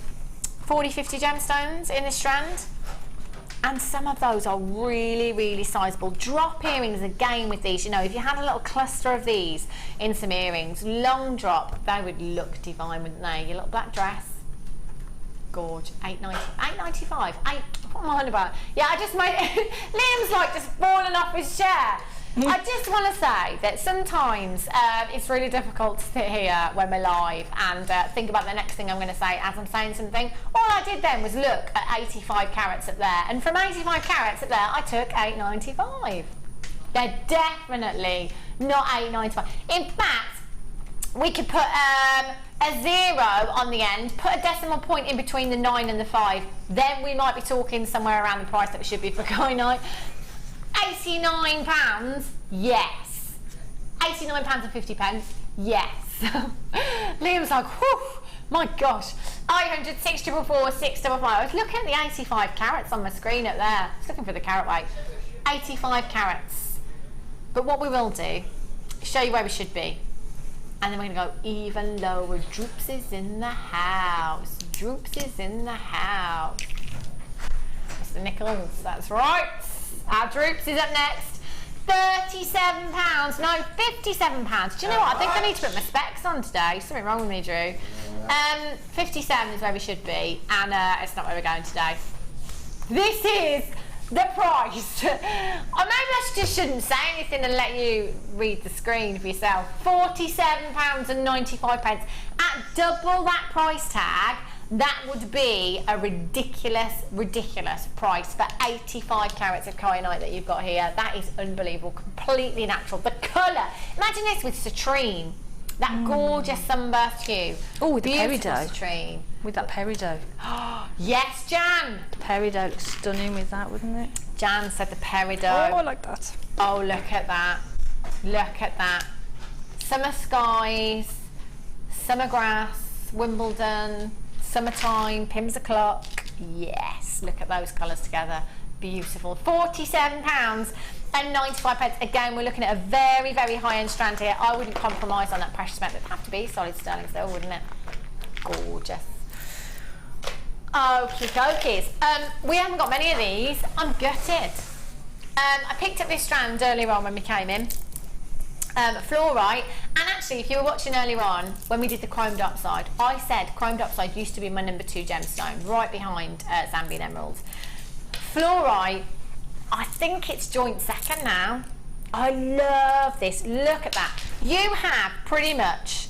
40, 50 gemstones in this strand. And some of those are really, really sizable. Drop earrings again with these. You know, if you had a little cluster of these in some earrings, long drop, they would look divine, wouldn't they? Your little black dress. Gorge, $8.95. What am I on about? Yeah, I just made Liam's like just falling off his chair. I just want to say that sometimes it's really difficult to sit here when we're live and think about the next thing I'm going to say as I'm saying something. All I did then was look at 85 carats up there, and from 85 carats up there, I took $8.95. They're definitely not $8.95. In fact, we could put a 0 on the end, put a decimal point in between the 9 and the 5. Then we might be talking somewhere around the price that it should be for kyanite. £89, yes. £89.50, yes. Liam's like, whew, my gosh. 800 644 655. I was looking at the 85 carats on my screen up there. I was looking for the carat weight. 85 carats. But what we will do is show you where we should be. And then we're going to go even lower. Droops is in the house. Droops is in the house. Mr. Nichols, that's right. Our Droops is up next. £37. No, £57. Do you know what? I think I need to put my specs on today. Something wrong with me, Drew. 57 is where we should be, and it's not where we're going today. This is the price. Or maybe I just shouldn't say anything and let you read the screen for yourself. £47.95. At double that price tag, that would be a ridiculous, ridiculous price for 85 carats of kyanite that you've got here. That is unbelievable, completely natural. The colour, imagine this with citrine, that gorgeous sunburst hue. Oh, with the beautiful peridot. citrine. With that peridot. Yes, Jan. The peridot looks stunning with that, wouldn't it? Jan said the peridot. Oh, I like that. Oh, look at that. Look at that. Summer skies, summer grass, Wimbledon, summertime, Pims o'clock. Yes, look at those colours together. Beautiful. £47.95. Again, we're looking at a very, very high-end strand here. I wouldn't compromise on that precious metal. It'd have to be solid sterling still, wouldn't it? Gorgeous. Okie dokies. We haven't got many of these. I'm gutted. I picked up this strand earlier on when we came in. Fluorite, and actually if you were watching earlier on when we did the chromed upside, I said chromed upside used to be my number 2 gemstone, right behind Zambian emeralds. Fluorite, I think it's joint second now. I love this. Look at that. You have pretty much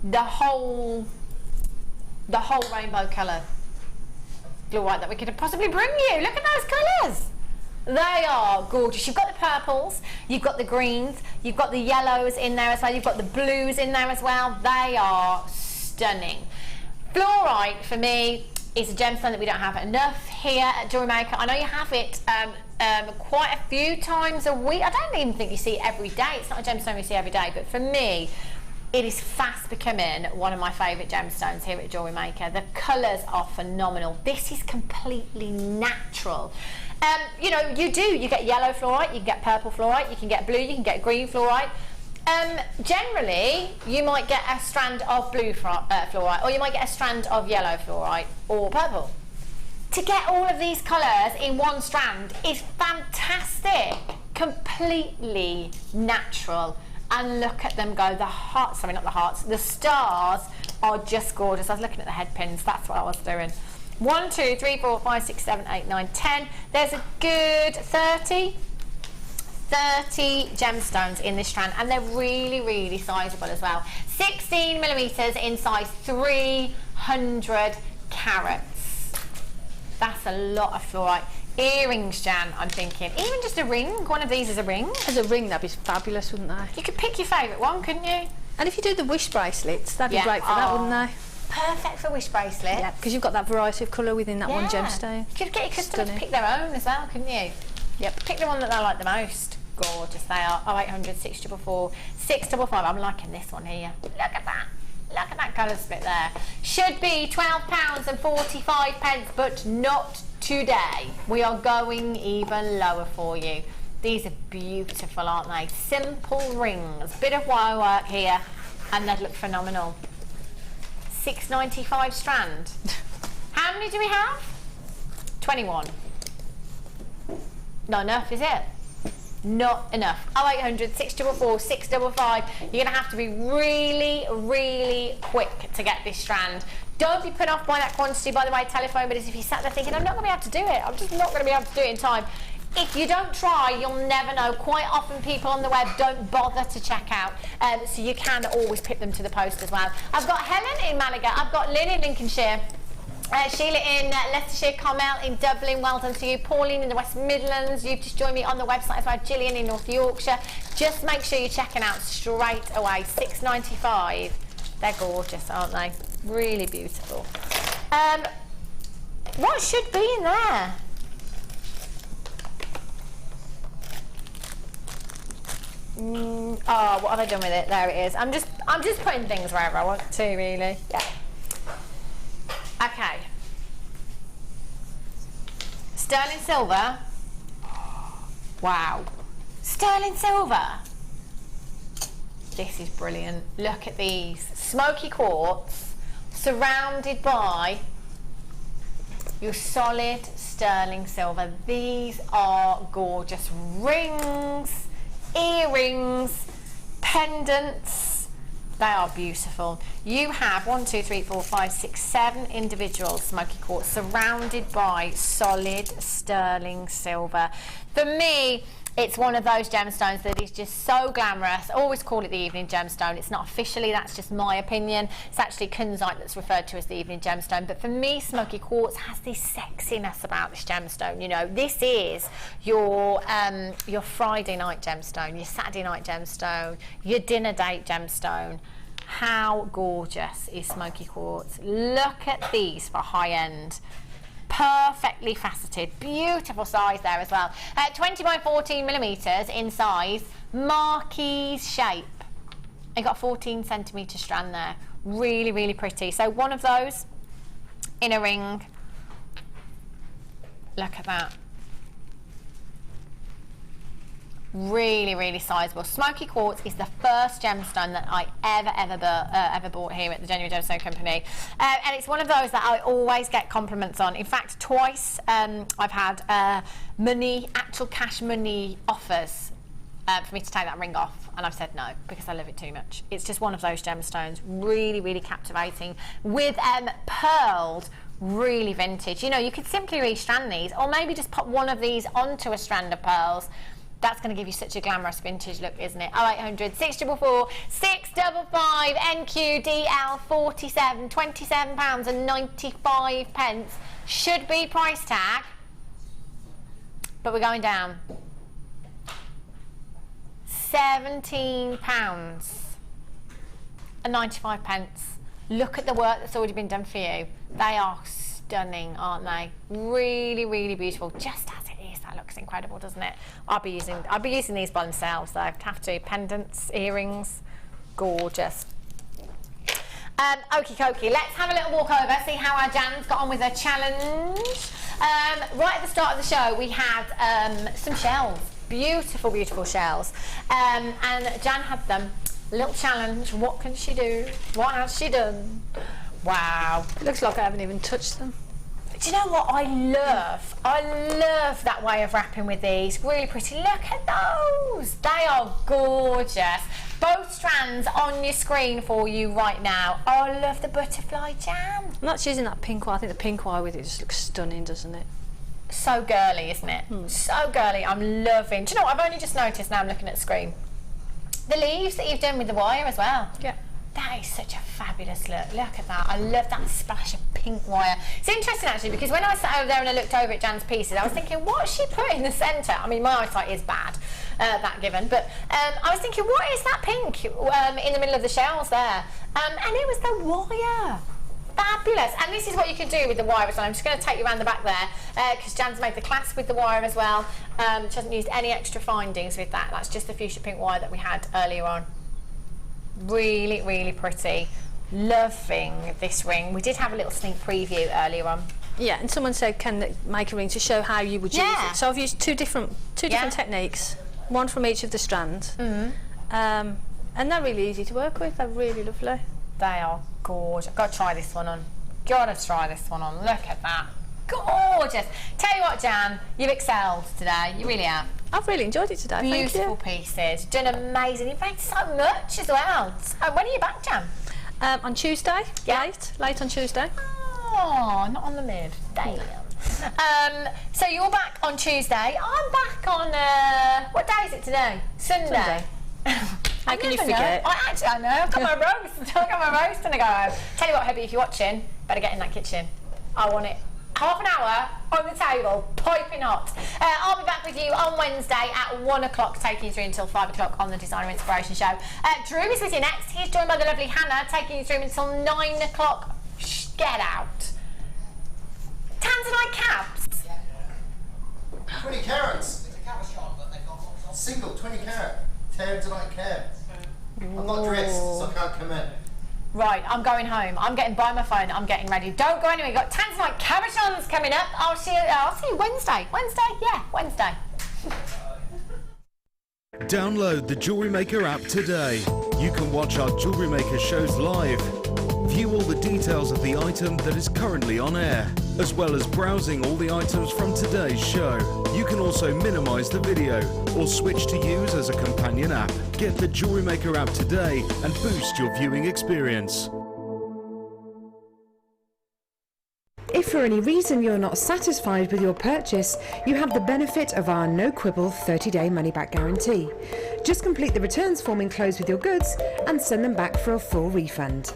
the whole rainbow colour fluorite that we could possibly bring you. Look at those colours. They are gorgeous. You've got the purples, you've got the greens, you've got the yellows in there as well, you've got the blues in there as well. They are stunning. Fluorite, for me, is a gemstone that we don't have enough here at Jewellery Maker. I know you have it quite a few times a week. I don't even think you see it every day. It's not a gemstone we see every day, but for me, it is fast becoming one of my favourite gemstones here at Jewellery Maker. The colours are phenomenal. This is completely natural. You know, you get yellow fluorite, you can get purple fluorite, you can get blue, you can get green fluorite. Generally, you might get a strand of blue fluorite, or you might get a strand of yellow fluorite, or purple. To get all of these colours in one strand is fantastic. Completely natural. And look at them go. The hearts, sorry, not the hearts, the stars are just gorgeous. I was looking at the head pins, that's what I was doing. 1, 2, 3, 4, 5, 6, 7, 8, 9, 10. There's a good 30 gemstones in this strand, and they're really, really sizable as well. 16 millimeters in size, 300 carats. That's a lot of fluorite. Earrings, Jan, I'm thinking. Even just a ring, one of these is a ring. As a ring, that'd be fabulous, wouldn't they? You could pick your favourite one, couldn't you? And if you do the wish bracelets, that'd be great for that, wouldn't they? Perfect for wish bracelets. Yeah, because you've got that variety of colour within that one gemstone. You could get your customers to pick their own as well, couldn't you? Yep. Pick the one that they like the most. Gorgeous they are. 0800 644 655. I'm liking this one here. Look at that. Look at that colour split there. Should be £12.45, but not today we are going even lower for you. These are beautiful, aren't they? Simple rings, bit of wire work here, and they'd look phenomenal. $6.95 strand. How many do we have? 21. Not enough, is it? Not enough. 0800 644 655. You're going to have to be really, really quick to get this strand. Don't be put off by that quantity, by the way, telephone, but as if you sat there thinking, I'm not going to be able to do it. I'm just not going to be able to do it in time. If you don't try, you'll never know. Quite often people on the web don't bother to check out, so you can always pip them to the post as well. I've got Helen in Malaga, I've got Lynn in Lincolnshire, Sheila in Leicestershire, Carmel in Dublin, well done to you. Pauline in the West Midlands, you've just joined me on the website as well. Gillian in North Yorkshire. Just make sure you're checking out straight away. $6.95. They're gorgeous, aren't they? Really beautiful. What should be in there? Oh, what have I done with it? There it is. I'm just putting things wherever I want to, really. Yeah. Okay. Sterling silver. Wow. Sterling silver. This is brilliant. Look at these. Smoky quartz surrounded by your solid sterling silver. These are gorgeous rings, earrings, pendants. They are beautiful. You have 1, 2, 3, 4, 5, 6, 7 individual smoky quartz surrounded by solid sterling silver. For me, it's one of those gemstones that is just so glamorous. I always call it the evening gemstone. It's not officially, that's just my opinion. It's actually kunzite that's referred to as the evening gemstone. But for me, smoky quartz has this sexiness about this gemstone. You know, this is your Friday night gemstone, your Saturday night gemstone, your dinner date gemstone. How gorgeous is smoky quartz? Look at these for high end. Perfectly faceted, beautiful size there as well. 20 by 14 millimeters in size, marquise shape. You got a 14 centimeter strand there. Really, really pretty. So one of those in a ring. Look at that. Really, really sizable. Smoky quartz is the first gemstone that I ever bought here at the Genuine Gemstone Company, and it's one of those that I always get compliments on. In fact, twice I've had actual cash money offers for me to take that ring off, and I've said no because I love it too much. It's just one of those gemstones, really, really captivating, with pearled, really vintage. You know, you could simply restrand these, or maybe just put one of these onto a strand of pearls. That's going to give you such a glamorous vintage look, isn't it? 0800 644 655 NQDL 47, £27.95. Should be price tag, but we're going down. £17.95. Look at the work that's already been done for you. They are stunning, aren't they? Really, really beautiful. Just as it is, that looks incredible, doesn't it? I'll be using these by themselves though. Have to. Pendants, earrings, gorgeous. Okie dokie, let's have a little walk over, see how our Jan's got on with her challenge. Right at the start of the show, we had some shells. Beautiful, beautiful shells. And Jan had them. Little challenge. What can she do? What has she done? Wow. It looks like I haven't even touched them. Do you know what I love? I love that way of wrapping with these. Really pretty. Look at those. They are gorgeous. Both strands on your screen for you right now. Oh, I love the butterfly jam. I'm not choosing that pink wire. I think the pink wire with it just looks stunning, doesn't it? So girly, isn't it? So girly. I'm loving. Do you know what? I've only just noticed now I'm looking at the screen. The leaves that you've done with the wire as well. Yeah. That is such a fabulous look. Look at that. I love that splash of pink wire. It's interesting actually because when I sat over there and I looked over at Jan's pieces, I was thinking, what she put in the centre? I mean, my eyesight is bad, that given, but I was thinking, what is that pink in the middle of the shells there? And it was the wire. Fabulous. And this is what you can do with the wire as well. I'm just going to take you around the back there because Jan's made the clasp with the wire as well. She hasn't used any extra findings with that. That's just the fuchsia pink wire that we had earlier on. Really, really pretty. Loving this ring. We did have a little sneak preview earlier on. Yeah, and someone said, can they make a ring to show how you would use it? So I've used two different techniques, one from each of the strands. And they're really easy to work with. They're really lovely. They are gorgeous. I've got to try this one on. Gotta try this one on. Look at that. Gorgeous. Tell you what, Jan, you've excelled today. You really have. I've really enjoyed it today. Beautiful pieces. Done amazing. You've made so much as well. So when are you back, Jan? On Tuesday. Late on Tuesday. Oh, not on the mid. Damn. So you're back on Tuesday. I'm back on, what day is it today? Sunday. How can you forget? I know. I've got my roast. I've got my roast and I go home. Tell you what, Hubby, if you're watching, better get in that kitchen. I want it. Half an hour on the table, piping hot. I'll be back with you on Wednesday at 1 o'clock, taking you through until 5 o'clock on the Designer Inspiration Show. Drew is with you next. He's joined by the lovely Hannah, taking you through until 9 o'clock. Get out. Tanzanite caps. 20 carats. It's a carrot shop that they've got. Single 20 carat. Tanzanite cab. I'm not dressed, so I can't come in. Right, I'm going home. I'm getting by my phone. I'm getting ready. Don't go anywhere. We've got Tanzanite cabochons coming up. I'll see you Wednesday. Wednesday? Yeah, Wednesday. Download the Jewellery Maker app today. You can watch our Jewellery Maker shows live, view all the details of the item that is currently on air, as well as browsing all the items from today's show. You can also minimize the video or switch to use as a companion app. Get the Jewellery Maker app today and boost your viewing experience. If for any reason you're not satisfied with your purchase, you have the benefit of our no quibble 30-day money-back guarantee. Just complete the returns form enclosed with your goods and send them back for a full refund.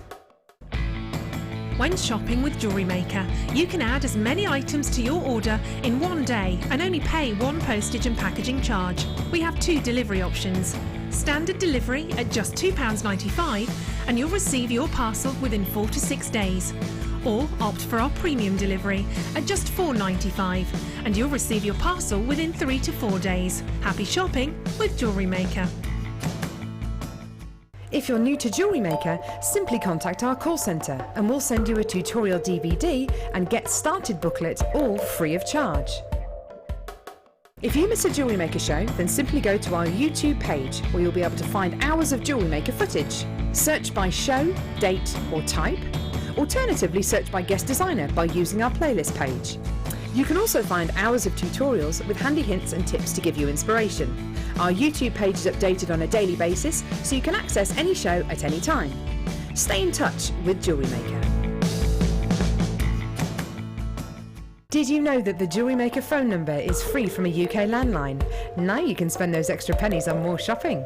When shopping with Jewellery Maker, you can add as many items to your order in one day and only pay one postage and packaging charge. We have two delivery options. Standard delivery at just £2.95 and you'll receive your parcel within 4 to 6 days. Or opt for our premium delivery at just £4.95 and you'll receive your parcel within 3 to 4 days. Happy shopping with Jewellery Maker. If you're new to Jewellery Maker, simply contact our call centre and we'll send you a tutorial DVD and Get Started booklet, all free of charge. If you miss a Jewellery Maker show, then simply go to our YouTube page where you'll be able to find hours of Jewellery Maker footage. Search by show, date or type. Alternatively, search by guest designer by using our playlist page. You can also find hours of tutorials with handy hints and tips to give you inspiration. Our YouTube page is updated on a daily basis, so you can access any show at any time. Stay in touch with Jewellery Maker. Did you know that the Jewellery Maker phone number is free from a UK landline? Now you can spend those extra pennies on more shopping.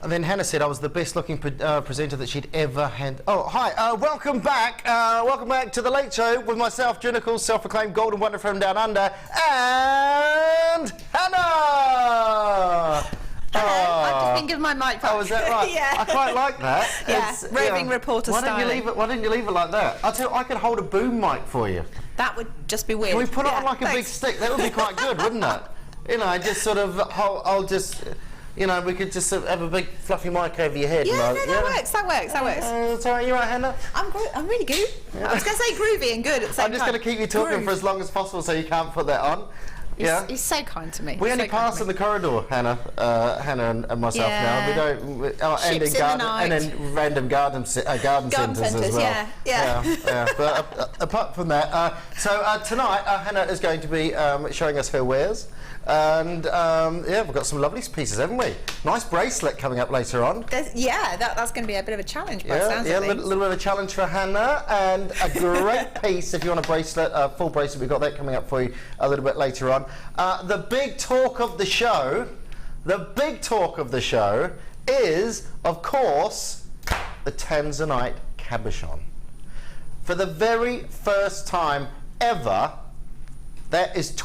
And then Hannah said I was the best looking presenter that she'd ever had. Oh, hi, welcome back. Welcome back to The Late Show with myself, Junical, self-proclaimed golden wonder from down under, and Hannah! Hello, I've just been given my my mic back. Oh, is that right? Yeah. I quite like that. Yeah, It's, roving reporter why don't you styling. leave it? Why don't you leave it like that? I tell you, I could hold a boom mic for you. That would just be weird. Can we put it Yeah, on like a big thanks. stick? That would be quite good, wouldn't it? You know, just sort of, I'll just, you know, we could just sort of have a big fluffy mic over your head. Yeah, like, no, that works. That works. That works. That's all right. You right, Hannah? I'm really good. I was going to say groovy and good at the same I'm just time. going to keep you talking Groove. for as long as possible, so you can't put that on. Yeah. He's so kind to me. We He's only so kind pass to in me. the corridor, Hannah and myself now. We don't. And Ships in in the garden, and night. then random garden centres as centres, well. yeah. But apart from that, tonight Hannah is going to be showing us her wares, and yeah, we've got some lovely pieces, haven't we? Nice bracelet coming up later on. That's going to be a bit of a challenge by the sounds Yeah, of a things. little bit of a challenge for Hannah, and a great piece if you want a bracelet, a full bracelet. We've got that coming up for you a little bit later on. The big talk of the show is, of course, the Tanzanite cabochon. For the very first time ever, that is